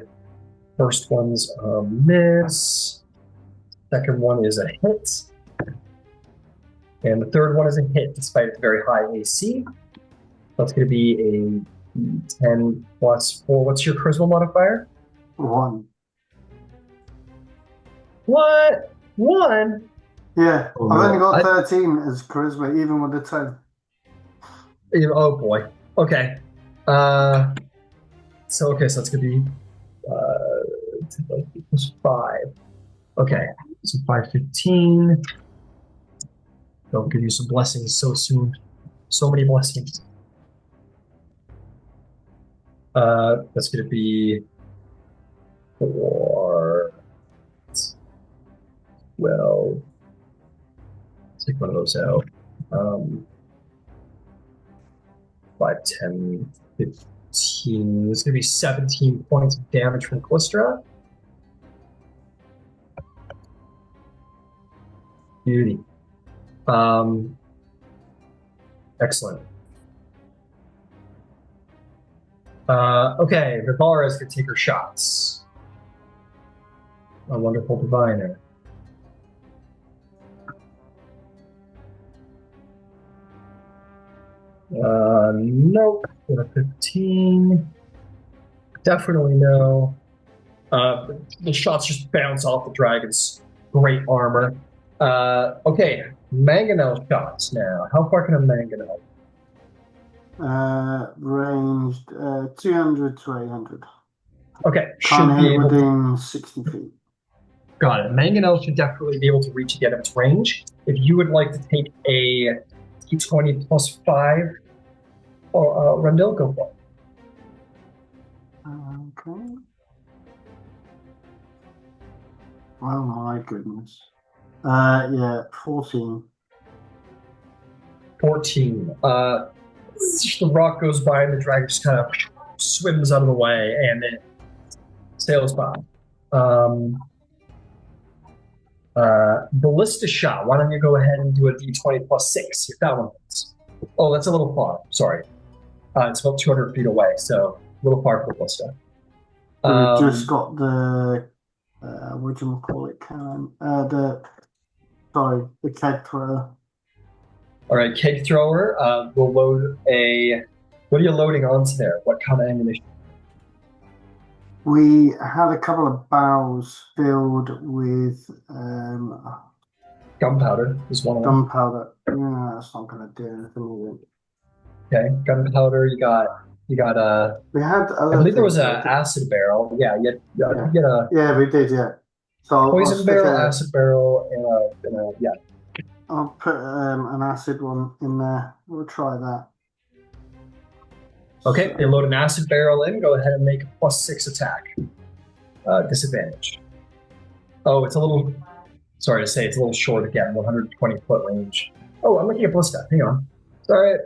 first one's a miss, second one is a hit, and the third one is a hit despite its very high AC. That's going to be a 10 plus 4. What's your charisma modifier? 1. What? 1? Yeah, Oh, I've no. only got 13 as charisma, even with the 10. Oh boy. Okay. So that's gonna be 10 plus 5. Okay. So 5, 15. They'll give you some blessings so soon. So many blessings. That's gonna be 4, 12. Take one of those out. 5, 10, 15. There's going to be 17 points of damage from Callistra. Beauty. Excellent. Okay, Vivara's going to take her shots. A wonderful diviner. Nope. With a 15. Definitely no. The shots just bounce off the dragon's great armor. Okay, mangonel shots now. How far can a mangonel? Ranged 200 to 800. Okay, Can't should be hit able to. within 60 feet. Got it. Mangonel should definitely be able to reach again of its range. If you would like to take a d20 plus 5, Rendell, go for it. Okay. Oh my goodness. Yeah, 14. 14. The rock goes by and the dragon just kind of swims out of the way and it sails by. Ballista shot. Why don't you go ahead and do a d20 plus 6? If that one hits. Oh, that's a little far. Sorry. It's about 200 feet away, so a little far for ballista. We've just got the whatchamacallit cannon. The keg thrower. All right, keg thrower. We'll load a. What are you loading onto there? What kind of ammunition? We had a couple of barrels filled with Gunpowder is one of them. gunpowder. Yeah, that's not going to do anything with it. Okay, gunpowder. You got. We had other I believe there was things, an acid barrel. Yeah, you get a Yeah, we did. Yeah. So poison barrel, acid barrel, and a yeah. I'll put an acid one in there. We'll try that. Okay, they load an acid barrel in. Go ahead and make a +6 attack. Disadvantage. Oh, it's a little. Sorry to say, it's a little short again. 120-foot range. Oh, I'm looking at ballista. Hang on. Sorry.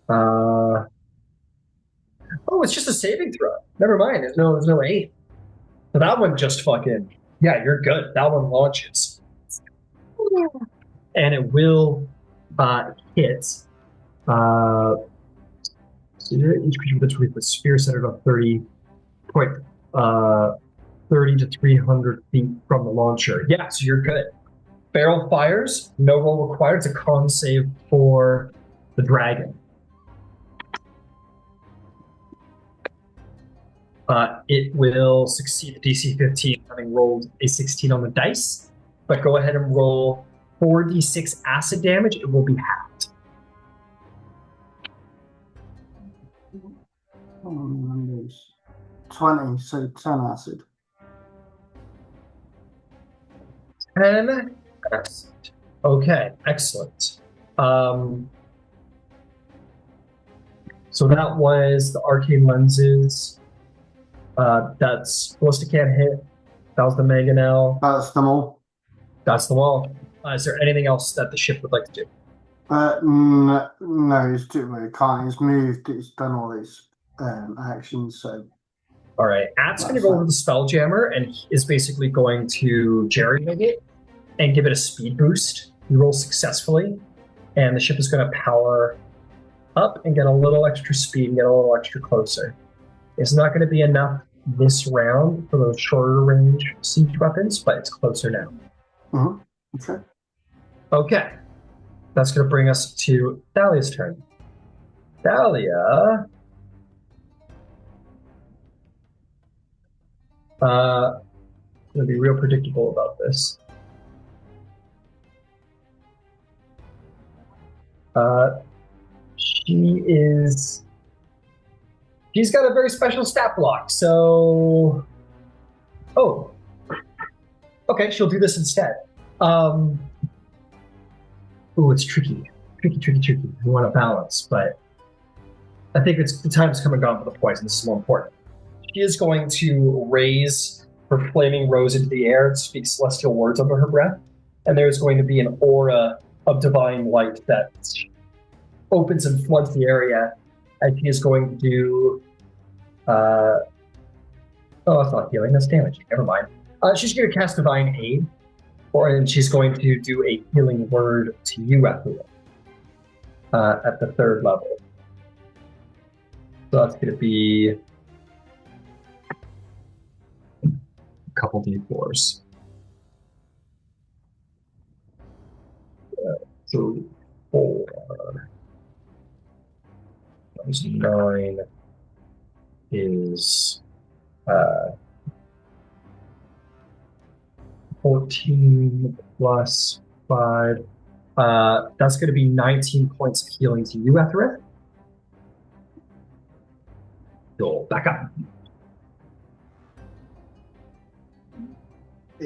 Oh, it's just a saving throw. Never mind. There's no aim. So that one just fucking. Yeah, you're good. That one launches, and it will hit. So each creature with a sphere centered on 30 to 300 feet from the launcher. Yeah, so you're good. Barrel fires, no roll required. It's a con save for the dragon. It will succeed the DC 15, having rolled a 16 on the dice. But go ahead and roll 4d6 acid damage. It will be halved. 20, so 10 acid. 10 acid. Okay, excellent. So that was the arcane lenses. That's Ballista can't hit. That was the mangonel. That's them all. That's the wall. Is there anything else that the ship would like to do? No, it's too it can't. It's moved. It's done all its actions. So All right. At's going to that's go over that. the Spelljammer and he is basically going to jerry-rig it and give it a speed boost. He rolls successfully, and the ship is going to power up and get a little extra speed and get a little extra closer. It's not going to be enough this round for those shorter range siege weapons, but it's closer now. Okay. Okay. That's going to bring us to Thalia's turn. Thalia. I'm going to be real predictable about this. She's got a very special stat block, so okay, she'll do this instead. It's tricky. We want to balance, but I think it's the time's come and gone for the poison. This is more important. She is going to raise her flaming rose into the air and speak celestial words under her breath, and there's going to be an aura of divine light that opens and floods the area, and she is going to do that's not healing, that's damage. Never mind. She's going to cast Divine Aid, and she's going to do a healing word to you, Aphrodite, at the 3rd level. So that's going to be a couple d4s. 3, 4. That was 9 is 14 plus 5. That's going to be 19 points of healing to you, Ethereth. Go back up.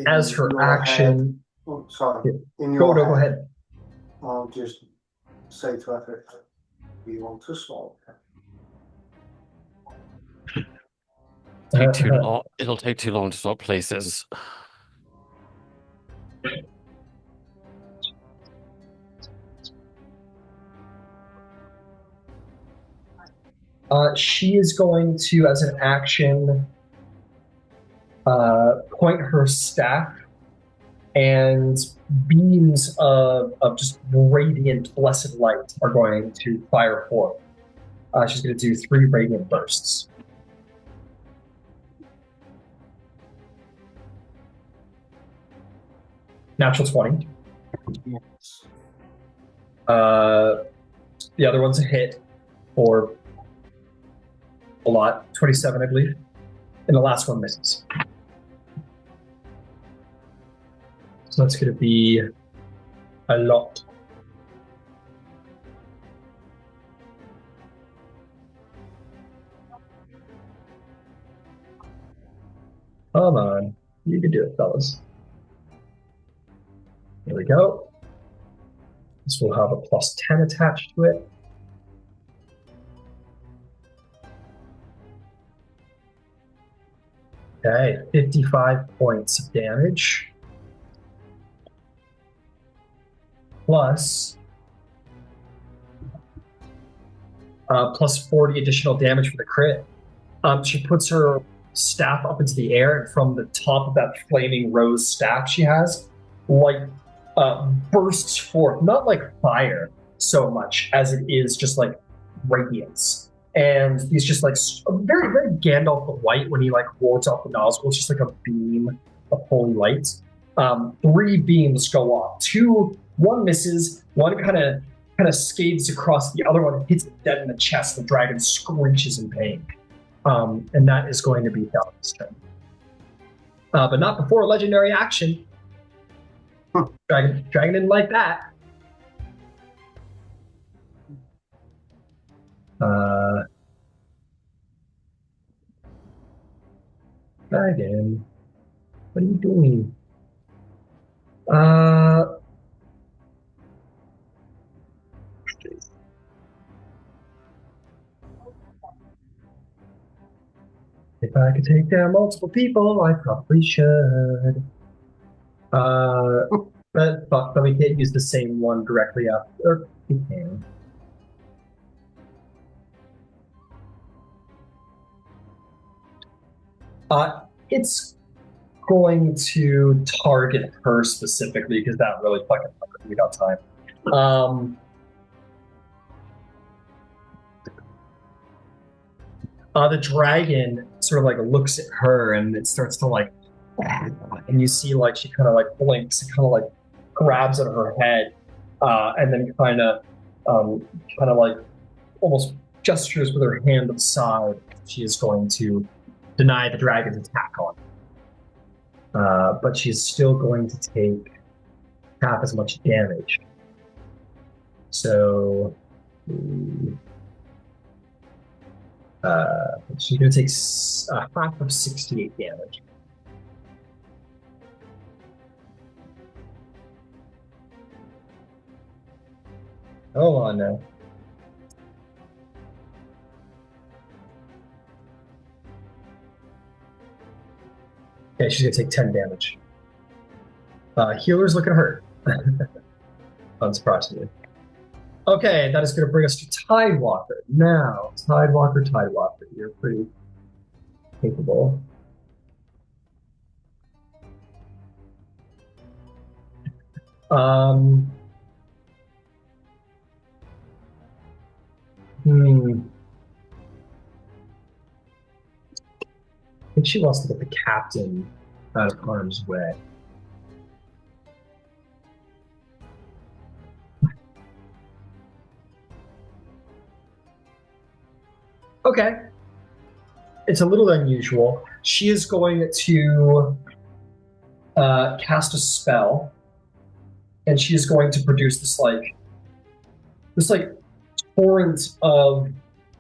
As her action. Sorry. Go ahead. I'll just say to Effort, you want to swallow? Take too long. It'll take too long to swap places. She is going to, as an action, point her staff, and beams of just radiant, blessed light are going to fire forth. She's going to do 3 radiant bursts. Natural 20. Yes. The other one's a hit for a lot, 27, I believe. And the last one misses. So that's going to be a lot. Come on. You can do it, fellas. There we go. This will have a plus 10 attached to it. Okay, 55 points of damage. Plus 40 additional damage for the crit. She puts her staff up into the air, and from the top of that flaming rose staff she has, light bursts forth, not like fire so much as it is just like radiance. And he's just like very, very Gandalf the White when he like wards off the nozzle. It's just like a beam of holy light. 3 beams go off. 1 misses, one kind of skates across, the other one hits it dead in the chest. The dragon screeches in pain. And that is going to be Thalia's turn. But not before a legendary action. Dragon didn't like that. Dragon, what are you doing? If I could take down multiple people, I probably should. Uh, but we can't use the same one directly after. Or we can. It's going to target her specifically because that really fucking hurt. We got time. The dragon sort of like looks at her and it starts to like, and you see like she kind of like blinks and kind of like grabs at her head, and then kind of like almost gestures with her hand to the side. She is going to deny the dragon's attack on her. But she's still going to take half as much damage. So she's going to take half of 68 damage. Hold on now. Okay, she's going to take 10 damage. Healer's looking hurt. Unsurprisingly. Okay, that is going to bring us to Tidewalker. Now, Tidewalker, you're pretty capable. I think she wants to get the captain out of harm's way. Okay. It's a little unusual. She is going to cast a spell, and she is going to produce this torrent of,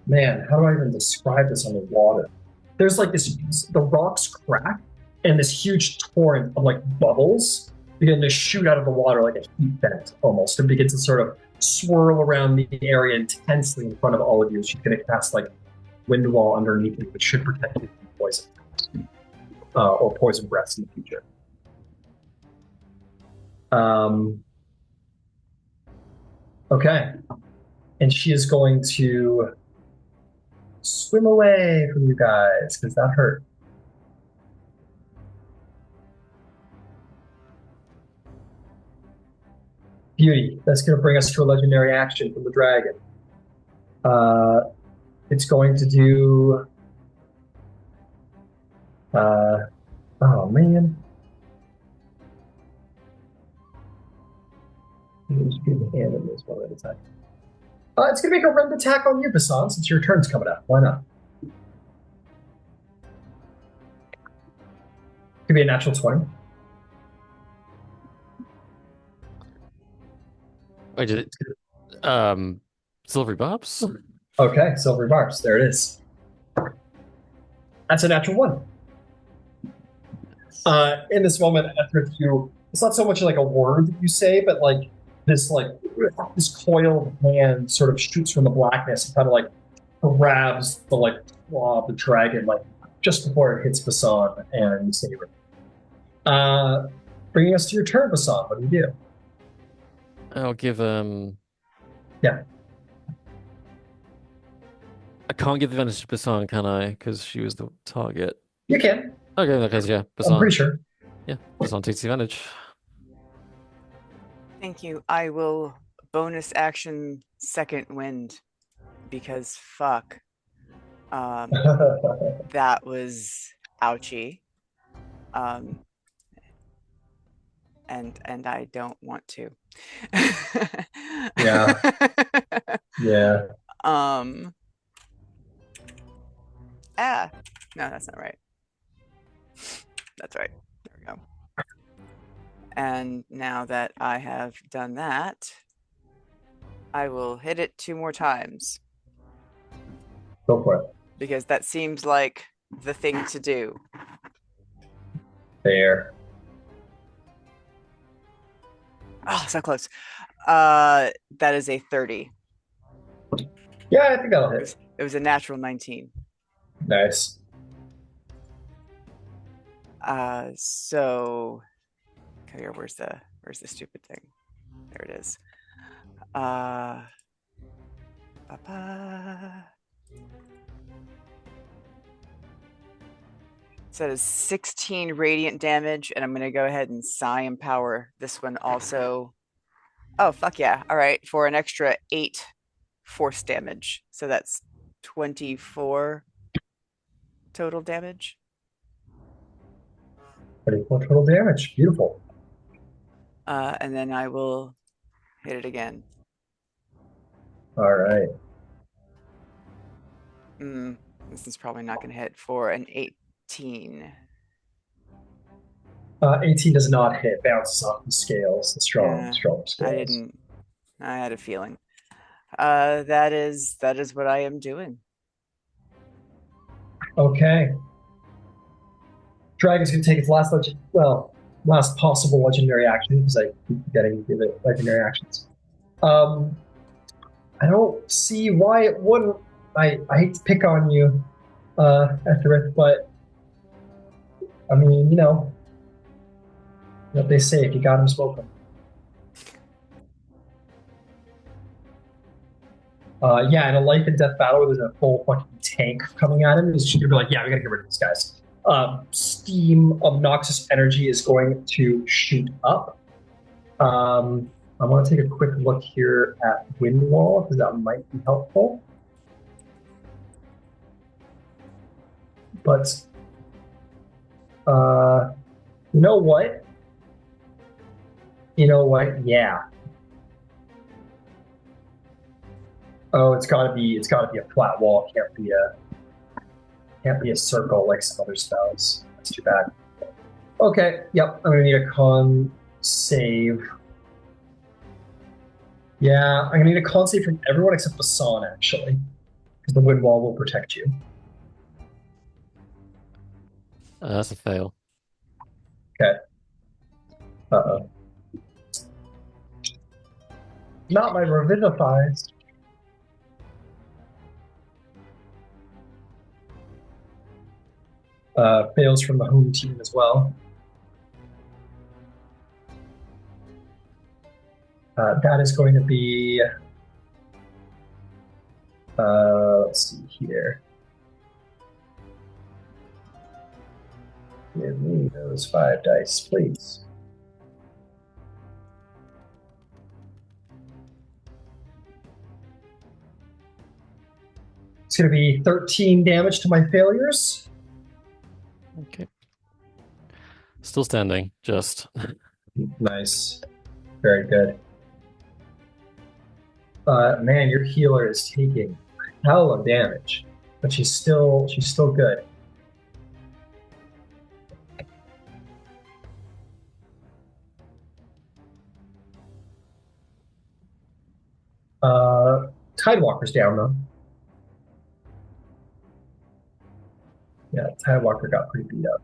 man, how do I even describe this on the water? There's like the rocks crack, and this huge torrent of like bubbles begin to shoot out of the water like a heat vent almost, and begin to sort of swirl around the area intensely in front of all of you. She's going to cast like wind wall underneath you, which should protect you from poison or poison breaths in the future. Okay, and she is going to swim away from you guys because that hurt. Beauty. That's going to bring us to a legendary action from the dragon. It's going to do. Oh man. Just give the hand in this one at a time. It's going to make a rend attack on you, Basan, since your turn's coming up. Why not? Could be a natural 20. Wait, did it? Silvery Bobs? Okay, silvery barbs. There it is. That's a natural 1. In this moment, after you, it's not so much like a word that you say, but like this coil of hand sort of shoots from the blackness and kind of like grabs the like claw of the dragon like just before it hits Basan and you save it. Bringing us to your turn, Basan. What do you do? I'll give Yeah. I can't give advantage to Basan, can I? Because she was the target. You can. Okay, in that case, yeah. Basan. I'm pretty sure. Yeah, Basan takes the advantage. Thank you. I will bonus action second wind because fuck. That was ouchy. And I don't want to. Yeah. Yeah. No, that's not right. That's right. There we go. And now that I have done that, I will hit it 2 more times. Go for it. Because that seems like the thing to do. Fair. Oh, so close. That is a 30. Yeah, I think that'll hit. It was a natural 19. Nice. So okay, where's the stupid thing? There it is. So that is 16 radiant damage, and I'm gonna go ahead and psi empower this one also. Oh fuck yeah! All right, for an extra 8 force damage. So that's 24 total damage. 24 total damage. Beautiful. And then I will hit it again. All right. This is probably not going to hit for an 18. 18 does not hit. Bounces off the scales. The strong scales. I had a feeling. That is what I am doing. Okay. Dragon's gonna take its last last possible legendary action, because I keep forgetting to give it legendary actions. I don't see why it wouldn't. I hate to pick on you, Etherith, but I mean, what they say, if you got him, smoke him. Yeah, in a life and death battle where there's a full fucking tank coming at him, he's gonna be like, yeah, we gotta get rid of these guys. Steam, obnoxious energy is going to shoot up. I want to take a quick look here at wind wall, because that might be helpful. But, you know what? Yeah. Oh, it's gotta be a flat wall. Can't be a circle like some other spells. That's too bad. Okay, yep, I'm gonna need a con save. Yeah, I'm gonna need a con save from everyone except Basan, actually, because the wind wall will protect you. That's a fail. Okay. Uh-oh. Not my revivifies. Fails from the home team as well. That is going to be... let's see here. Give me those 5 dice, please. It's going to be 13 damage to my failures. Okay. Still standing, just. Nice. Very good. Man, your healer is taking hell of damage, but she's still good. Tidewalker's down though. Yeah, Tidewalker got pretty beat up.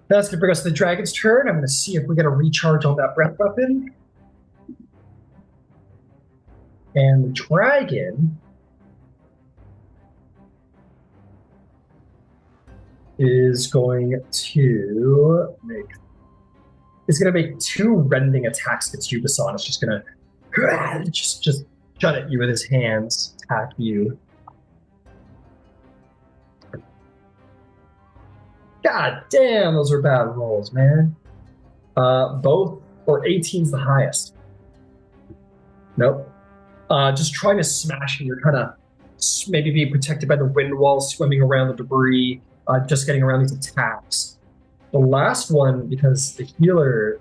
That's going to bring us to the dragon's turn. I'm going to see if we get a recharge on that breath weapon. And the dragon is going to make 2 rending attacks against you, Basan. It's just going to just shut at you with his hands, attack you. God damn, those are bad rolls, man. Both, or 18's the highest. Nope. Just trying to smash you. You're kind of maybe being protected by the wind wall, swimming around the debris, just getting around these attacks. The last one, because the healer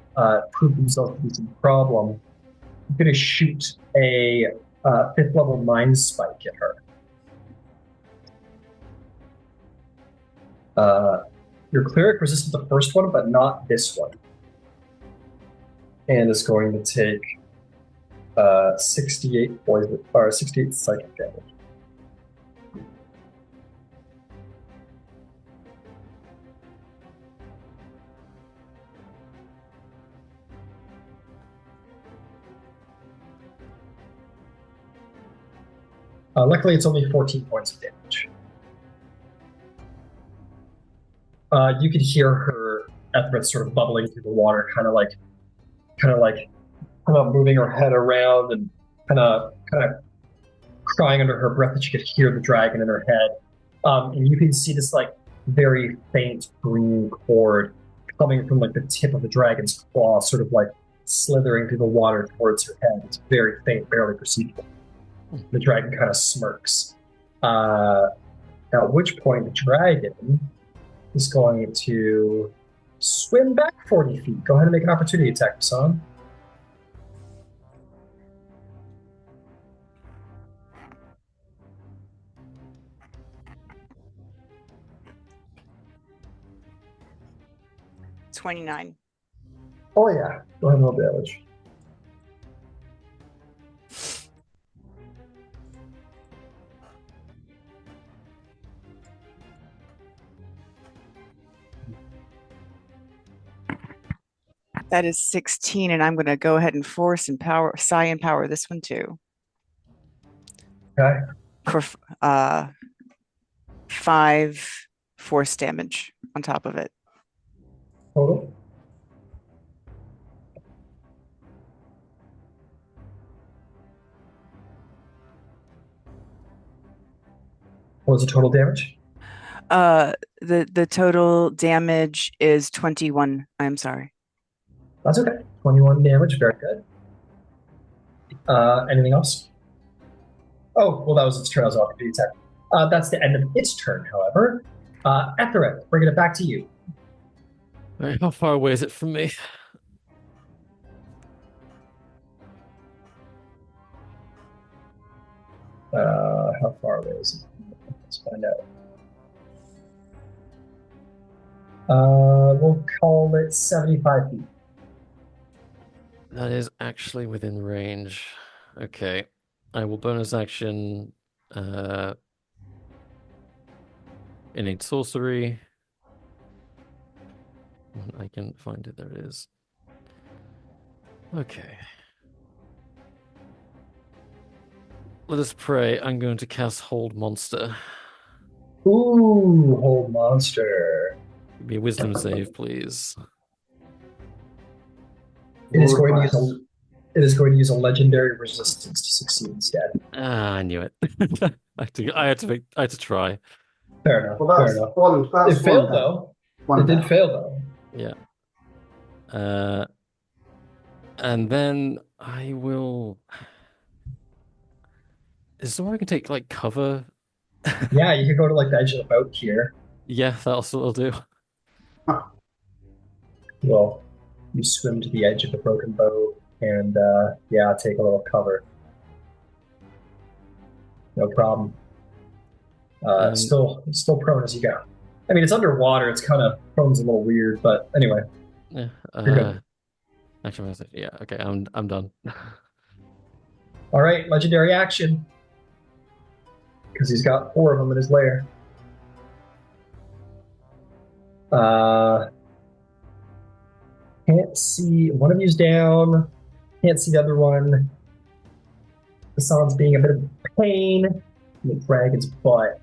proved himself to be some problem, I'm going to shoot a 5th level mind spike at her. Your cleric resisted the first one, but not this one. And is going to take 68 poison, or 68 psychic damage. Luckily, it's only 14 points of damage. You could hear her Ethrit sort of bubbling through the water, kind of moving her head around and kind of crying under her breath that you could hear the dragon in her head. And you can see this like very faint green cord coming from like the tip of the dragon's claw, sort of like slithering through the water towards her head. It's very faint, barely perceivable. The dragon kind of smirks. At which point the dragon is going to swim back 40 feet. Go ahead and make an opportunity attack, Hassan. $29. Oh yeah, go ahead and roll damage. That is 16, and I'm going to go ahead and force and power, psi and power this one too. Okay. For 5 force damage on top of it. Total. What was the total damage? The total damage is 21. I'm sorry. That's okay. 21 damage, very good. Anything else? Oh, well, that was its turn. I was off the attack. That's the end of its turn, however. Etheret, bringing it back to you. Right, how far away is it from me? How far away is it? Let's find out. We'll call it 75 feet. That is actually within range. Okay. I will bonus action innate sorcery. I can find it. There it is. Okay. Let us pray. I'm going to cast Hold Monster. Ooh, hold monster. Give me a wisdom save, please. It is going to use a legendary resistance to succeed instead. Ah, I knew it. I had to try. Fair enough. Well, Fair enough. that's It failed one though. One It did down. fail though. Yeah. And then I will. Is there where I can take like cover? Yeah, you could go to like the edge of the boat here. Yeah, that'll do. Well, you swim to the edge of the broken boat and yeah, take a little cover. No problem. Still prone as you go. I mean, it's underwater. It's kind of prone's a little weird, but anyway. Yeah. You're good. Actually, yeah. Okay, I'm done. All right, legendary action. Because he's got 4 of them in his lair. Can't see. One of you's down. Can't see the other one. Hassan's being a bit of a pain in the dragon's butt.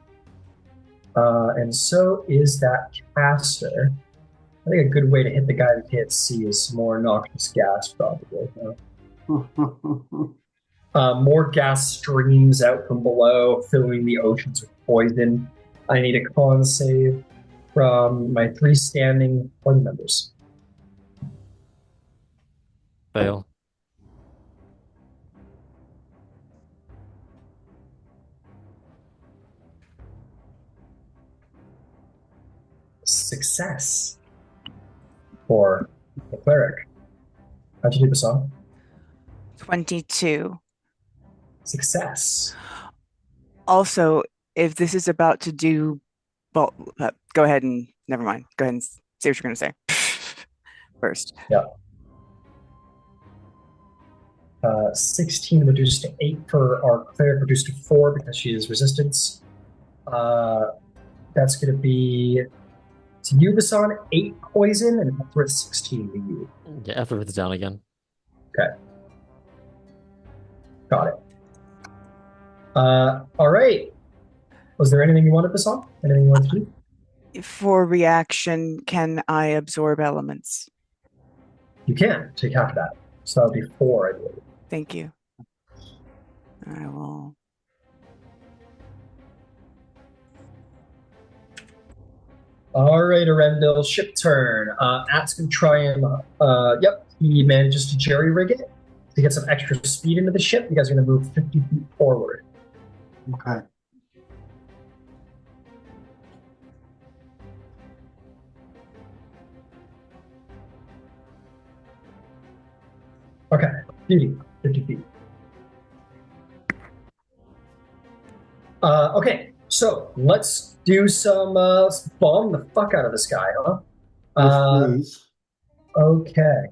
And so is that caster. I think a good way to hit the guy who can't see is some more noxious gas, probably. More gas streams out from below, filling the oceans with poison. I need a con save from my 3 standing party members. Fail. Success for the cleric. How'd you do the song? 22. Success. Also, if this is about to do, well, go ahead and never mind. Go ahead and say what you're going to say first. Yeah. 16 reduced to 8 for our cleric, reduced to 4 because she is resistance. That's going to be to you, Basan, 8 poison, and Ethrit 16 to you. Yeah, Aphrodite's down again. Okay. Got it. All right. Was there anything you wanted, Basan? Anything you wanted to do? For reaction, can I absorb elements? You can take half of that. So that would be 4, I believe. Thank you. I will. All right, Arendelle, ship turn. At's going to try and, yep, he manages to jerry-rig it to get some extra speed into the ship. You guys are going to move 50 feet forward. Okay. Okay, beauty, 50 feet. Okay, so let's do some, let's bomb the fuck out of this guy, huh? Yes, please. Okay.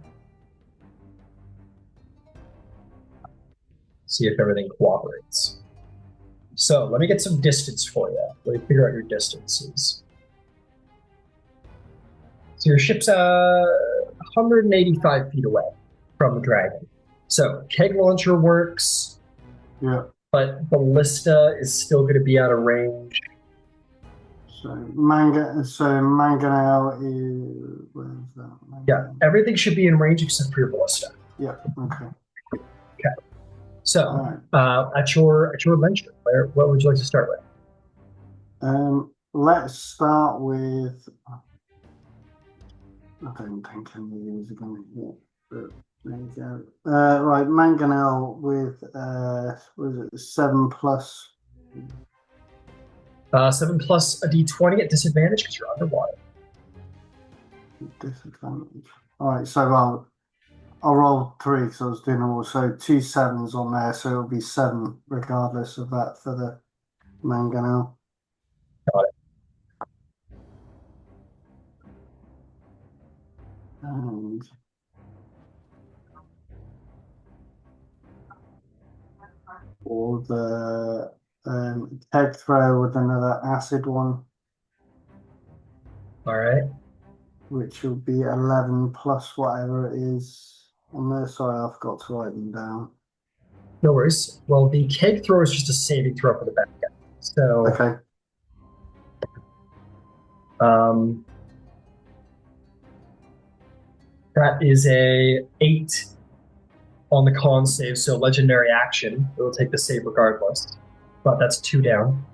See if everything cooperates. So let me get some distance for you. Let me figure out your distances. So your ship's 185 feet away from the dragon. So keg launcher works, Yeah. but ballista is still going to be out of range. So manganel is where's that? Yeah, everything should be in range except for your ballista. Yeah. Okay. Okay. So Right. at your leisure, what would you like to start with? Let's start with. I don't think any of these are going to hit, but there you go. Right, manganel with was it 7 plus? 7 plus a d20 at disadvantage because you're underwater. Disadvantage. All right, so I'll roll 3 because I was doing all. So 2 7s on there, so it'll be 7 regardless of that for the manganel. Got it. And or the keg throw with another acid one, All right. which will be 11 plus whatever it is on there. Sorry, I forgot to write them down. No worries. Well, the keg throw is just a saving throw for the bad guy. So, Okay. That is a 8 on the con save, so legendary action. It'll take the save regardless, but that's 2 down.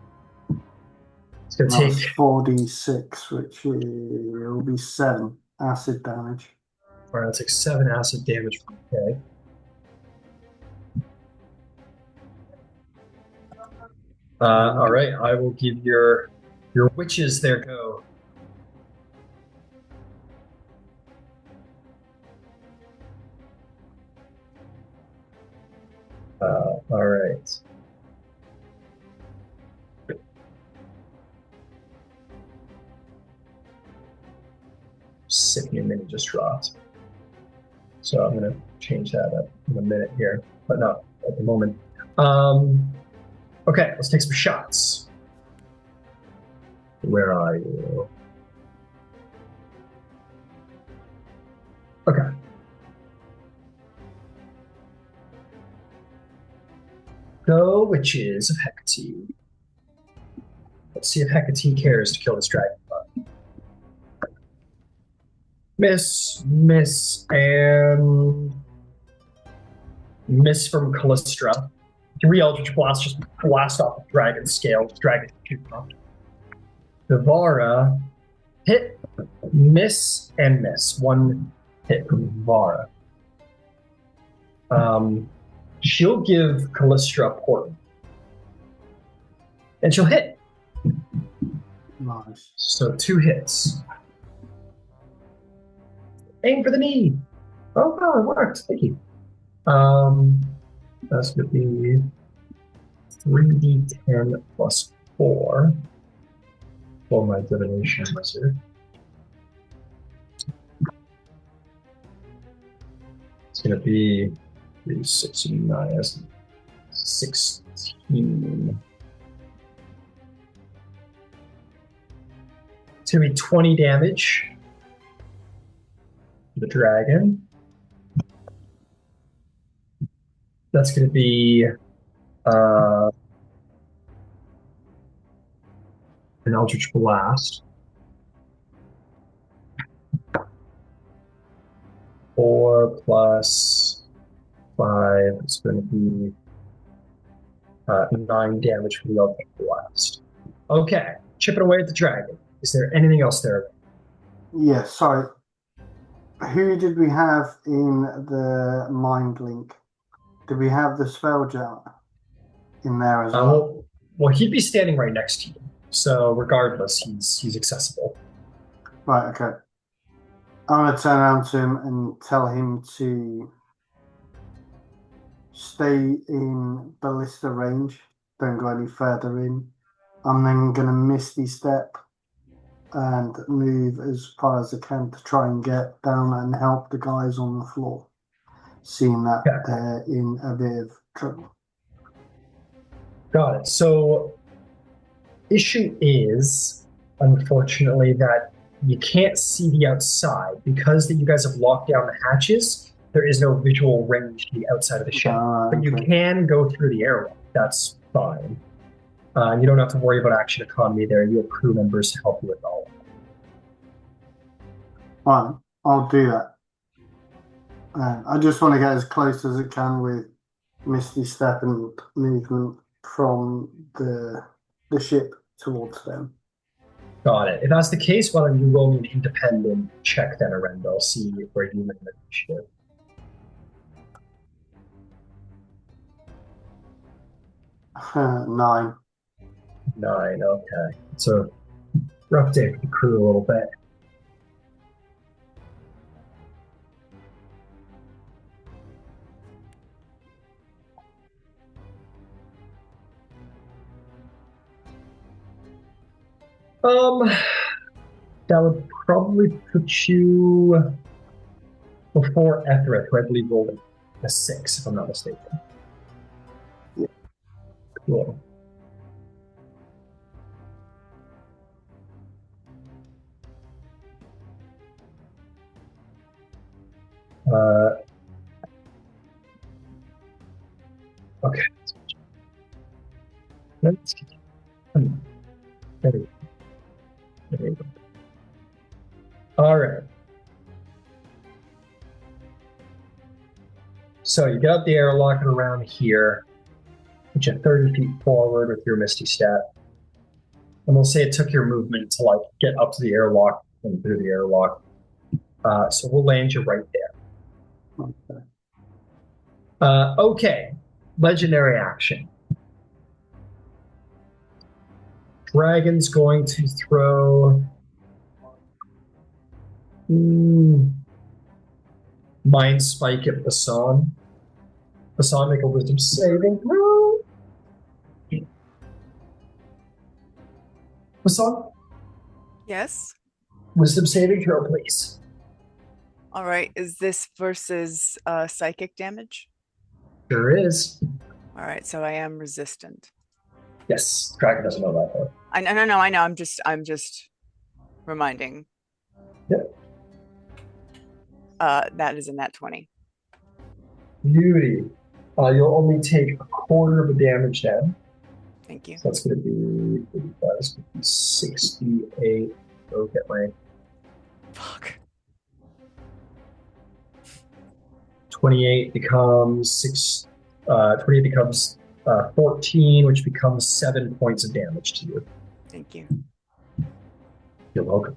It's going to That's take 4d6, which will be 7 acid damage. All right, I'll take 7 acid damage from the keg. All right, I will give your witches their go. All right. Sickening mini just dropped. So I'm going to change that up in a minute here, but not at the moment. Okay, let's take some shots. Where are you? Okay. Go, witches of Hecate. Let's see if Hecate cares to kill this dragon. Miss, and miss from Callistra. 3 Eldritch Blasts just blast off the dragon's scale. The dragon shoots off. Vivara, hit, miss, and miss. 1 hit from Vivara. She'll give Callistra a portal. And she'll hit. Nice. So 2 hits. Aim for the knee. Oh, wow, it worked. Thank you. That's going to be 3d10 plus 4 for my divination wizard. It's going to be 3, 6, and 9. That's 16. It's going to be 20 damage. The dragon. That's going to be an Eldritch Blast. 4 plus 5 is going to be 9 damage for the Eldritch Blast. Okay, chipping away at the dragon. Is there anything else there? Yeah, sorry. Who did we have in the mind link? Did we have the Spelljammer in there as well? Well, he'd be standing right next to you. So regardless, he's accessible. Right, okay. I'm going to turn around to him and tell him to stay in ballista range. Don't go any further in. I'm then going to Misty Step and move as far as I can to try and get down and help the guys on the floor, seeing that they're in a bit of trouble. Got it. So, issue is, unfortunately, that you can't see the outside because that you guys have locked down the hatches. There is no visual range to the outside of the ship, but you can go through the airlock. That's fine. You don't have to worry about action economy there. You have crew members to help you with all of that. Fine, I'll do that. I just want to get as close as I can with Misty Step and movement from the ship towards them. Got it. If that's the case, why don't you roll me an independent check then, Arenda? I'll see where you make the initiative. Nine. 9, okay. It's a rough day for the crew a little bit. That would probably put you before Ethereth, who I believe rolled a 6, if I'm not mistaken. Yeah. Cool. Okay. Let's continue. There we go. There we go. All right. So you get up the airlock and around here, which is 30 feet forward with your Misty Step. And we'll say it took your movement to like get up to the airlock and through the airlock. So we'll land you right there. Okay. Okay. Legendary action. Dragon's going to throw Mind Spike at Basan. Basan, make a wisdom saving throw. Basan? Yes. Wisdom saving throw, please. All right. Is this versus psychic damage? Sure is. All right. So I am resistant. Yes, Dragon doesn't know that though. I know. I'm just reminding. Yeah. That is a nat 20. Beauty. You'll only take a quarter of the damage then. Thank you. So that's going to be 55, 68. Go get my Fuck. 28 becomes 6. 28 becomes 14, which becomes 7 points of damage to you. Thank you. You're welcome.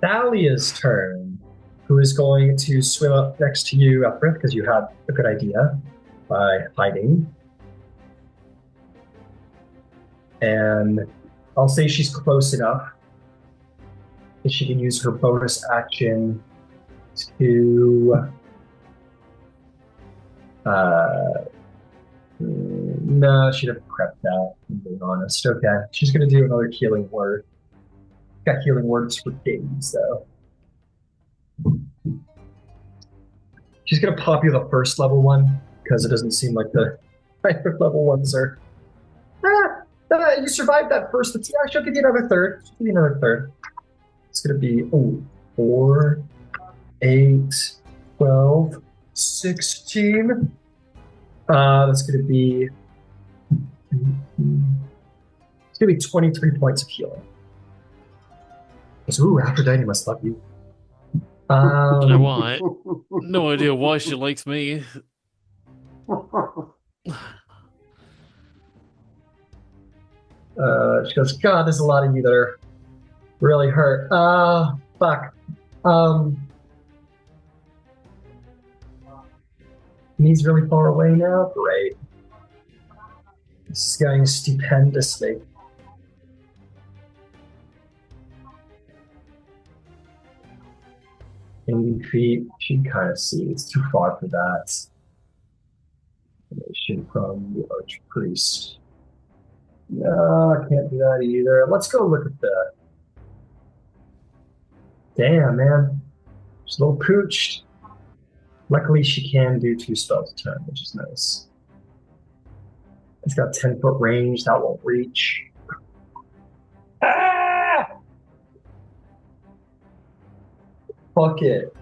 Thalia's turn, who is going to swim up next to you, Ethrith, because you had a good idea by hiding. And I'll say she's close enough that she can use her bonus action to... no, she'd have prepped that, if I'm being honest. Okay, she's going to do another healing word. Got healing words for days, though. She's going to pop you the first level one, because it doesn't seem like the higher level ones are... you survived that first. Yeah, she'll give you another third. She'll give you another third. It's going to be 4, 8, 12, 16. That's going to be... It's going to be 23 points of healing. So, Aphrodite must love you. Don't know Um, why. No idea why she likes me. she goes, God, there's a lot of you that are really hurt. Fuck. Um, he's really far away now. Great. This is going stupendously. 80 feet. She can kind of see. It's too far for that. Information from the archpriest. No, I can't do that either. Let's go look at the. Damn, man. She's a little pooched. Luckily, she can do 2 spells a turn, which is nice. It's got 10-foot range. That won't reach. Ah! Fuck it.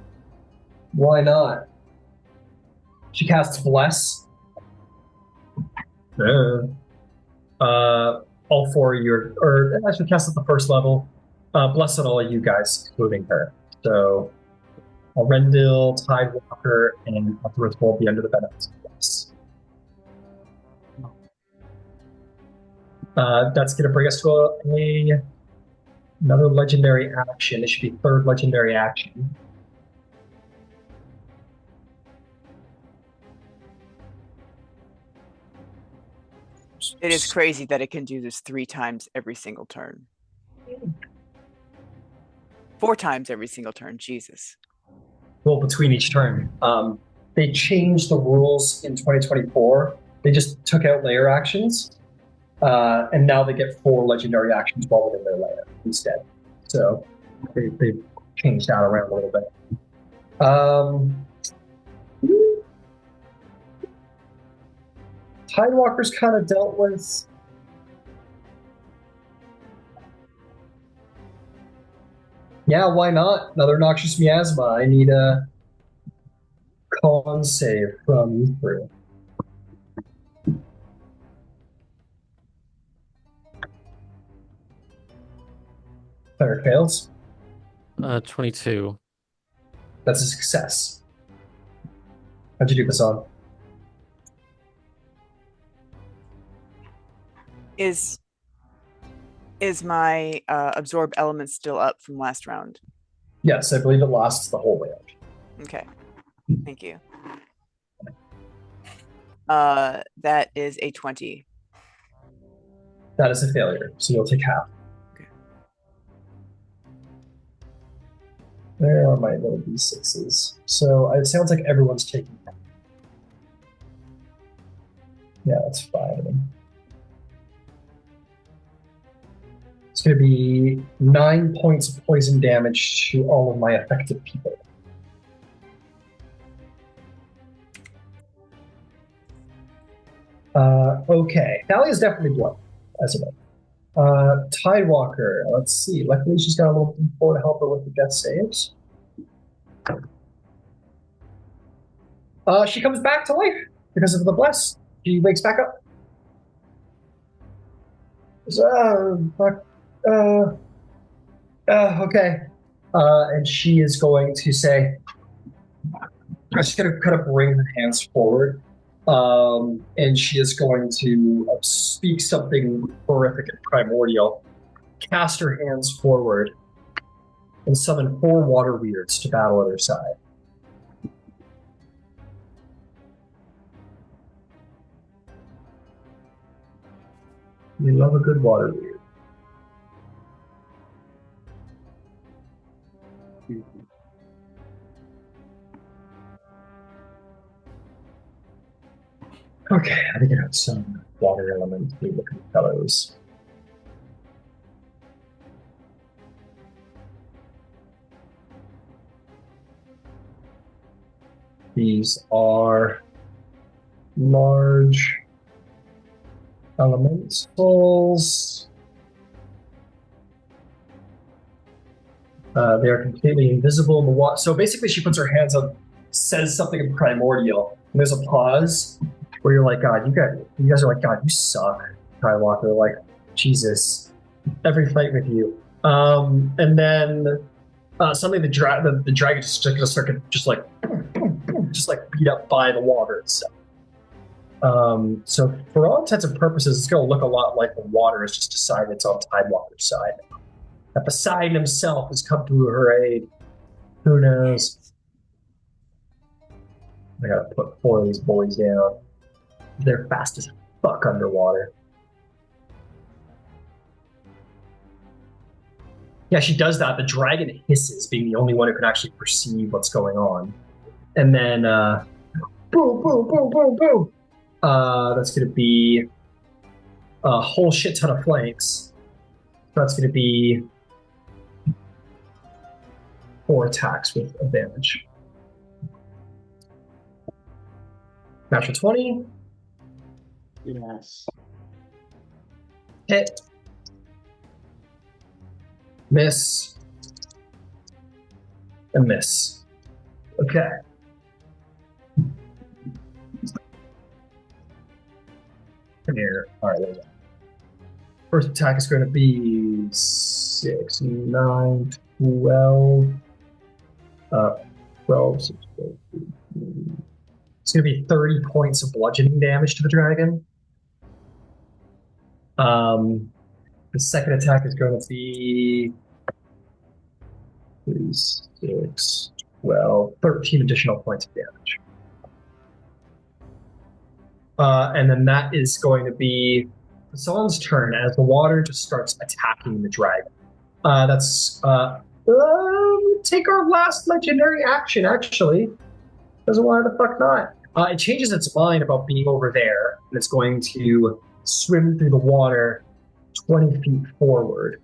Why not? She casts Bless. All 4 of you or actually cast at the first level. Bless on all of you guys, including her. So, Rendil, Tidewalker, and afterwards will be under the benefits of Bless. That's going to bring us to another legendary action. It should be 3rd legendary action. It is crazy that it can do this 3 times every single turn. 4 times every single turn. Jesus. Well, between each turn. They changed the rules in 2024. They just took out layer actions. And now they get 4 legendary actions while within their layer instead. So they've changed that around a little bit. Tidewalker's kind of dealt with. Yeah, why not? Another Noxious Miasma. I need a con save from you three. Cleric fails. 22. That's a success. How'd you do this on? Is my absorb element still up from last round? Yes, I believe it lasts the whole round. Okay. Thank you. That is a 20. That is a failure, so you'll take half. Okay. There are my little d6s. So it sounds like everyone's taking half. Yeah, that's 5 of them. It's going to be 9 points of poison damage to all of my affected people. Okay, Thalia is definitely blood, as a note. Tidewalker, let's see. Luckily, she's got a little D4 to help her with the death saves. She comes back to life because of the bless. She wakes back up. Okay. And she is going to say, she's going to kind of bring her hands forward. And she is going to speak something horrific and primordial, cast her hands forward, and summon 4 water weirds to battle at her side. We love a good water weird. Okay, I think I have some water elements. We look at fellows. These are large elementals. They are completely invisible in the water. So basically, she puts her hands up, says something primordial, and there's a pause where you're like, God, you guys are like, God, you suck, Skywalker. Like, Jesus, every fight with you. And then Suddenly the dragon just start just like boom, boom, boom, just like beat up by the water itself. So for all intents and purposes, it's going to look a lot like the water has just decided it's on Tidewater's side. That Poseidon himself has come to her aid. Who knows? I gotta put 4 of these boys down. They're fast as fuck underwater. Yeah, she does that. The dragon hisses, being the only one who can actually perceive what's going on. And then, boom, boom, boom, boom, boom. That's going to be a whole shit ton of flanks. That's going to be 4 attacks with advantage. Natural 20. Yes. Hit. Miss. And miss. Okay. Here. All right, there we go. First attack is going to be 6, 9, 12. 12, 6, 12, 15. It's going to be 30 points of bludgeoning damage to the dragon. The second attack is going to be 3, 6, 12, 13 additional points of damage. And then that is going to be Hassan's turn as the water just starts attacking the dragon. Take our last legendary action, actually. Doesn't why the fuck not? It changes its mind about being over there, and it's going to swim through the water 20 feet forward.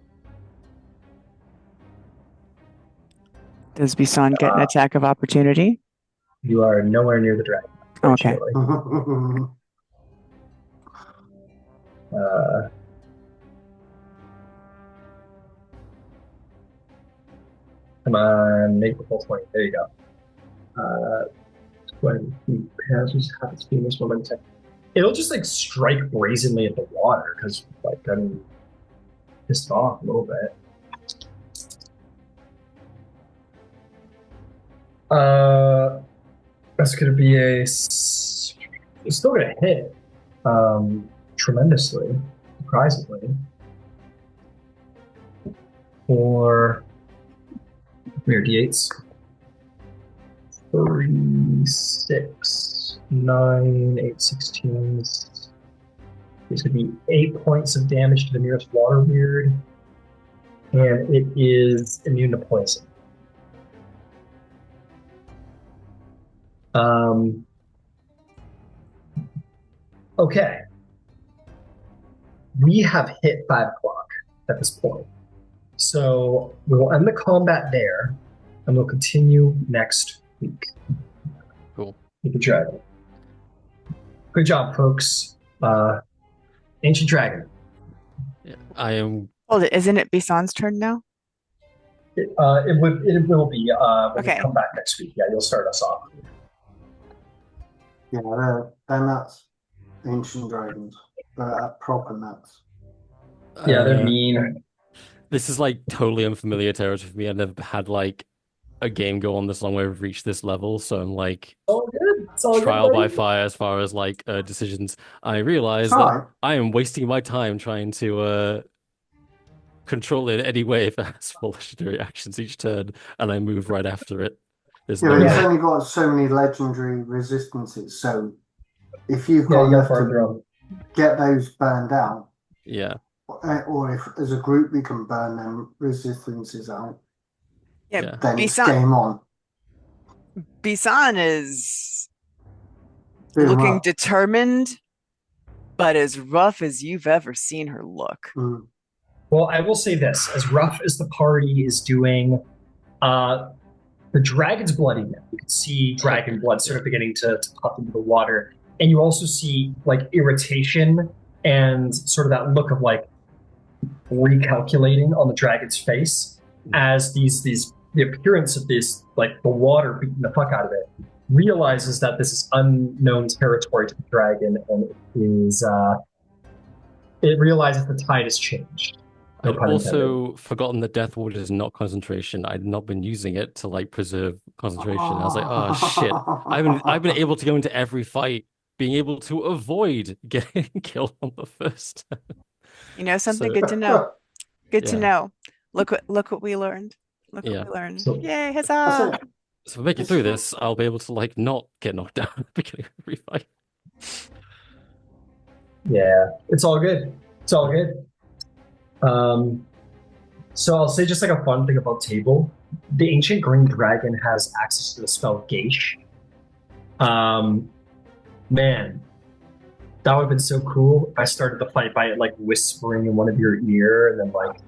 Does Bison get an attack of opportunity? You are nowhere near the dragon. Okay. Come on, make the full 20. There you go. 20 feet passes, half its speed, this one attack. It'll just like strike brazenly at the water because, like, I'm pissed off a little bit. That's going to be it's still going to hit tremendously, surprisingly. For mere d8s. 36, 9, 8, 16. It's going to be 8 points of damage to the nearest water weird. And it is immune to poison. Okay. We have hit 5 o'clock at this point. So we will end the combat there, and we'll continue next week. Cool. With the dragon. Good job, folks. Ancient Dragon. Yeah, I am. Hold it. Isn't it Bison's turn now? It will be when Okay. we come back next week. Yeah, you'll start us off. Yeah, they're nuts. Ancient dragons. They're proper nuts. Yeah, they're mean. This is like totally unfamiliar territory for me. I've never had like a game go on this long where we've reached this level, so I'm like All good. It's all trial good, by buddy. fire as far as like decisions. I realize It's that alright. I am wasting my time trying to control it in any way if it has 4 legendary actions each turn, and I move right after it. There's Yeah, no but it's Yeah. only got so many legendary resistances, so if you've Yeah, got you go enough farther to on. get those burned out, yeah. or if as a group we can burn them resistances out, Yeah. then it's Bison, game on. Bison is Doing looking well. determined, but as rough as you've ever seen her look. Mm. Well, I will say this: as rough as the party is doing, the dragon's bloody now. You can see dragon blood sort of beginning to pop into the water, and you also see like irritation and sort of that look of like recalculating on the dragon's face as the appearance of this, like the water beating the fuck out of it, realizes that this is unknown territory to the dragon, and it realizes the tide has changed. No I'd pun intended. also forgotten that Death Ward is not concentration. I'd not been using it to like preserve concentration. I was like, oh shit. I've been able to go into every fight, being able to avoid getting killed on the first. You know something? So Good to know. Good to yeah, know. Look what we learned. Look what yeah. we learned. So Yay, That's huzzah! it. So if I make it through this, I'll be able to like not get knocked down at the beginning of every fight. yeah, it's all good. It's all good. So I'll say just like a fun thing about table. The ancient green dragon has access to the spell Geish. Man, that would have been so cool if I started the fight by like whispering in one of your ear and then like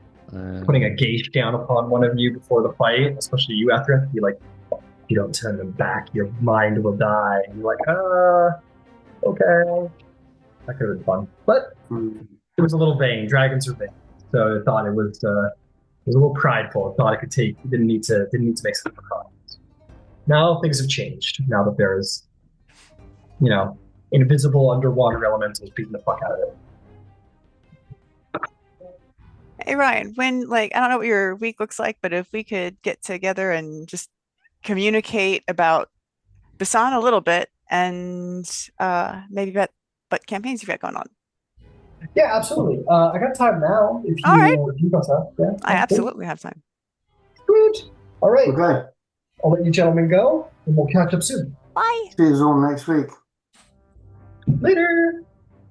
putting a Geish down upon one of you before the fight, especially you after it. Be like, if you don't turn them back, your mind will die. And you're like, okay. That could have been fun. But it was a little vain. Dragons are vain. So I thought it was a little prideful. I thought it could take. Didn't need to make some precautions. Now things have changed. Now that there is, invisible underwater elementals beating the fuck out of it. Hey Ryan, when I don't know what your week looks like, but if we could get together and just communicate about Basan a little bit and maybe about what campaigns you've got going on. Yeah, absolutely. I got time now. All right. If you got time, yeah. I absolutely have time. Good. All right. Okay. I'll let you gentlemen go, and we'll catch up soon. Bye. See you all next week. Later.